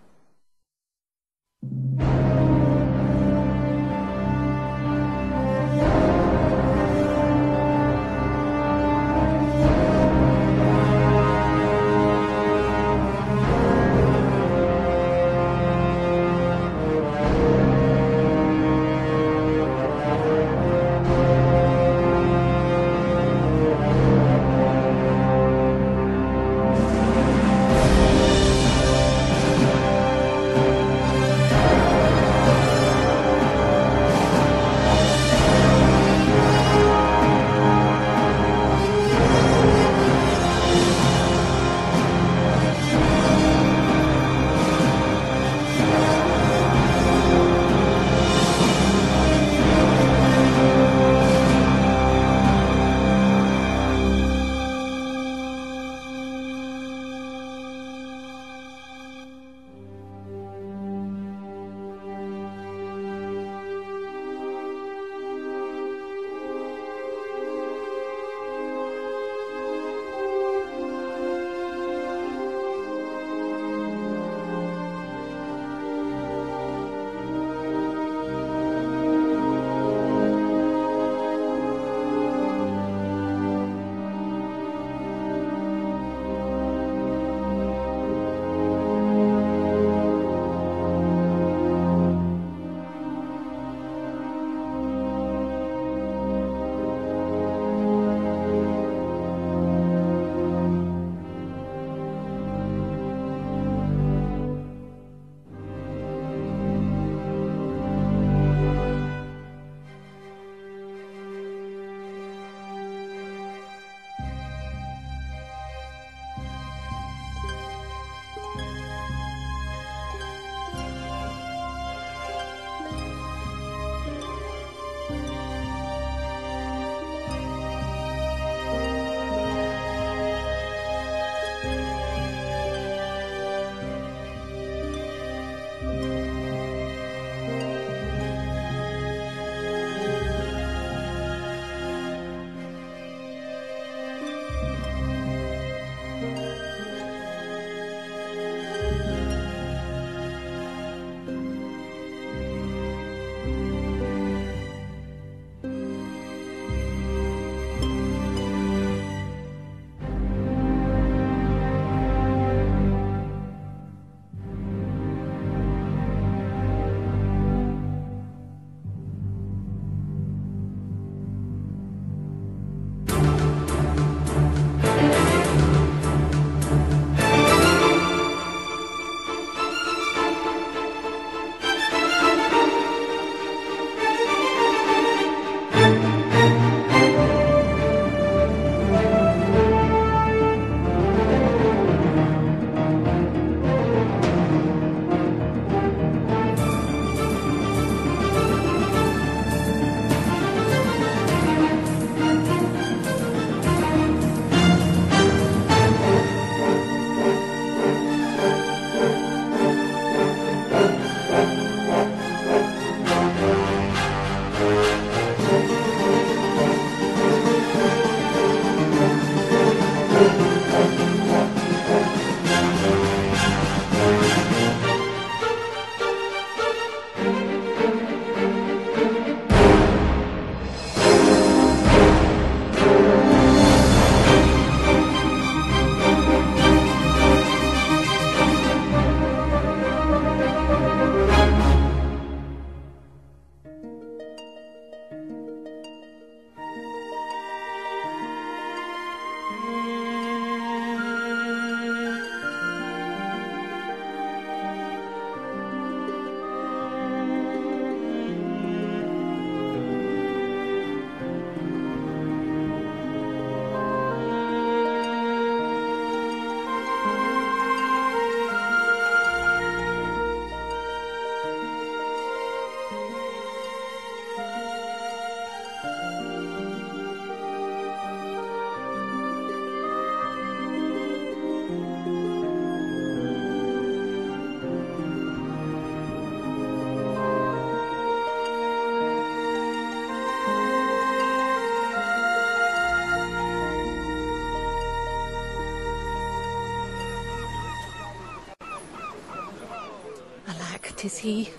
'tis he.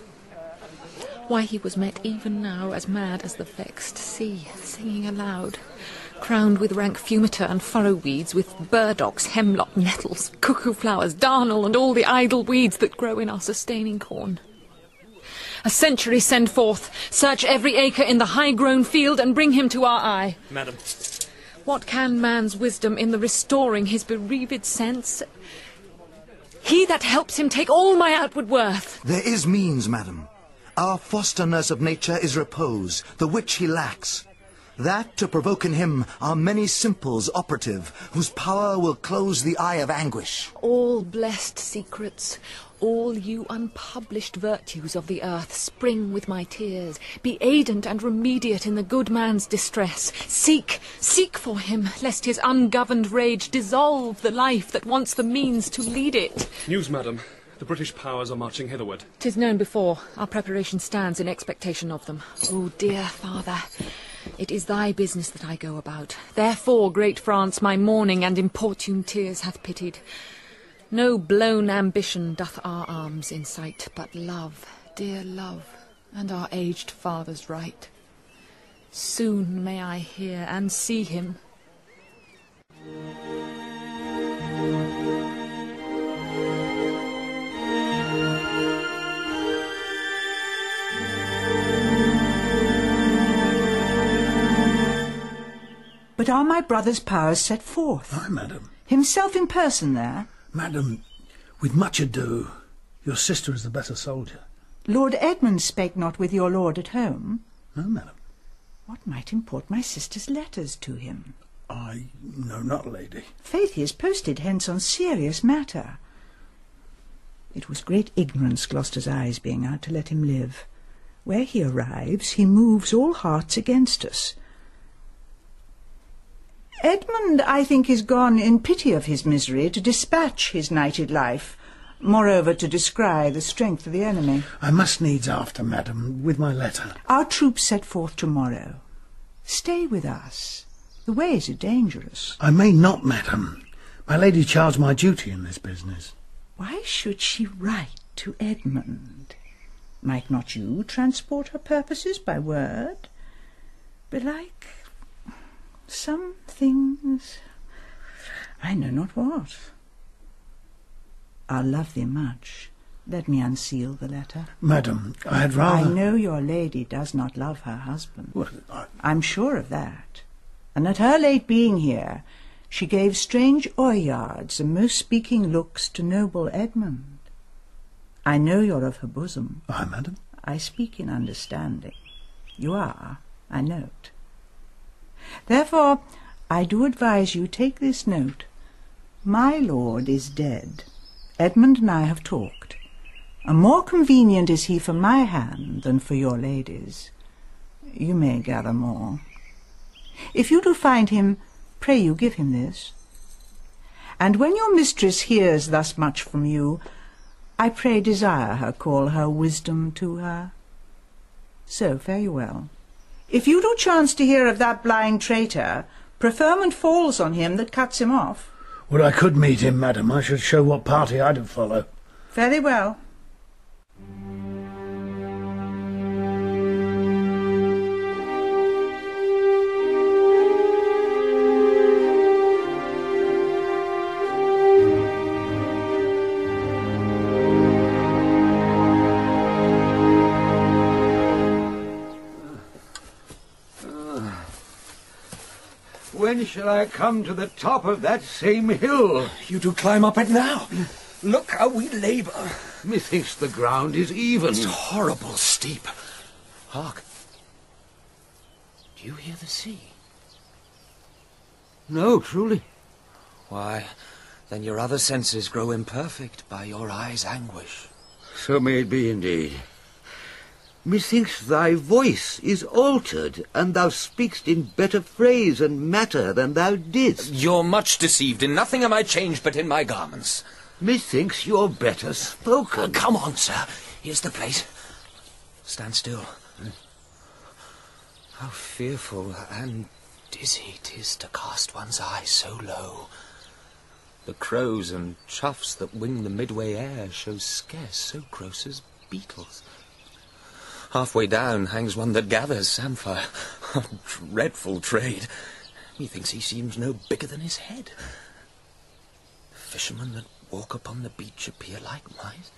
Why he was met even now as mad as the vexed sea, singing aloud, crowned with rank fumiter and furrow weeds, with burdocks, hemlock, nettles, cuckoo flowers, darnel, and all the idle weeds that grow in our sustaining corn. A century send forth, search every acre in the high-grown field, and bring him to our eye.
Madam.
What can man's wisdom in the restoring his bereaved sense? He that helps him take all my outward worth.
There is means, madam. Our foster nurse of nature is repose, the which he lacks. That to provoke in him are many simples operative, whose power will close the eye of anguish.
All blessed secrets, all you unpublished virtues of the earth, spring with my tears. Be aidant and remediate in the good man's distress. Seek for him, lest his ungoverned rage dissolve the life that wants the means to lead it.
News, madam. The British powers are marching hitherward.
'Tis known before. Our preparation stands in expectation of them. Oh, dear father, it is thy business that I go about. Therefore, great France, my mourning and importune tears hath pitied. No blown ambition doth our arms incite, but love, dear love, and our aged father's right. Soon may I hear and see him.
But are my brother's powers set forth?
Aye, madam.
Himself in person there?
Madam, with much ado, your sister is the better soldier.
Lord Edmund spake not with your lord at home?
No, madam.
What might import my sister's letters to him?
I know not, lady.
Faith, he is posted hence on serious matter. It was great ignorance Gloucester's eyes being out to let him live. Where he arrives, he moves all hearts against us. Edmund, I think, is gone in pity of his misery to dispatch his knighted life, moreover to descry the strength of the enemy.
I must needs after, madam, with my letter.
Our troops set forth tomorrow. Stay with us. The ways are dangerous.
I may not, madam. My lady charged my duty in this business.
Why should she write to Edmund? Might not you transport her purposes by word? Belike some things, I know not what. I'll love thee much. Let me unseal the letter.
Madam, I had rather...
I know your lady does not love her husband.
What,
I'm sure of that. And at her late being here, she gave strange oyards and most speaking looks to noble Edmund. I know you're of her bosom.
Aye, madam.
I speak in understanding. You are, I note. Therefore, I do advise you take this note. My lord is dead. Edmund and I have talked. And more convenient is he for my hand than for your lady's. You may gather more. If you do find him, pray you give him this. And when your mistress hears thus much from you, I pray desire her call her wisdom to her. So fare you well. If you do chance to hear of that blind traitor, preferment falls on him that cuts him off.
Would I could meet him, madam, I should show what party I'd follow.
Very well.
When shall I come to the top of that same hill?
You do climb up it now. Look how we labour.
Methinks the ground is even.
It's horrible steep. Hark. Do you hear the sea?
No, truly.
Why, then your other senses grow imperfect by your eyes' anguish.
So may it be indeed. Methinks thy voice is altered, and thou speakst in better phrase and matter than thou didst.
You're much deceived. In nothing am I changed but in my garments.
Methinks you're better spoken.
Come on, sir. Here's the place. Stand still. How fearful and dizzy 'tis to cast one's eyes so low. The crows and choughs that wing the midway air show scarce so gross as beetles. Halfway down hangs one that gathers samphire. A dreadful trade. Methinks he seems no bigger than his head. The fishermen that walk upon the beach appear likewise.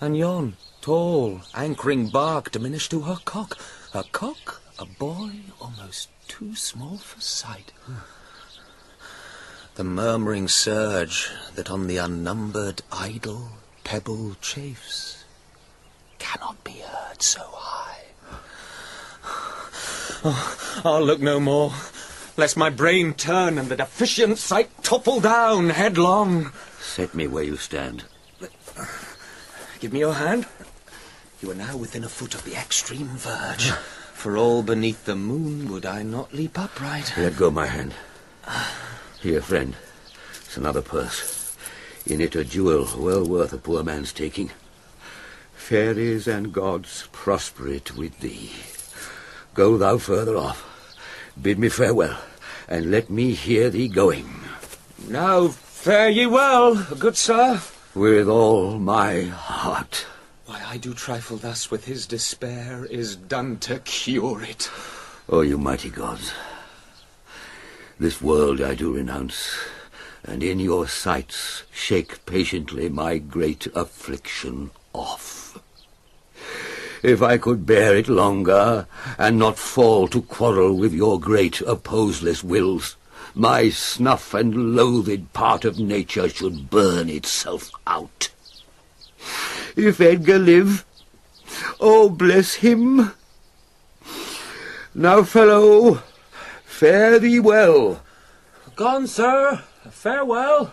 And yon, tall, anchoring bark diminished to her cock. A cock, a boy, almost too small for sight. The murmuring surge that on the unnumbered idle pebble chafes cannot be heard so high. Oh, I'll look no more, lest my brain turn and the deficient sight topple down headlong.
Set me where you stand.
Give me your hand. You are now within a foot of the extreme verge. For all beneath the moon would I not leap upright.
Let go my hand. Here, friend. It's another purse. In it a jewel well worth a poor man's taking. Fairies and gods prosper it with thee. Go thou further off. Bid me farewell, and let me hear thee going.
Now fare ye well, good sir.
With all my heart.
Why I do trifle thus with his despair is done to cure it.
O you mighty gods, this world I do renounce, and in your sights shake patiently my great affliction off. If I could bear it longer, and not fall to quarrel with your great opposeless wills, my snuff and loathed part of nature should burn itself out. If Edgar live, oh bless him. Now, fellow, fare thee well.
Gone, sir. Farewell.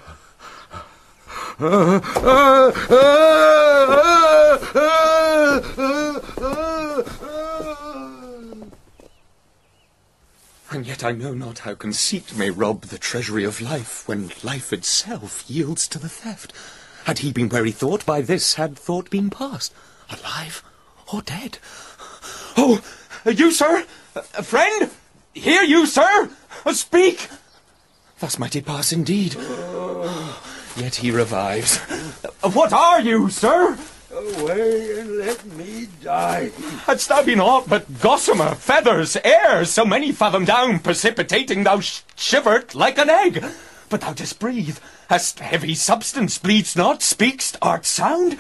And yet I know not how conceit may rob the treasury of life, when life itself yields to the theft. Had he been where he thought, by this had thought been past, alive or dead. Oh, you, sir? A friend? Hear you, sir? Speak! Thus might it pass indeed. Yet he revives. What are you, sir?
Away and let me die.
Hadst thou been aught but gossamer, feathers, air, so many fathom down, precipitating, thou shivered like an egg. But thou dost breathe, hast heavy substance, bleedst not, speakst, art sound.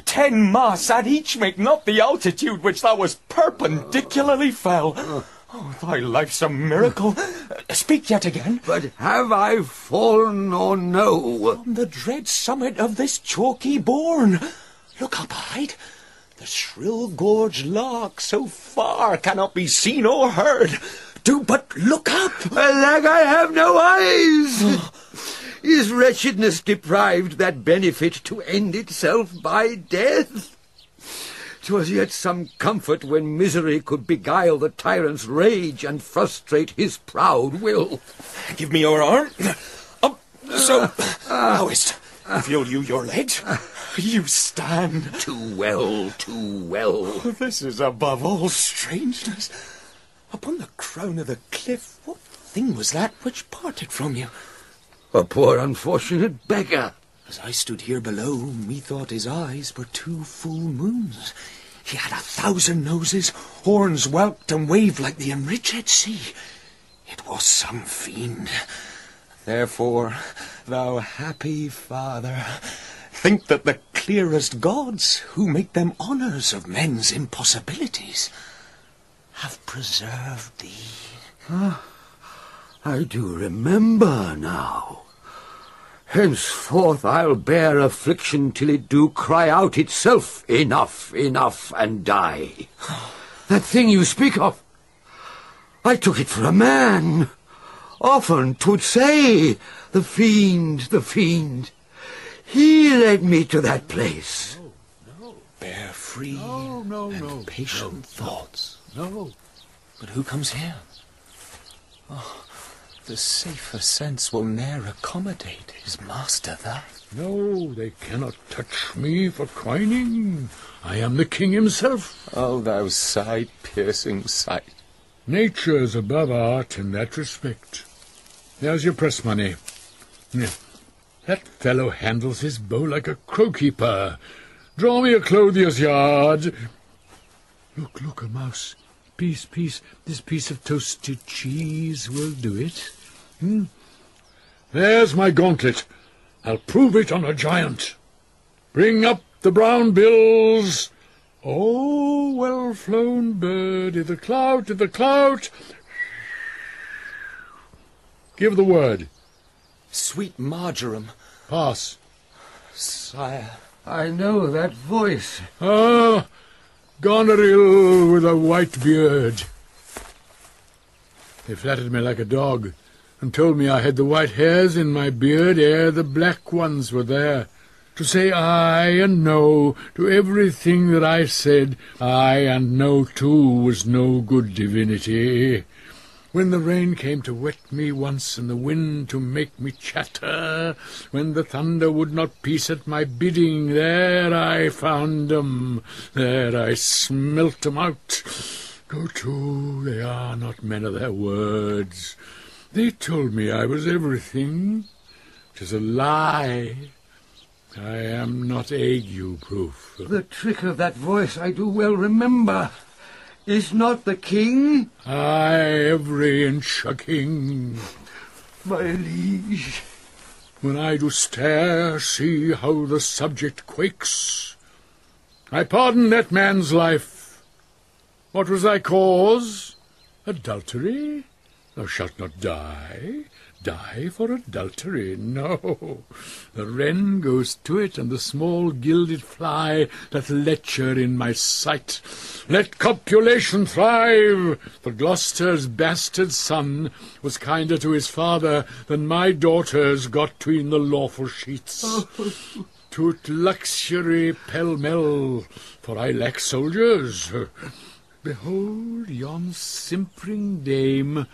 10 masts at each make not the altitude which thou wast perpendicularly fell. Oh, thy life's a miracle. Speak yet again.
But have I fallen or no?
From the dread summit of this chalky bourne. Look up, height. The shrill gorged lark so far cannot be seen or heard. Do but look up.
Alack, I have no eyes. Is wretchedness deprived that benefit to end itself by death? 'Twas yet some comfort when misery could beguile the tyrant's rage and frustrate his proud will.
Give me your arm. Up, so. Lowest. Feel you your legs? You stand.
Too well, too well.
This is above all strangeness. Upon the crown of the cliff, what thing was that which parted from you?
A poor unfortunate beggar.
As I stood here below, methought his eyes were 2 full moons. He had 1,000 noses, horns whelped and waved like the enriched sea. It was some fiend. Therefore, thou happy father, think that the clearest gods, who make them honours of men's impossibilities, have preserved thee.
I do remember now. Henceforth I'll bear affliction till it do cry out itself, enough, enough, and die. That thing you speak of, I took it for a man. Often 'twould say, the fiend, the fiend. He led me to that place.
Bear free and patient thoughts.
No.
But who comes here? Oh, the safer sense will ne'er accommodate his master thus.
No, they cannot touch me for quining. I am the king himself.
Oh, thou sight-piercing sight.
Nature's above art in that respect. There's your press money. That fellow handles his bow like a crow-keeper. Draw me a clothier's yard. Look, a mouse. Piece. This piece of toasted cheese will do it. There's my gauntlet. I'll prove it on a giant. Bring up the brown bills. Oh, well flown bird, i' the clout. Give the word.
Sweet marjoram.
Pass.
Sire.
I know that voice.
Ah, Goneril with a white beard. They flattered me like a dog, and told me I had the white hairs in my beard ere the black ones were there. To say aye and no to everything that I said, aye and no too, was no good divinity. When the rain came to wet me once, and the wind to make me chatter, when the thunder would not peace at my bidding, there I found 'em, there I smelt 'em out. Go to, they are not men of their words. They told me I was everything. 'Tis a lie. I am not ague-proof.
The trick of that voice I do well remember. Is not the king?
Aye, every inch a king.
My liege.
When I do stare, see how the subject quakes. I pardon that man's life. What was thy cause? Adultery? Thou shalt not die. Die for adultery? No. The wren goes to it, and the small gilded fly doth lecher in my sight. Let copulation thrive! For Gloucester's bastard son was kinder to his father than my daughters got 'tween the lawful sheets. Tout luxury pell-mell, for I lack soldiers. Behold yon simpering dame,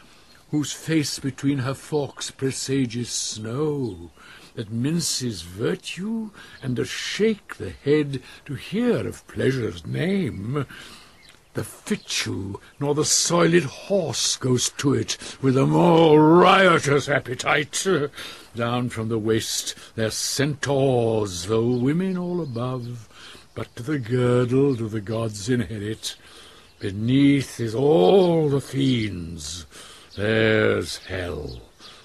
whose face between her forks presages snow, that minces virtue, and does shake the head to hear of pleasure's name. The fichu nor the soiled horse goes to it with a more riotous appetite. Down from the waist their centaurs, though women all above, but to the girdle do the gods inherit. Beneath is all the fiends. There's hell,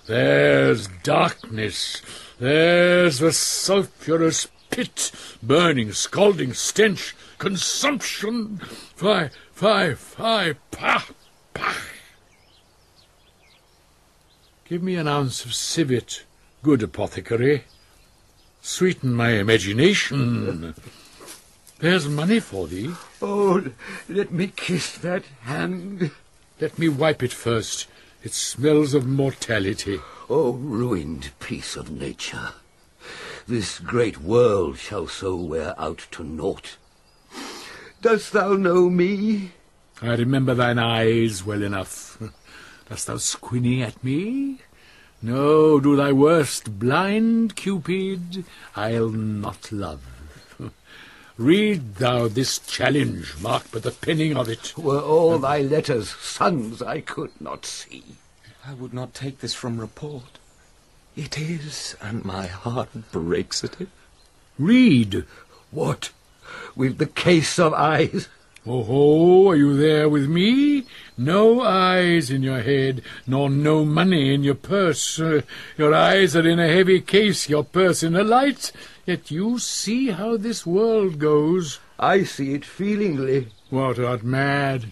there's darkness, there's the sulphurous pit, burning, scalding stench, consumption. Fie, pah. Give me an ounce of civet, good apothecary. Sweeten my imagination. There's money for thee.
Oh, let me kiss that hand.
Let me wipe it first. It smells of mortality.
O ruined piece of nature, this great world shall so wear out to naught. Dost thou know me?
I remember thine eyes well enough. Dost thou squinny at me? No, do thy worst, blind Cupid, I'll not love. Read thou this challenge, marked by the penning of it.
Were all thy letters suns I could not see.
I would not take this from report. It is, and my heart breaks at it.
Read.
What? With the case of eyes?
Oh, are you there with me? No eyes in your head, nor no money in your purse. Your eyes are in a heavy case, your purse in a light. Yet you see how this world goes.
I see it feelingly.
What, art mad?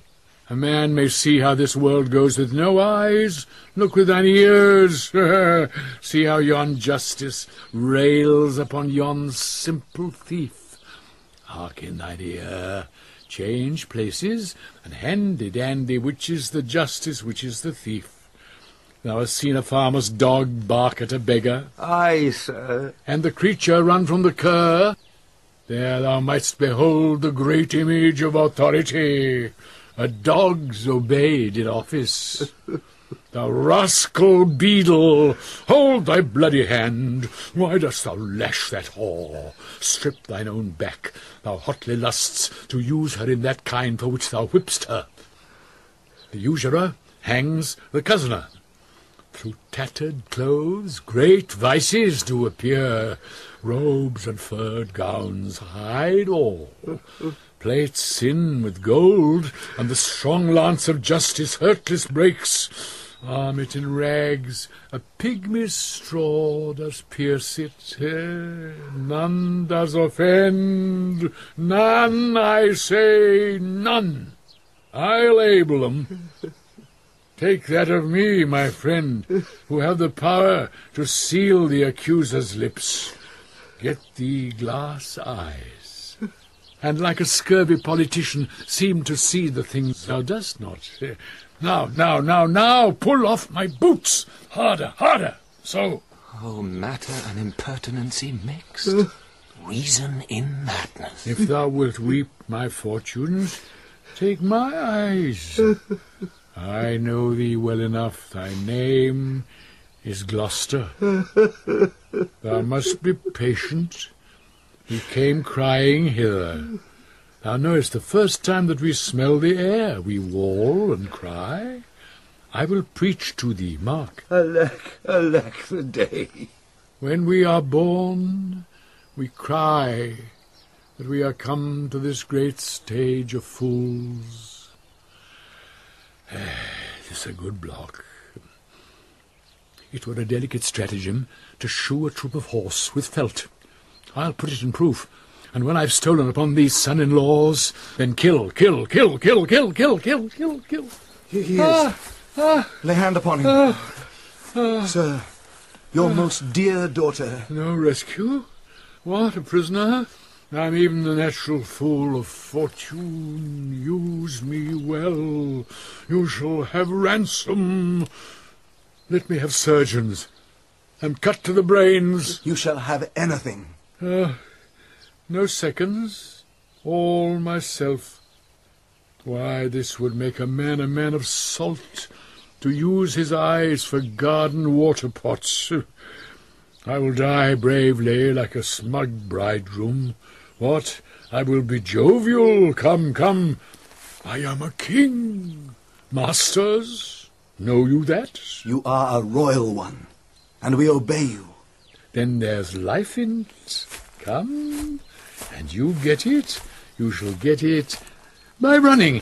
A man may see how this world goes with no eyes. Look with thine ears. See how yon justice rails upon yon simple thief. Hark in thine ear. Change places, and handy-dandy, which is the justice, which is the thief. Thou hast seen a farmer's dog bark at a beggar?
Aye, sir.
And the creature run from the cur? There thou mightst behold the great image of authority. A dog's obeyed in office. Thou rascal beadle, hold thy bloody hand. Why dost thou lash that whore? Strip thine own back. Thou hotly lusts to use her in that kind for which thou whipst her. The usurer hangs the cozener. Through tattered clothes great vices do appear. Robes and furred gowns hide all. Plates sin with gold, and the strong lance of justice hurtless breaks. Arm it in rags, a pygmy's straw does pierce it. None does offend, none, I say, none. I'll able them. Take that of me, my friend, who have the power to seal the accuser's lips. Get thee glass eyes, and like a scurvy politician seem to see the things thou dost not. Now, pull off my boots! Harder, so.
Oh, matter and impertinency mixed. Reason in madness.
If thou wilt weep my fortunes, take my eyes. I know thee well enough, thy name is Gloucester. Thou must be patient. He came crying hither. Thou knowest the first time that we smell the air, we wail and cry. I will preach to thee, mark.
Alack the day.
When we are born, we cry that we are come to this great stage of fools. This a good block. It were a delicate stratagem to shoe a troop of horse with felt. I'll put it in proof. And when I've stolen upon these son-in-laws, then kill.
He is. Lay hand upon him. Sir, your most dear daughter.
No rescue? What, a prisoner? I'm even the natural fool of fortune. Use me well. You shall have ransom. Let me have surgeons, and cut to the brains.
You shall have anything.
No seconds, all myself. Why, this would make a man of salt, to use his eyes for garden water-pots. I will die bravely like a smug bridegroom. What? I will be jovial. Come. I am a king. Masters, know you that?
You are a royal one, and we obey you.
Then there's life in it. Come, and you get it. You shall get it by running.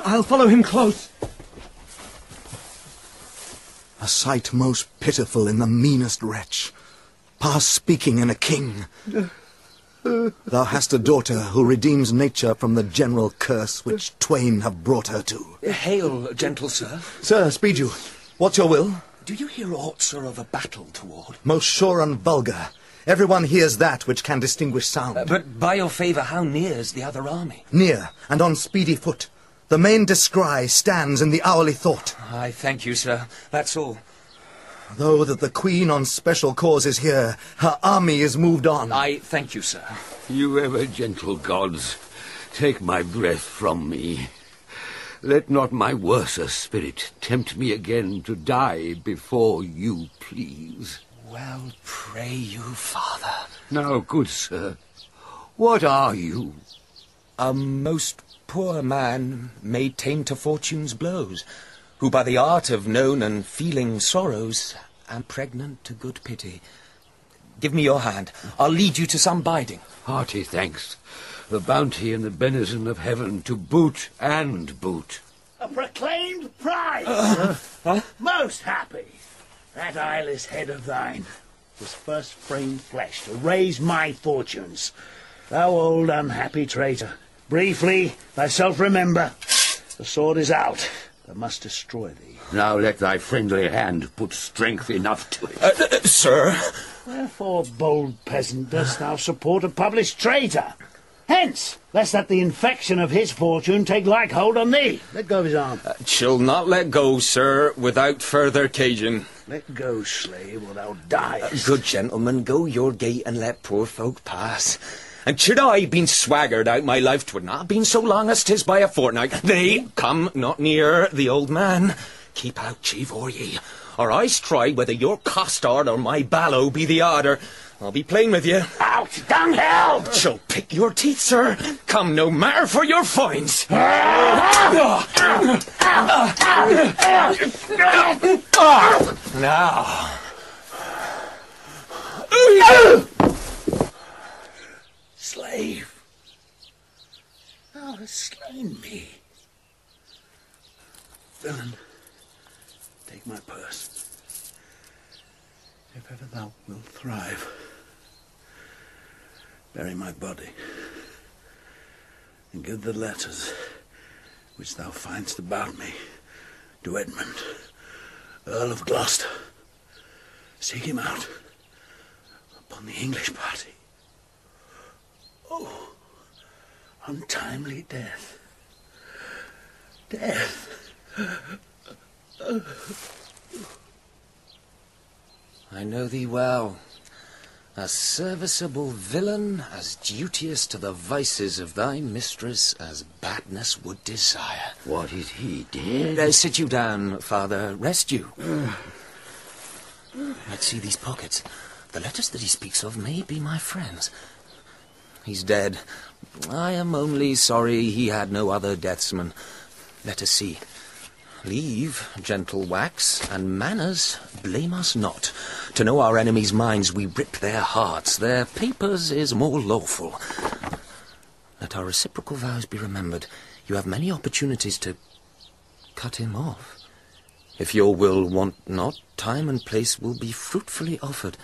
I'll follow him close.
A sight most pitiful in the meanest wretch, past speaking in a king. Thou hast a daughter who redeems nature from the general curse which twain have brought her to.
Hail, gentle sir.
Sir, speed you. What's your will?
Do you hear aught, sir, of a battle toward?
Most sure and vulgar. Everyone hears that which can distinguish sound.
But by your favour, how near's the other army?
Near, and on speedy foot. The main descry stands in the hourly thought.
I thank you, sir. That's all.
Though that the Queen on special cause is here, her army is moved on.
I thank you, sir.
You ever gentle gods, take my breath from me. Let not my worser spirit tempt me again to die before you please.
Well, pray you, father.
Now, good sir, what are you?
A most poor man made tame to fortune's blows, who by the art of known and feeling sorrows am pregnant to good pity. Give me your hand. I'll lead you to some biding.
Hearty thanks. The bounty and the benison of heaven to boot and boot.
A proclaimed prize! Most happy. That eyeless head of thine was first framed flesh to raise my fortunes. Thou old unhappy traitor, briefly thyself remember. The sword is out, that must destroy thee.
Now let thy friendly hand put strength enough to it.
Sir?
Wherefore, bold peasant, dost thou support a published traitor? Hence, lest that the infection of his fortune take like hold on thee. Let go of his arm.
Shall not let go, sir, without further occasion.
Let go, slave, or thou diest.
Good gentleman, go your gait and let poor folk pass. And should I been swaggered out my life, 'twould not have been so long as 'tis by a fortnight. They come not near the old man. Keep out, chief, or ye, or I try whether your costard or my ballow be the odder. I'll be plain with you.
Out, dunghill!
Shall pick your teeth, sir. Come no matter for your fines. Now.
Slave, thou hast slain me. Villain, take my purse. If ever thou wilt thrive, bury my body, and give the letters which thou find'st about me to Edmund, Earl of Gloucester. Seek him out upon the English party. Oh, untimely death. Death.
I know thee well. A serviceable villain, as duteous to the vices of thy mistress as badness would desire.
What is he, dead?
Sit you down, father. Rest you. Let's see these pockets. The letters that he speaks of may be my friends. He's dead. I am only sorry he had no other deathsman. Let us see. Leave, gentle wax, and manners blame us not. To know our enemies' minds we rip their hearts. Their papers is more lawful. Let our reciprocal vows be remembered. You have many opportunities to cut him off. If your will want not, time and place will be fruitfully offered.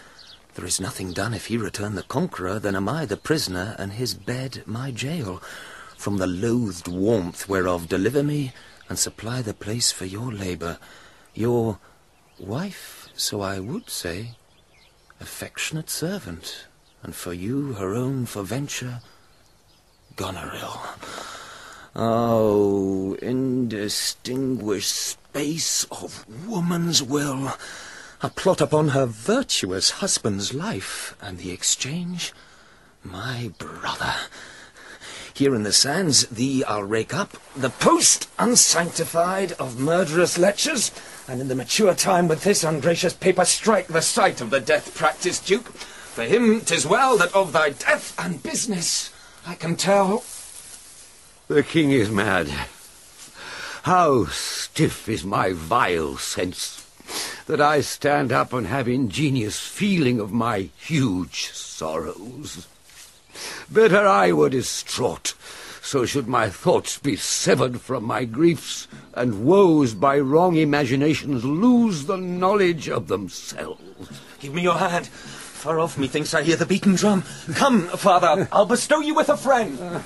There is nothing done if he return the conqueror, then am I the prisoner, and his bed my jail. From the loathed warmth whereof deliver me, and supply the place for your labour. Your wife, so I would say, affectionate servant, and for you, her own for venture, Goneril. Oh, indistinguished space of woman's will, a plot upon her virtuous husband's life, and the exchange, my brother. Here in the sands, thee I'll rake up, the post unsanctified of murderous lechers, and in the mature time with this ungracious paper strike the sight of the death-practised duke. For him 'tis well that of thy death and business I can tell.
The king is mad. How stiff is my vile sense, that I stand up and have ingenious feeling of my huge sorrows. Better I were distraught, so should my thoughts be severed from my griefs, and woes by wrong imaginations lose the knowledge of themselves.
Give me your hand. Far off, methinks I hear the beaten drum. Come, father, I'll bestow you with a friend.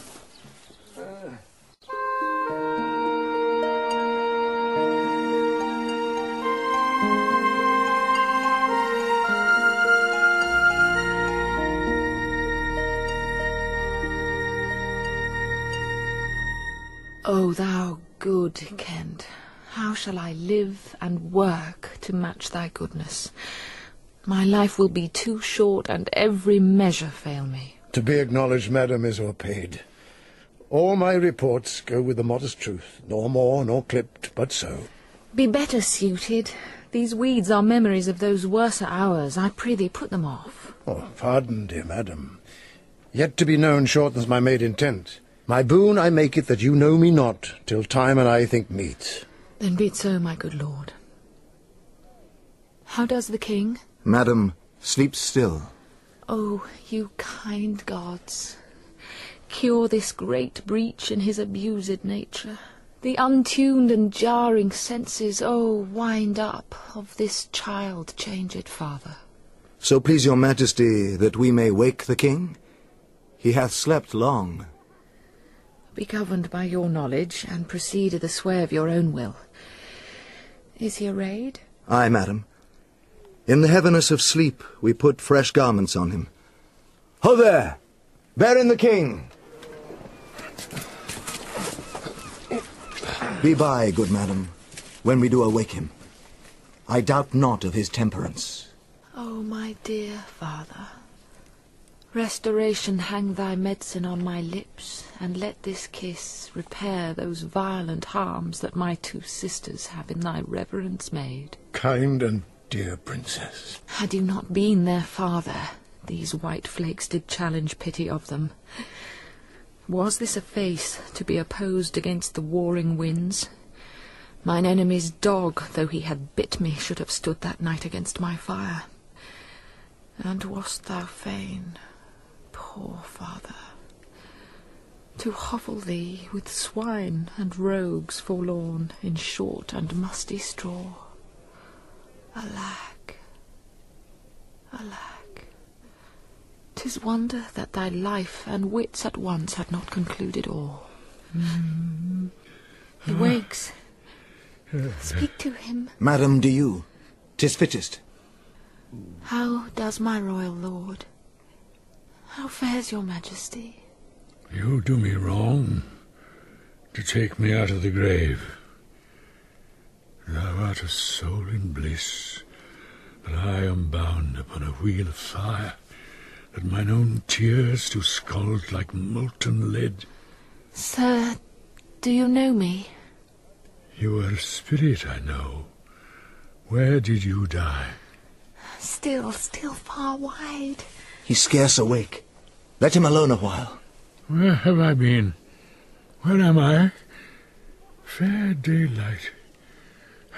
O thou good Kent, how shall I live and work to match thy goodness? My life will be too short, and every measure fail me.
To be acknowledged, madam, is o'erpaid. All my reports go with the modest truth, nor more nor clipped, but so.
Be better suited. These weeds are memories of those worser hours. I prithee put them off.
Oh, pardon, dear madam. Yet to be known shortens my made intent. My boon I make it that you know me not, till time and I think meet.
Then be it so, my good lord. How does the king?
Madam, sleep still.
Oh, you kind gods, cure this great breach in his abused nature. The untuned and jarring senses, oh, wind up of this child-changed father.
So please your majesty that we may wake the king? He hath slept long.
Be governed by your knowledge, and proceed at the sway of your own will. Is he arrayed?
Aye, madam. In the heaviness of sleep we put fresh garments on him. Ho there! Bear in the king! Be by, good madam, when we do awake him. I doubt not of his temperance.
Oh, my dear father, restoration hang thy medicine on my lips, and let this kiss repair those violent harms that my two sisters have in thy reverence made.
Kind and dear princess.
Had you not been their father, these white flakes did challenge pity of them. Was this a face to be opposed against the warring winds? Mine enemy's dog, though he had bit me, should have stood that night against my fire. And wast thou fain, poor father, to hovel thee with swine and rogues forlorn in short and musty straw? Alack, alack, 'tis wonder that thy life and wits at once had not concluded all. He wakes. Speak to him.
Madam, do you? 'Tis fittest.
How does my royal lord? How fares your majesty?
You do me wrong to take me out of the grave. Thou art a soul in bliss, but I am bound upon a wheel of fire, that mine own tears do scald like molten lead.
Sir, do you know me?
You are a spirit, I know. Where did you die?
Still far wide.
He's scarce awake. Let him alone a while.
Where have I been? Where am I? Fair daylight.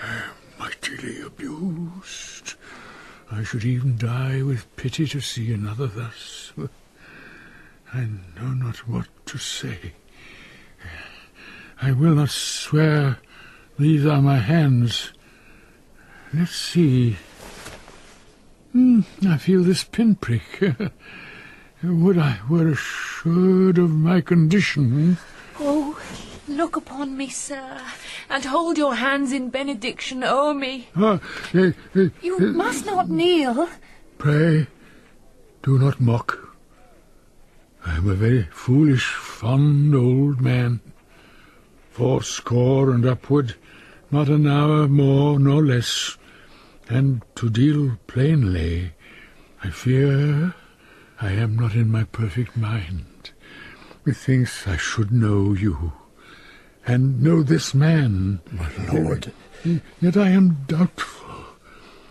I am mightily abused. I should even die with pity to see another thus. I know not what to say. I will not swear. These are my hands. Let's see. I feel this pinprick. Would I were assured of my condition.
Oh, look upon me, sir, and hold your hands in benediction o'er me. You must not kneel.
Pray, do not mock. I am a very foolish, fond old man. 80 and upward, not an hour more nor less. And to deal plainly, I fear I am not in my perfect mind. Methinks I should know you, and know this man.
My lord.
Yet I am doubtful,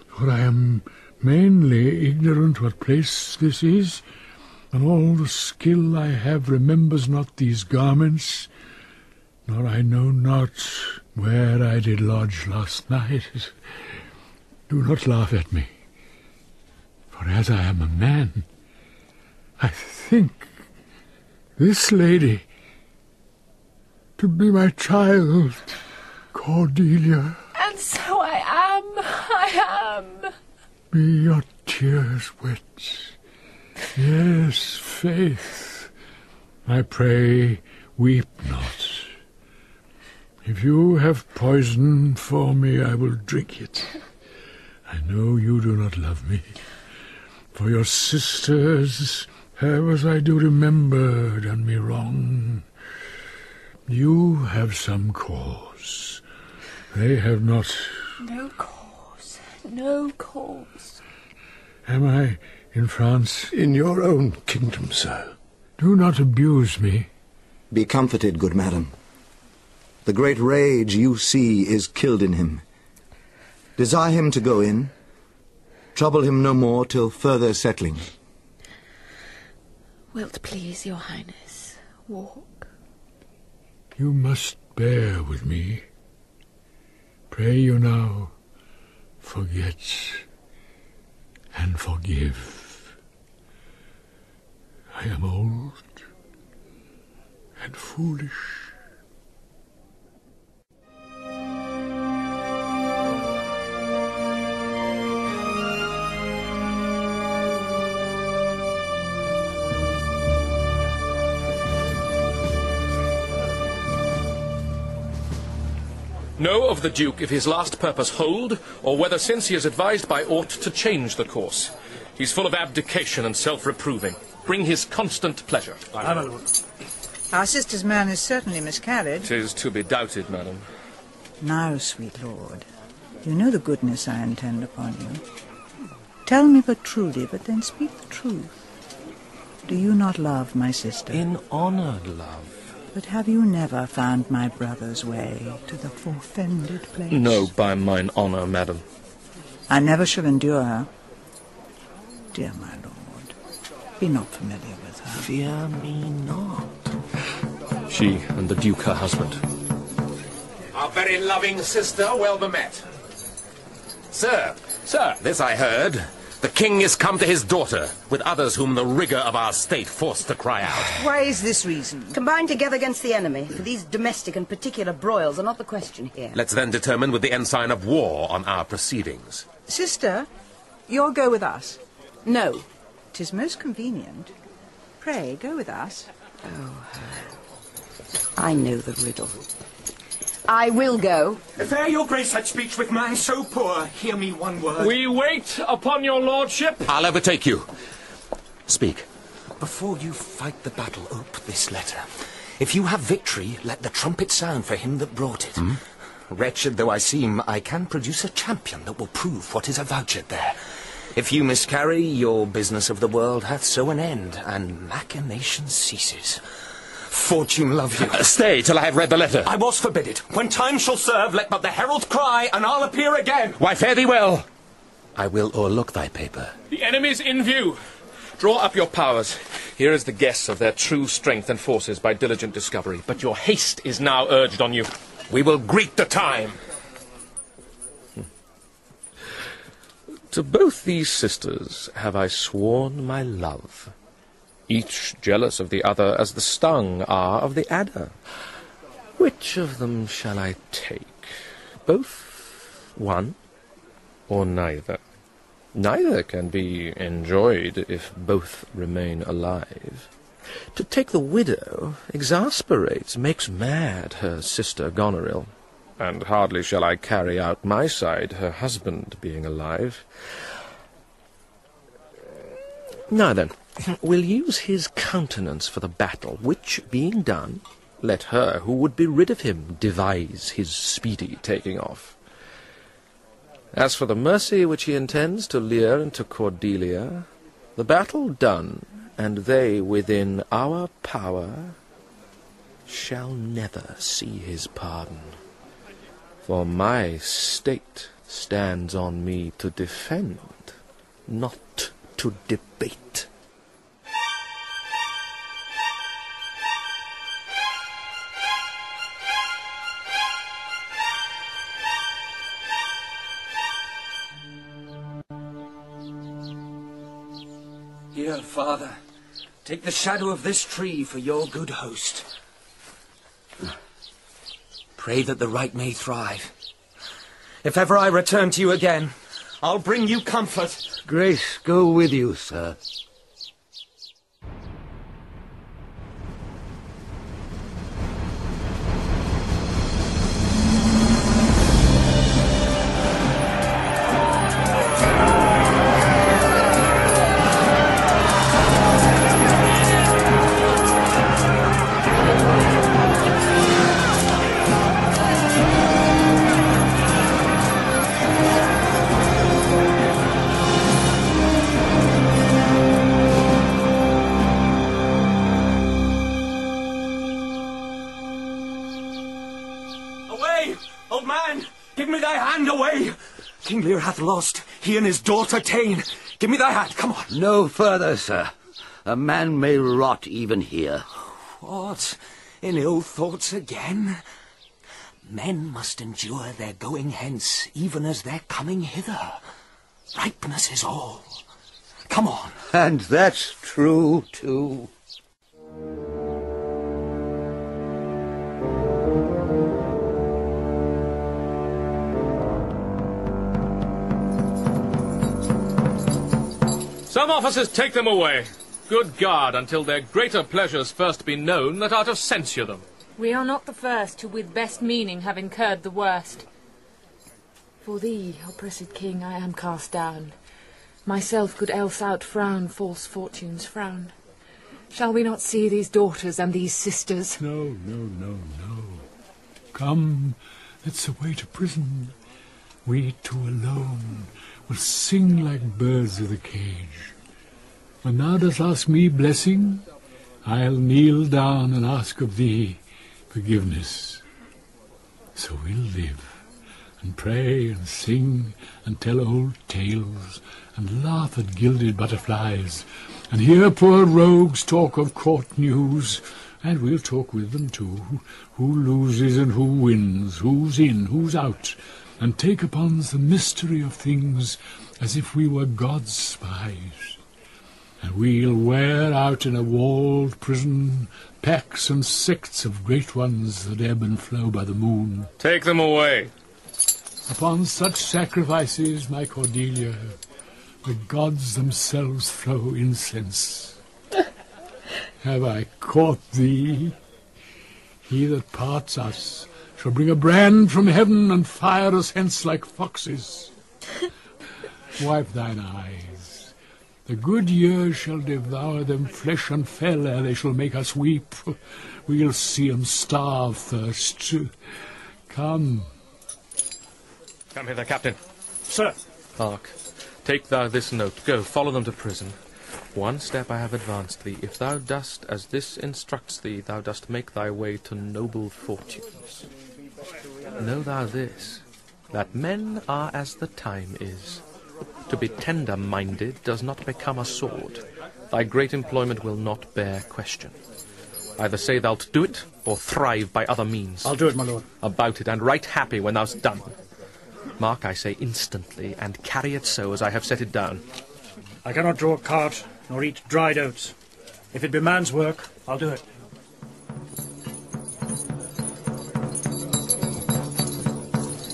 for I am mainly ignorant what place this is, and all the skill I have remembers not these garments, nor I know not where I did lodge last night. Do not laugh at me, for as I am a man, I think this lady to be my child, Cordelia.
And so I am.
Be your tears wet? Yes, faith. I pray, weep not. If you have poison for me, I will drink it. I know you do not love me, for your sisters have, as I do remember, done me wrong. You have some cause. They have not.
No cause. No cause.
Am I in France?
In your own kingdom, sir.
Do not abuse me.
Be comforted, good madam. The great rage you see is killed in him. Desire him to go in. Trouble him no more till further settling.
Wilt please, your highness, walk?
You must bear with me. Pray you now, forget and forgive. I am old and foolish.
Know of the Duke if his last purpose hold, or whether since he is advised by aught to change the course. He's full of abdication and self-reproving. Bring his constant pleasure.
Our sister's man is certainly miscarried.
'Tis to be doubted, madam.
Now, sweet lord, you know the goodness I intend upon you. Tell me but truly, but then speak the truth. Do you not love my sister?
In honour, love.
But have you never found my brother's way to the forfended place?
No, by mine honour, madam.
I never shall endure her. Dear my lord, be not familiar with her.
Fear me not. She and the Duke her husband.
Our very loving sister, well bemet. Sir, this I heard. The king is come to his daughter, with others whom the rigour of our state forced to cry out.
Why is this reason?
Combined together against the enemy, for these domestic and particular broils are not the question here.
Let's then determine with the ensign of war on our proceedings.
Sister, you'll go with us.
No.
'Tis most convenient. Pray, go with us.
Oh, I know the riddle. I will go.
If e'er your grace had speech with man so poor, hear me one word.
We wait upon your lordship.
I'll overtake you. Speak.
Before you fight the battle, ope this letter. If you have victory, let the trumpet sound for him that brought it. Wretched though I seem, I can produce a champion that will prove what is avouched there. If you miscarry, your business of the world hath so an end, and machination ceases. Fortune love you.
Stay till I have read the letter.
I was forbid it. When time shall serve, let but the herald cry, and I'll appear again.
Why, fare thee well. I will o'erlook thy paper.
The enemy's in view. Draw up your powers. Here is the guess of their true strength and forces by diligent discovery. But your haste is now urged on you.
We will greet the time.
To both these sisters have I sworn my love, each jealous of the other as the stung are of the adder. Which of them shall I take? Both, one, or neither? Neither can be enjoyed if both remain alive. To take the widow exasperates, makes mad her sister Goneril. And hardly shall I carry out my side, her husband being alive. Now then, we'll use his countenance for the battle, which, being done, let her who would be rid of him devise his speedy taking off. As for the mercy which he intends to Lear and to Cordelia, the battle done, and they within our power, shall never see his pardon. For my state stands on me to defend, not to debate.
Here, Father, take the shadow of this tree for your good host. Pray that the right may thrive. If ever I return to you again, I'll bring you comfort.
Grace go with you, sir.
King Lear hath lost, he and his daughter ta'en. Give me thy hand, come on.
No further, sir. A man may rot even here.
What? In ill thoughts again? Men must endure their going hence, even as their coming hither. Ripeness is all. Come on.
And that's true, too.
Some officers take them away. Good guard, until their greater pleasures first be known, that are to censure them.
We are not the first who with best meaning have incurred the worst. For thee, oppressed king, I am cast down. Myself could else outfrown false fortune's frown. Shall we not see these daughters and these sisters?
No. Come, let's away to prison. We two alone will sing like birds of the cage. When thou dost ask me blessing, I'll kneel down and ask of thee forgiveness. So we'll live, and pray and sing, and tell old tales, and laugh at gilded butterflies, and hear poor rogues talk of court news, And we'll talk with them too, who loses and who wins, who's in, who's out, and take upon us the mystery of things as if we were God's spies. And we'll wear out in a walled prison packs and sects of great ones that ebb and flow by the moon.
Take them away.
Upon such sacrifices, my Cordelia, the gods themselves throw incense. Have I caught thee? He that parts us shall bring a brand from heaven and fire us hence like foxes. Wipe thine eyes. The good years shall devour them flesh and fell ere they shall make us weep. We'll see 'em starve thirst. Come.
Come hither, Captain.
Sir.
Hark. Take thou this note. Go, follow them to prison. One step I have advanced thee. If thou dost as this instructs thee, thou dost make thy way to noble fortunes. Know thou this, that men are as the time is. To be tender-minded does not become a sword. Thy great employment will not bear question. Either say thou'lt do it, or thrive by other means.
I'll do it, my lord.
About it, and right happy when thou'st done. Mark, I say instantly, and carry it so as I have set it down.
I cannot draw a cart, nor eat dried oats. If it be man's work, I'll do it.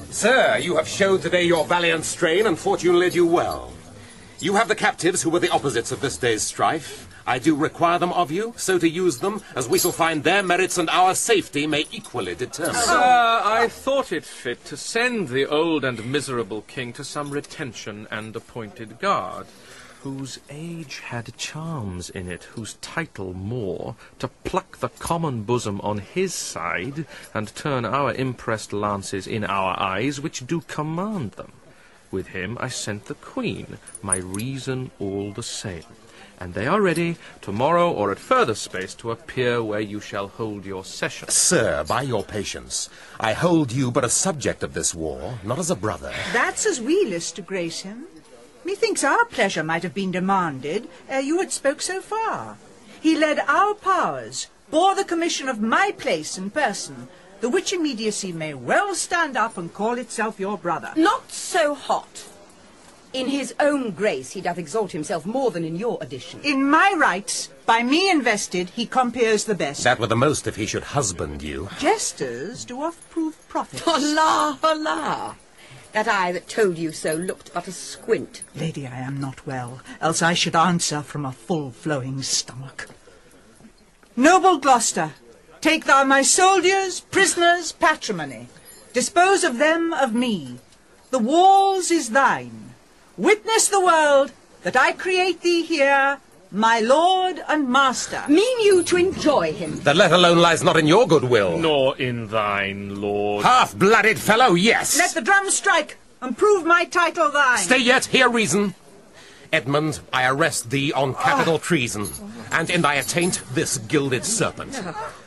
Sir, you have showed today your valiant strain, and fortune led you well. You have the captives who were the opposites of this day's strife. I do require them of you, so to use them, as we shall find their merits and our safety may equally determine.
Sir, I thought it fit to send the old and miserable king to some retention and appointed guard, whose age had charms in it, whose title more, to pluck the common bosom on his side, and turn our impressed lances in our eyes, which do command them. With him I sent the queen, my reason all the same. And they are ready, tomorrow or at further space, to appear where you shall hold your session.
Sir, by your patience, I hold you but a subject of this war, not as a brother.
That's as we list to grace him. Methinks our pleasure might have been demanded ere you had spoke so far. He led our powers, bore the commission of my place and person, the which immediacy may well stand up and call itself your brother.
Not so hot. In his own grace he doth exalt himself more than in your addition.
In my rights, by me invested, he compeers the best.
That were the most if he should husband you.
Jesters do oft prove prophets.
Hola, hola! That eye that told you so looked but a squint.
Lady, I am not well, else I should answer from a full-flowing stomach. Noble Gloucester, take thou my soldiers, prisoners, patrimony. Dispose of them of me. The walls is thine. Witness the world that I create thee here, my lord and master.
Mean you to enjoy him?
That let alone lies not in your goodwill.
Nor in thine, lord.
Half-blooded fellow, yes.
Let the drum strike, and prove my title thine.
Stay yet, hear reason. Edmund, I arrest thee on capital treason, and in thy attaint this gilded serpent.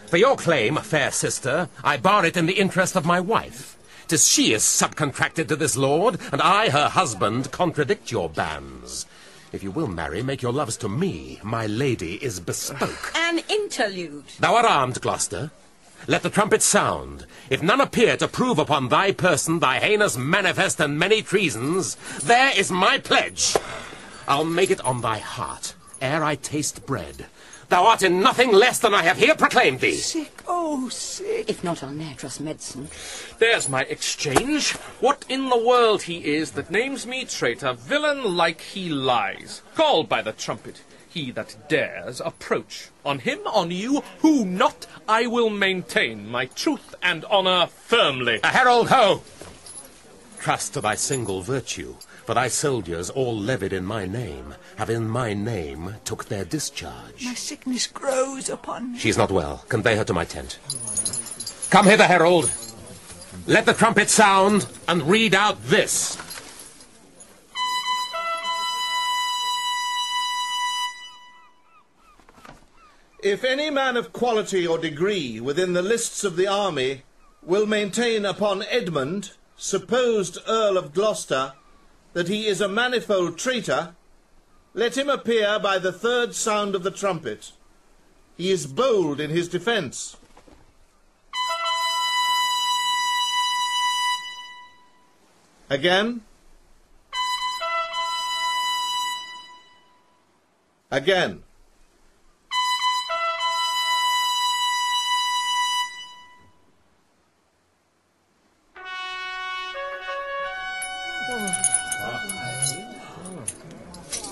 For your claim, fair sister, I bar it in the interest of my wife. 'Tis she is subcontracted to this lord, and I, her husband, contradict your bans. If you will marry, make your loves to me. My lady is bespoke.
An interlude.
Thou art armed, Gloucester. Let the trumpet sound. If none appear to prove upon thy person thy heinous manifest and many treasons, there is my pledge. I'll make it on thy heart, ere I taste bread. Thou art in nothing less than I have here proclaimed thee.
Sick, oh, sick.
If not, I'll ne'er trust medicine.
There's my exchange. What in the world he is that names me traitor, villain like he lies. Called by the trumpet, he that dares approach. On him, on you, who not, I will maintain my truth and honour firmly.
A herald, ho! Trust to thy single virtue, for thy soldiers, all levied in my name, have in my name took their discharge.
My sickness grows upon me.
She's not well. Convey her to my tent. Come hither, herald. Let the trumpet sound, and read out this.
If any man of quality or degree within the lists of the army will maintain upon Edmund, supposed Earl of Gloucester, that he is a manifold traitor, let him appear by the third sound of the trumpet.
He is bold in his defence. Again. Again.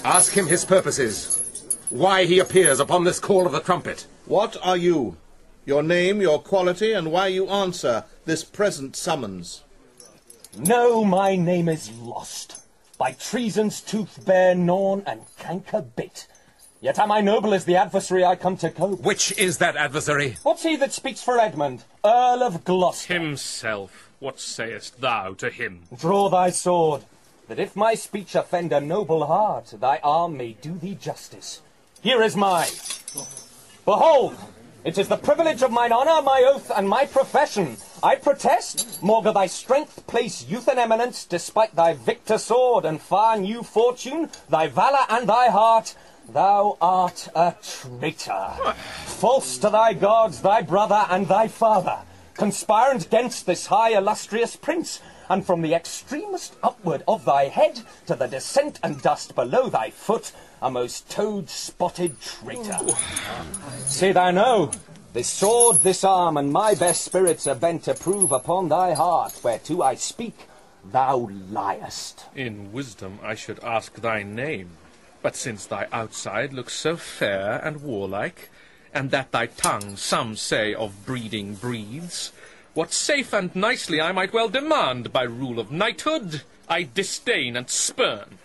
Ask him his purposes, why he appears upon this call of the trumpet.
What are you? Your name, your quality, and why you answer this present summons.
No, my name is lost. By treason's tooth bare gnawn and canker bit. Yet am I noble as the adversary I come to cope.
Which is that adversary?
What's he that speaks for Edmund, Earl of Gloucester?
Himself. What sayest thou to him?
Draw thy sword, that if my speech offend a noble heart, thy arm may do thee justice. Here is mine. Behold, it is the privilege of mine honour, my oath, and my profession. I protest, maugre thy strength place youth and eminence, despite thy victor sword and far new fortune, thy valour and thy heart, thou art a traitor. False to thy gods, thy brother, and thy father, conspirant against this high illustrious prince, and from the extremest upward of thy head to the descent and dust below thy foot, a most toad-spotted traitor. Say thou no, this sword, this arm, and my best spirits are bent to prove upon thy heart, whereto I speak, thou liest.
In wisdom I should ask thy name, but since thy outside looks so fair and warlike, and that thy tongue, some say, of breeding breathes, what safe and nicely I might well demand by rule of knighthood, I disdain and spurn.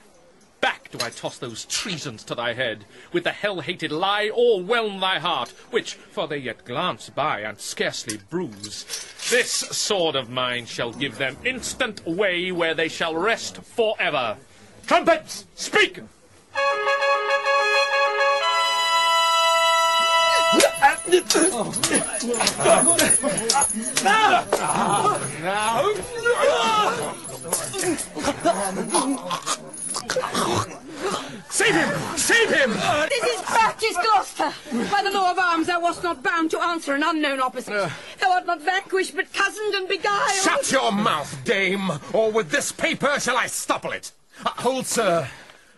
Back do I toss those treasons to thy head, with the hell-hated lie all whelm thy heart, which, for they yet glance by and scarcely bruise, this sword of mine shall give them instant way where they shall rest for ever. Trumpets, speak!
Save him! Save him!
This is practice, Gloucester. By the law of arms, thou wast not bound to answer an unknown opposite. Thou art not vanquished, but cozened and beguiled.
Shut your mouth, dame, or with this paper shall I stopple it. Hold, sir.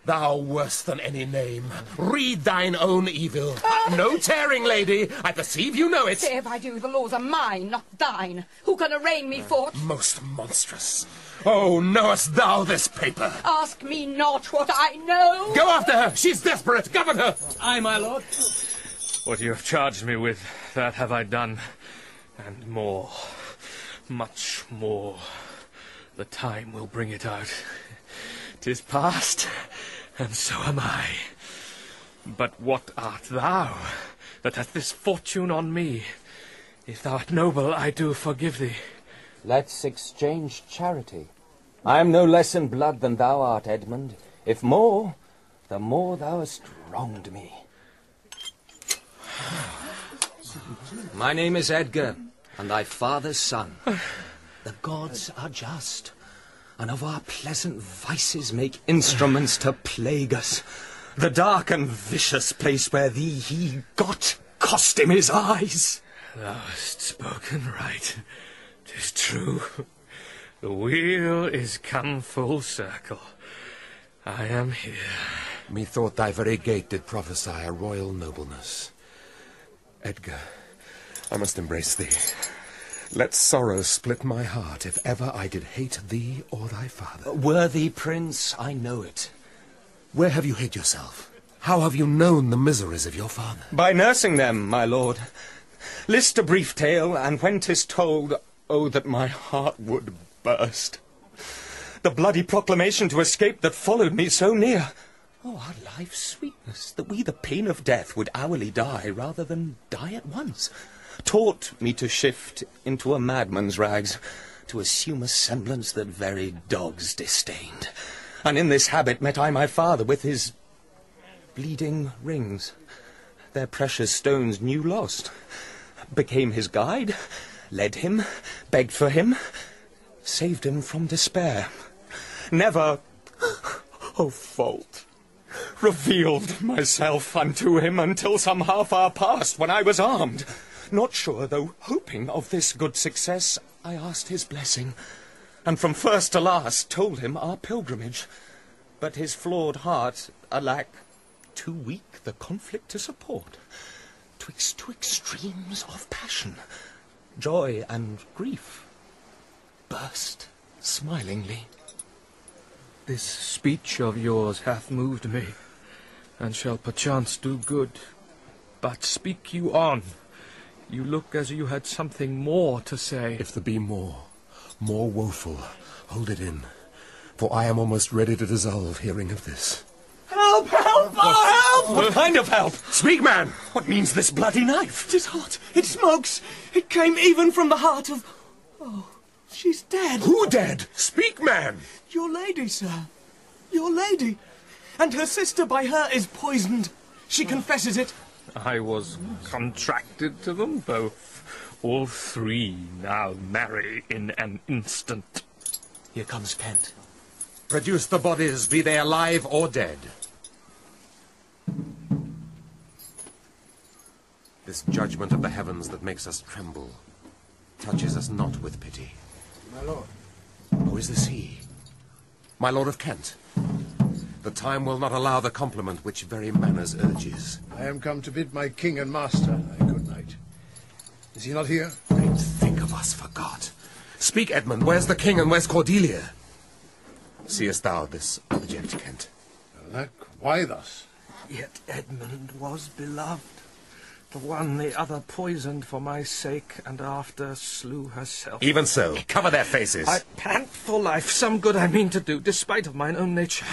Thou worse than any name. Read thine own evil. No tearing, lady. I perceive you know it.
Say if I do, the laws are mine, not thine. Who can arraign me for't?
Most monstrous. Oh, knowest thou this paper?
Ask me not what I know.
Go after her. She's desperate. Govern her.
Aye, my lord.
What you have charged me with, that have I done, and more, much more. The time will bring it out. 'Tis past, and so am I. But what art thou, that hath this fortune on me? If thou art noble, I do forgive thee.
Let's exchange charity. I am no less in blood than thou art, Edmund. If more, the more thou hast wronged me. My name is Edgar, and thy father's son. The gods are just, and of our pleasant vices make instruments to plague us. The dark and vicious place where thee he got cost him his eyes.
Thou hast spoken right. 'Tis true. The wheel is come full circle. I am here.
Methought thy very gait did prophesy a royal nobleness. Edgar, I must embrace thee. Let sorrow split my heart if ever I did hate thee or thy father.
Worthy prince, I know it.
Where have you hid yourself? How have you known the miseries of your father?
By nursing them, my lord. List a brief tale, and when 'tis told, oh, that my heart would burst. The bloody proclamation to escape that followed me so near. Oh, our life's sweetness, that we the pain of death would hourly die rather than die at once. Taught me to shift into a madman's rags, to assume a semblance that very dogs disdained. And in this habit met I my father with his bleeding rings, their precious stones new lost. Became his guide, led him, begged for him, saved him from despair. Never, oh fault,
revealed myself unto him until some half hour past, when I was armed. Not sure, though hoping of this good success, I asked his blessing, and from first to last told him our pilgrimage. But his flawed heart, alack, too weak the conflict to support, twixt two extremes of passion, joy and grief, burst smilingly.
This speech of yours hath moved me, and shall perchance do good. But speak you on. You look as you had something more to say.
If there be more woeful, hold it in, for I am almost ready to dissolve hearing of this.
Help! Help! Oh, help!
What kind of help? Speak, man!
What means this bloody knife? 'Tis hot. It smokes. It came even from the heart of... Oh, she's dead.
Who dead? Speak, man!
Your lady, sir. Your lady. And her sister by her is poisoned. She confesses it.
I was contracted to them both. All three now marry in an instant.
Here comes Kent. Produce the bodies, be they alive or dead. This judgment of the heavens that makes us tremble touches us not with pity.
My lord.
Who is this he? My lord of Kent. The time will not allow the compliment which very manners urges.
I am come to bid my king and master a good night. Is he not here?
Great think of us, for God. Speak, Edmund, where's the king and where's Cordelia? Seest thou this object, Kent?
Alack, why thus?
Yet Edmund was beloved. The one the other poisoned for my sake, and after slew herself.
Even so, cover their faces.
I pant for life. Some good I mean to do, despite of mine own nature.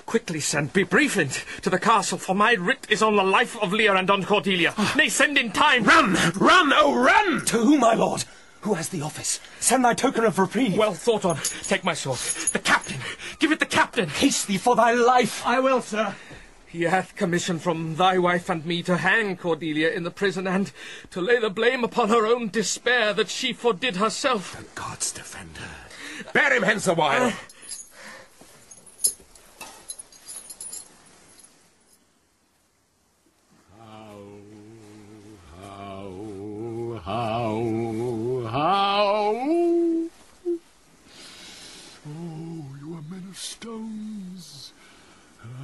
Quickly send, be briefed, to the castle, for my writ is on the life of Lear and on Cordelia. Nay, send in time.
Run! Run, oh run!
To whom, my lord? Who has the office? Send thy token of reprieve.
Well thought on. Take my sword. The captain. Give it the captain.
Haste thee for thy life.
I will, sir. He hath commission from thy wife and me to hang Cordelia in the prison, and to lay the blame upon her own despair that she fordid herself.
The gods defend her. Bear him hence a while.
How? Oh, you are men of stones.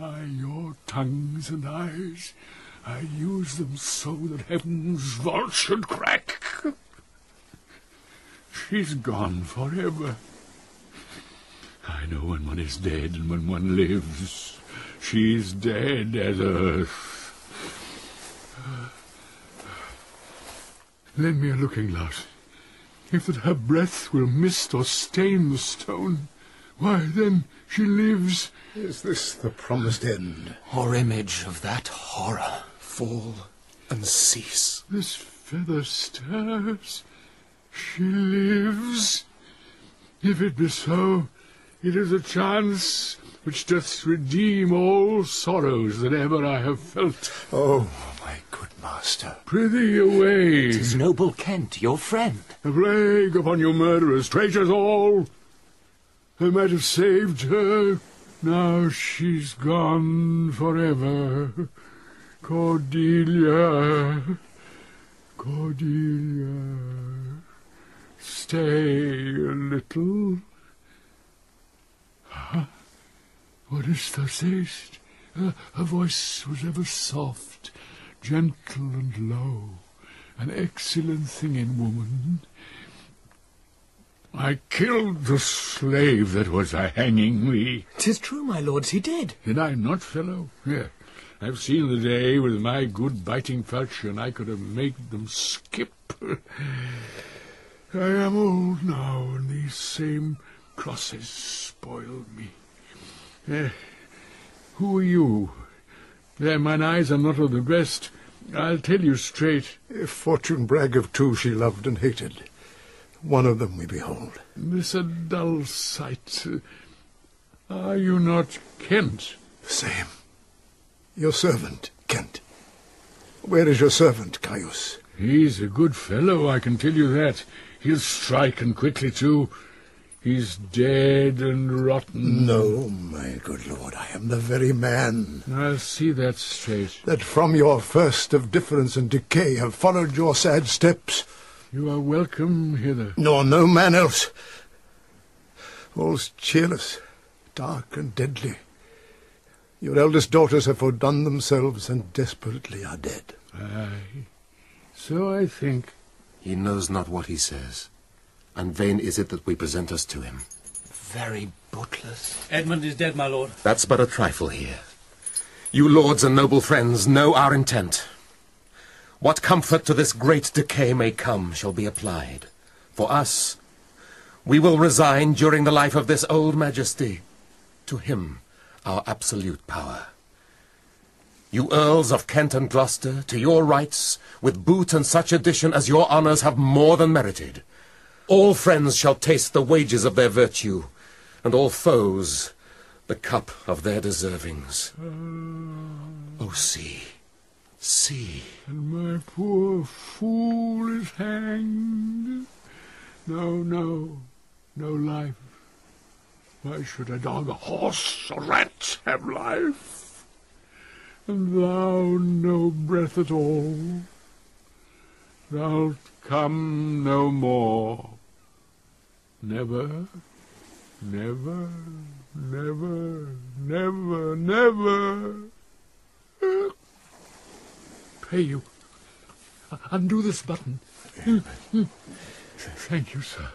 Aye, your tongues and eyes, I use them so that heaven's vault should crack. She's gone forever. I know when one is dead and when one lives. She's dead as earth. Lend me a looking-glass. If that her breath will mist or stain the stone, why, then she lives.
Is this the promised end?
Or image of that horror? Fall and cease.
This feather stirs. She lives. If it be so, it is a chance which doth redeem all sorrows that ever I have felt.
Oh, my good master.
Prithee away.
'Tis noble Kent, your friend.
A plague upon you murderers, traitors all. I might have saved her. Now she's gone forever. Cordelia, Cordelia, stay a little. Huh? What is thou sayest? Her voice was ever soft, gentle and low, an excellent thing in woman. I killed the slave that was a-hanging me.
'Tis true, my lords, he did.
Did I not, fellow? Yeah. I've seen the day with my good biting falchion I could have made them skip. I am old now, and these same crosses spoiled me. Who are you? Mine eyes are not of the best. I'll tell you straight.
If fortune brag of two she loved and hated, one of them we behold.
This a dull sight. Are you not Kent?
The same. Your servant, Kent. Where is your servant, Caius?
He's a good fellow, I can tell you that. He'll strike, and quickly too. He's dead and rotten.
No, my good lord, I am the very man.
I'll see that straight.
That from your first of difference and decay have followed your sad steps.
You are welcome hither.
Nor no man else. All's cheerless, dark and deadly. Your eldest daughters have fordone themselves and desperately are dead.
Aye, so I think.
He knows not what he says, and vain is it that we present us to him.
Very bootless.
Edmund is dead, my lord.
That's but a trifle here. You lords and noble friends know our intent. What comfort to this great decay may come shall be applied. For us, we will resign during the life of this old majesty to him our absolute power. You earls of Kent and Gloucester, to your rights, with boot and such addition as your honours have more than merited. All friends shall taste the wages of their virtue, and all foes the cup of their deservings. Oh, see, see.
And my poor fool is hanged. No life. Why should a dog, a horse, a rat have life? And thou no breath at all. Thou'lt come no more. Never, never, never, never, never. Pray you. Undo this button. Thank you, sir.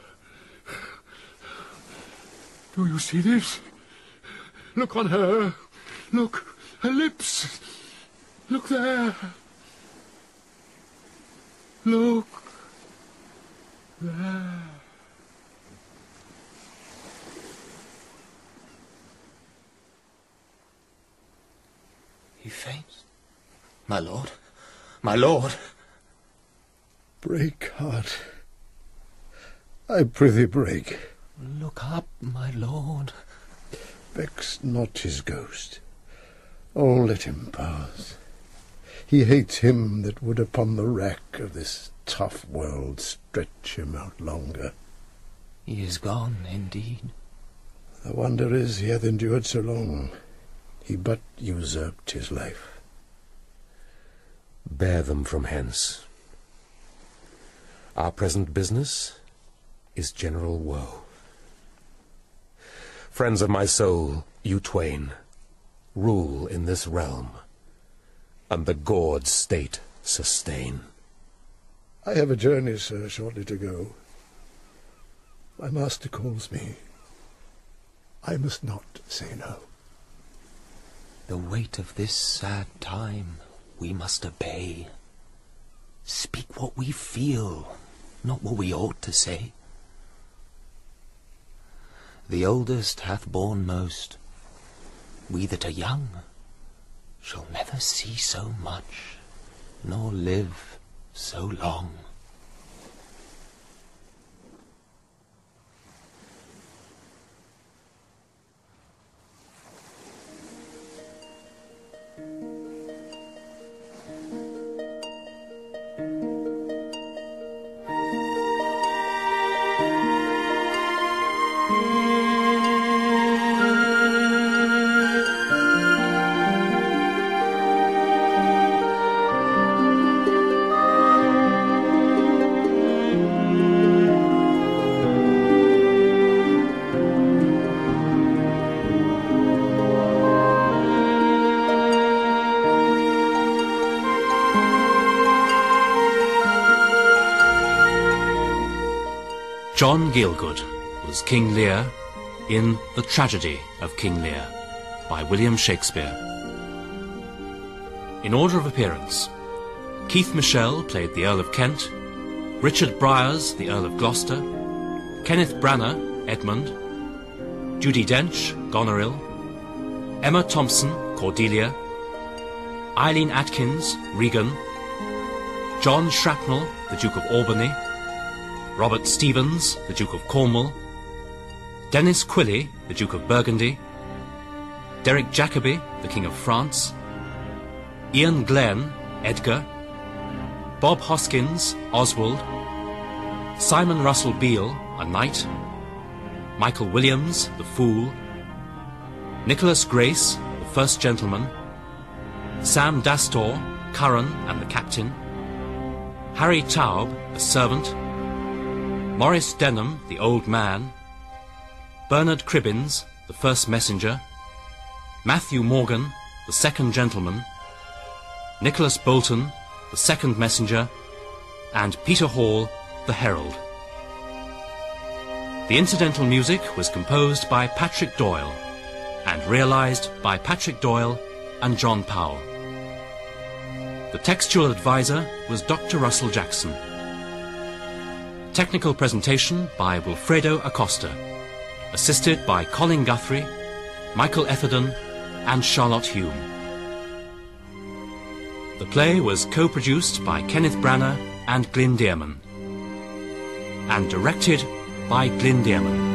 Do you see this? Look on her. Look, her lips. Look there. Look there.
He faints. My lord. My lord.
Break, heart. I prithee break.
Look up, my lord.
Vex not his ghost. Oh, let him pass. He hates him that would upon the rack of this tough world stretch him out longer.
He is gone, indeed.
The wonder is he hath endured so long. He but usurped his life.
Bear them from hence. Our present business is general woe. Friends of my soul, you twain, rule in this realm, and the gored state sustain.
I have a journey, sir, shortly to go. My master calls me. I must not say no.
The weight of this sad time we must obey. Speak what we feel, not what we ought to say. The oldest hath borne most. We that are young shall never see so much, nor live so long.
John Gielgud was King Lear in The Tragedy of King Lear by William Shakespeare. In order of appearance, Keith Michel played the Earl of Kent, Richard Briers the Earl of Gloucester, Kenneth Branagh, Edmund, Judi Dench, Goneril, Emma Thompson, Cordelia, Eileen Atkins, Regan, John Shrapnel, the Duke of Albany, Robert Stevens, the Duke of Cornwall, Denis Quilley, the Duke of Burgundy, Derek Jacobi, the King of France, Iain Glen, Edgar, Bod Hoskins, Oswald, Simon Russell Beale, a knight, Michael Williams, the Fool, Nicholas Grace, the First Gentleman, Sam Dastor, Curran and the Captain, Harry Taub, the Servant, Maurice Denham, the Old Man, Bernard Cribbins, the First Messenger, Matthew Morgan, the Second Gentleman, Nicholas Bolton, the Second Messenger, and Peter Hall, the Herald. The incidental music was composed by Patrick Doyle and realised by Patrick Doyle and John Powell. The textual advisor was Dr. Russell Jackson. Technical presentation by Wilfredo Acosta, assisted by Colin Guthrie, Michael Etherden and Charlotte Hume. The play was co-produced by Kenneth Branagh and Glyn Dearman, and directed by Glyn Dearman.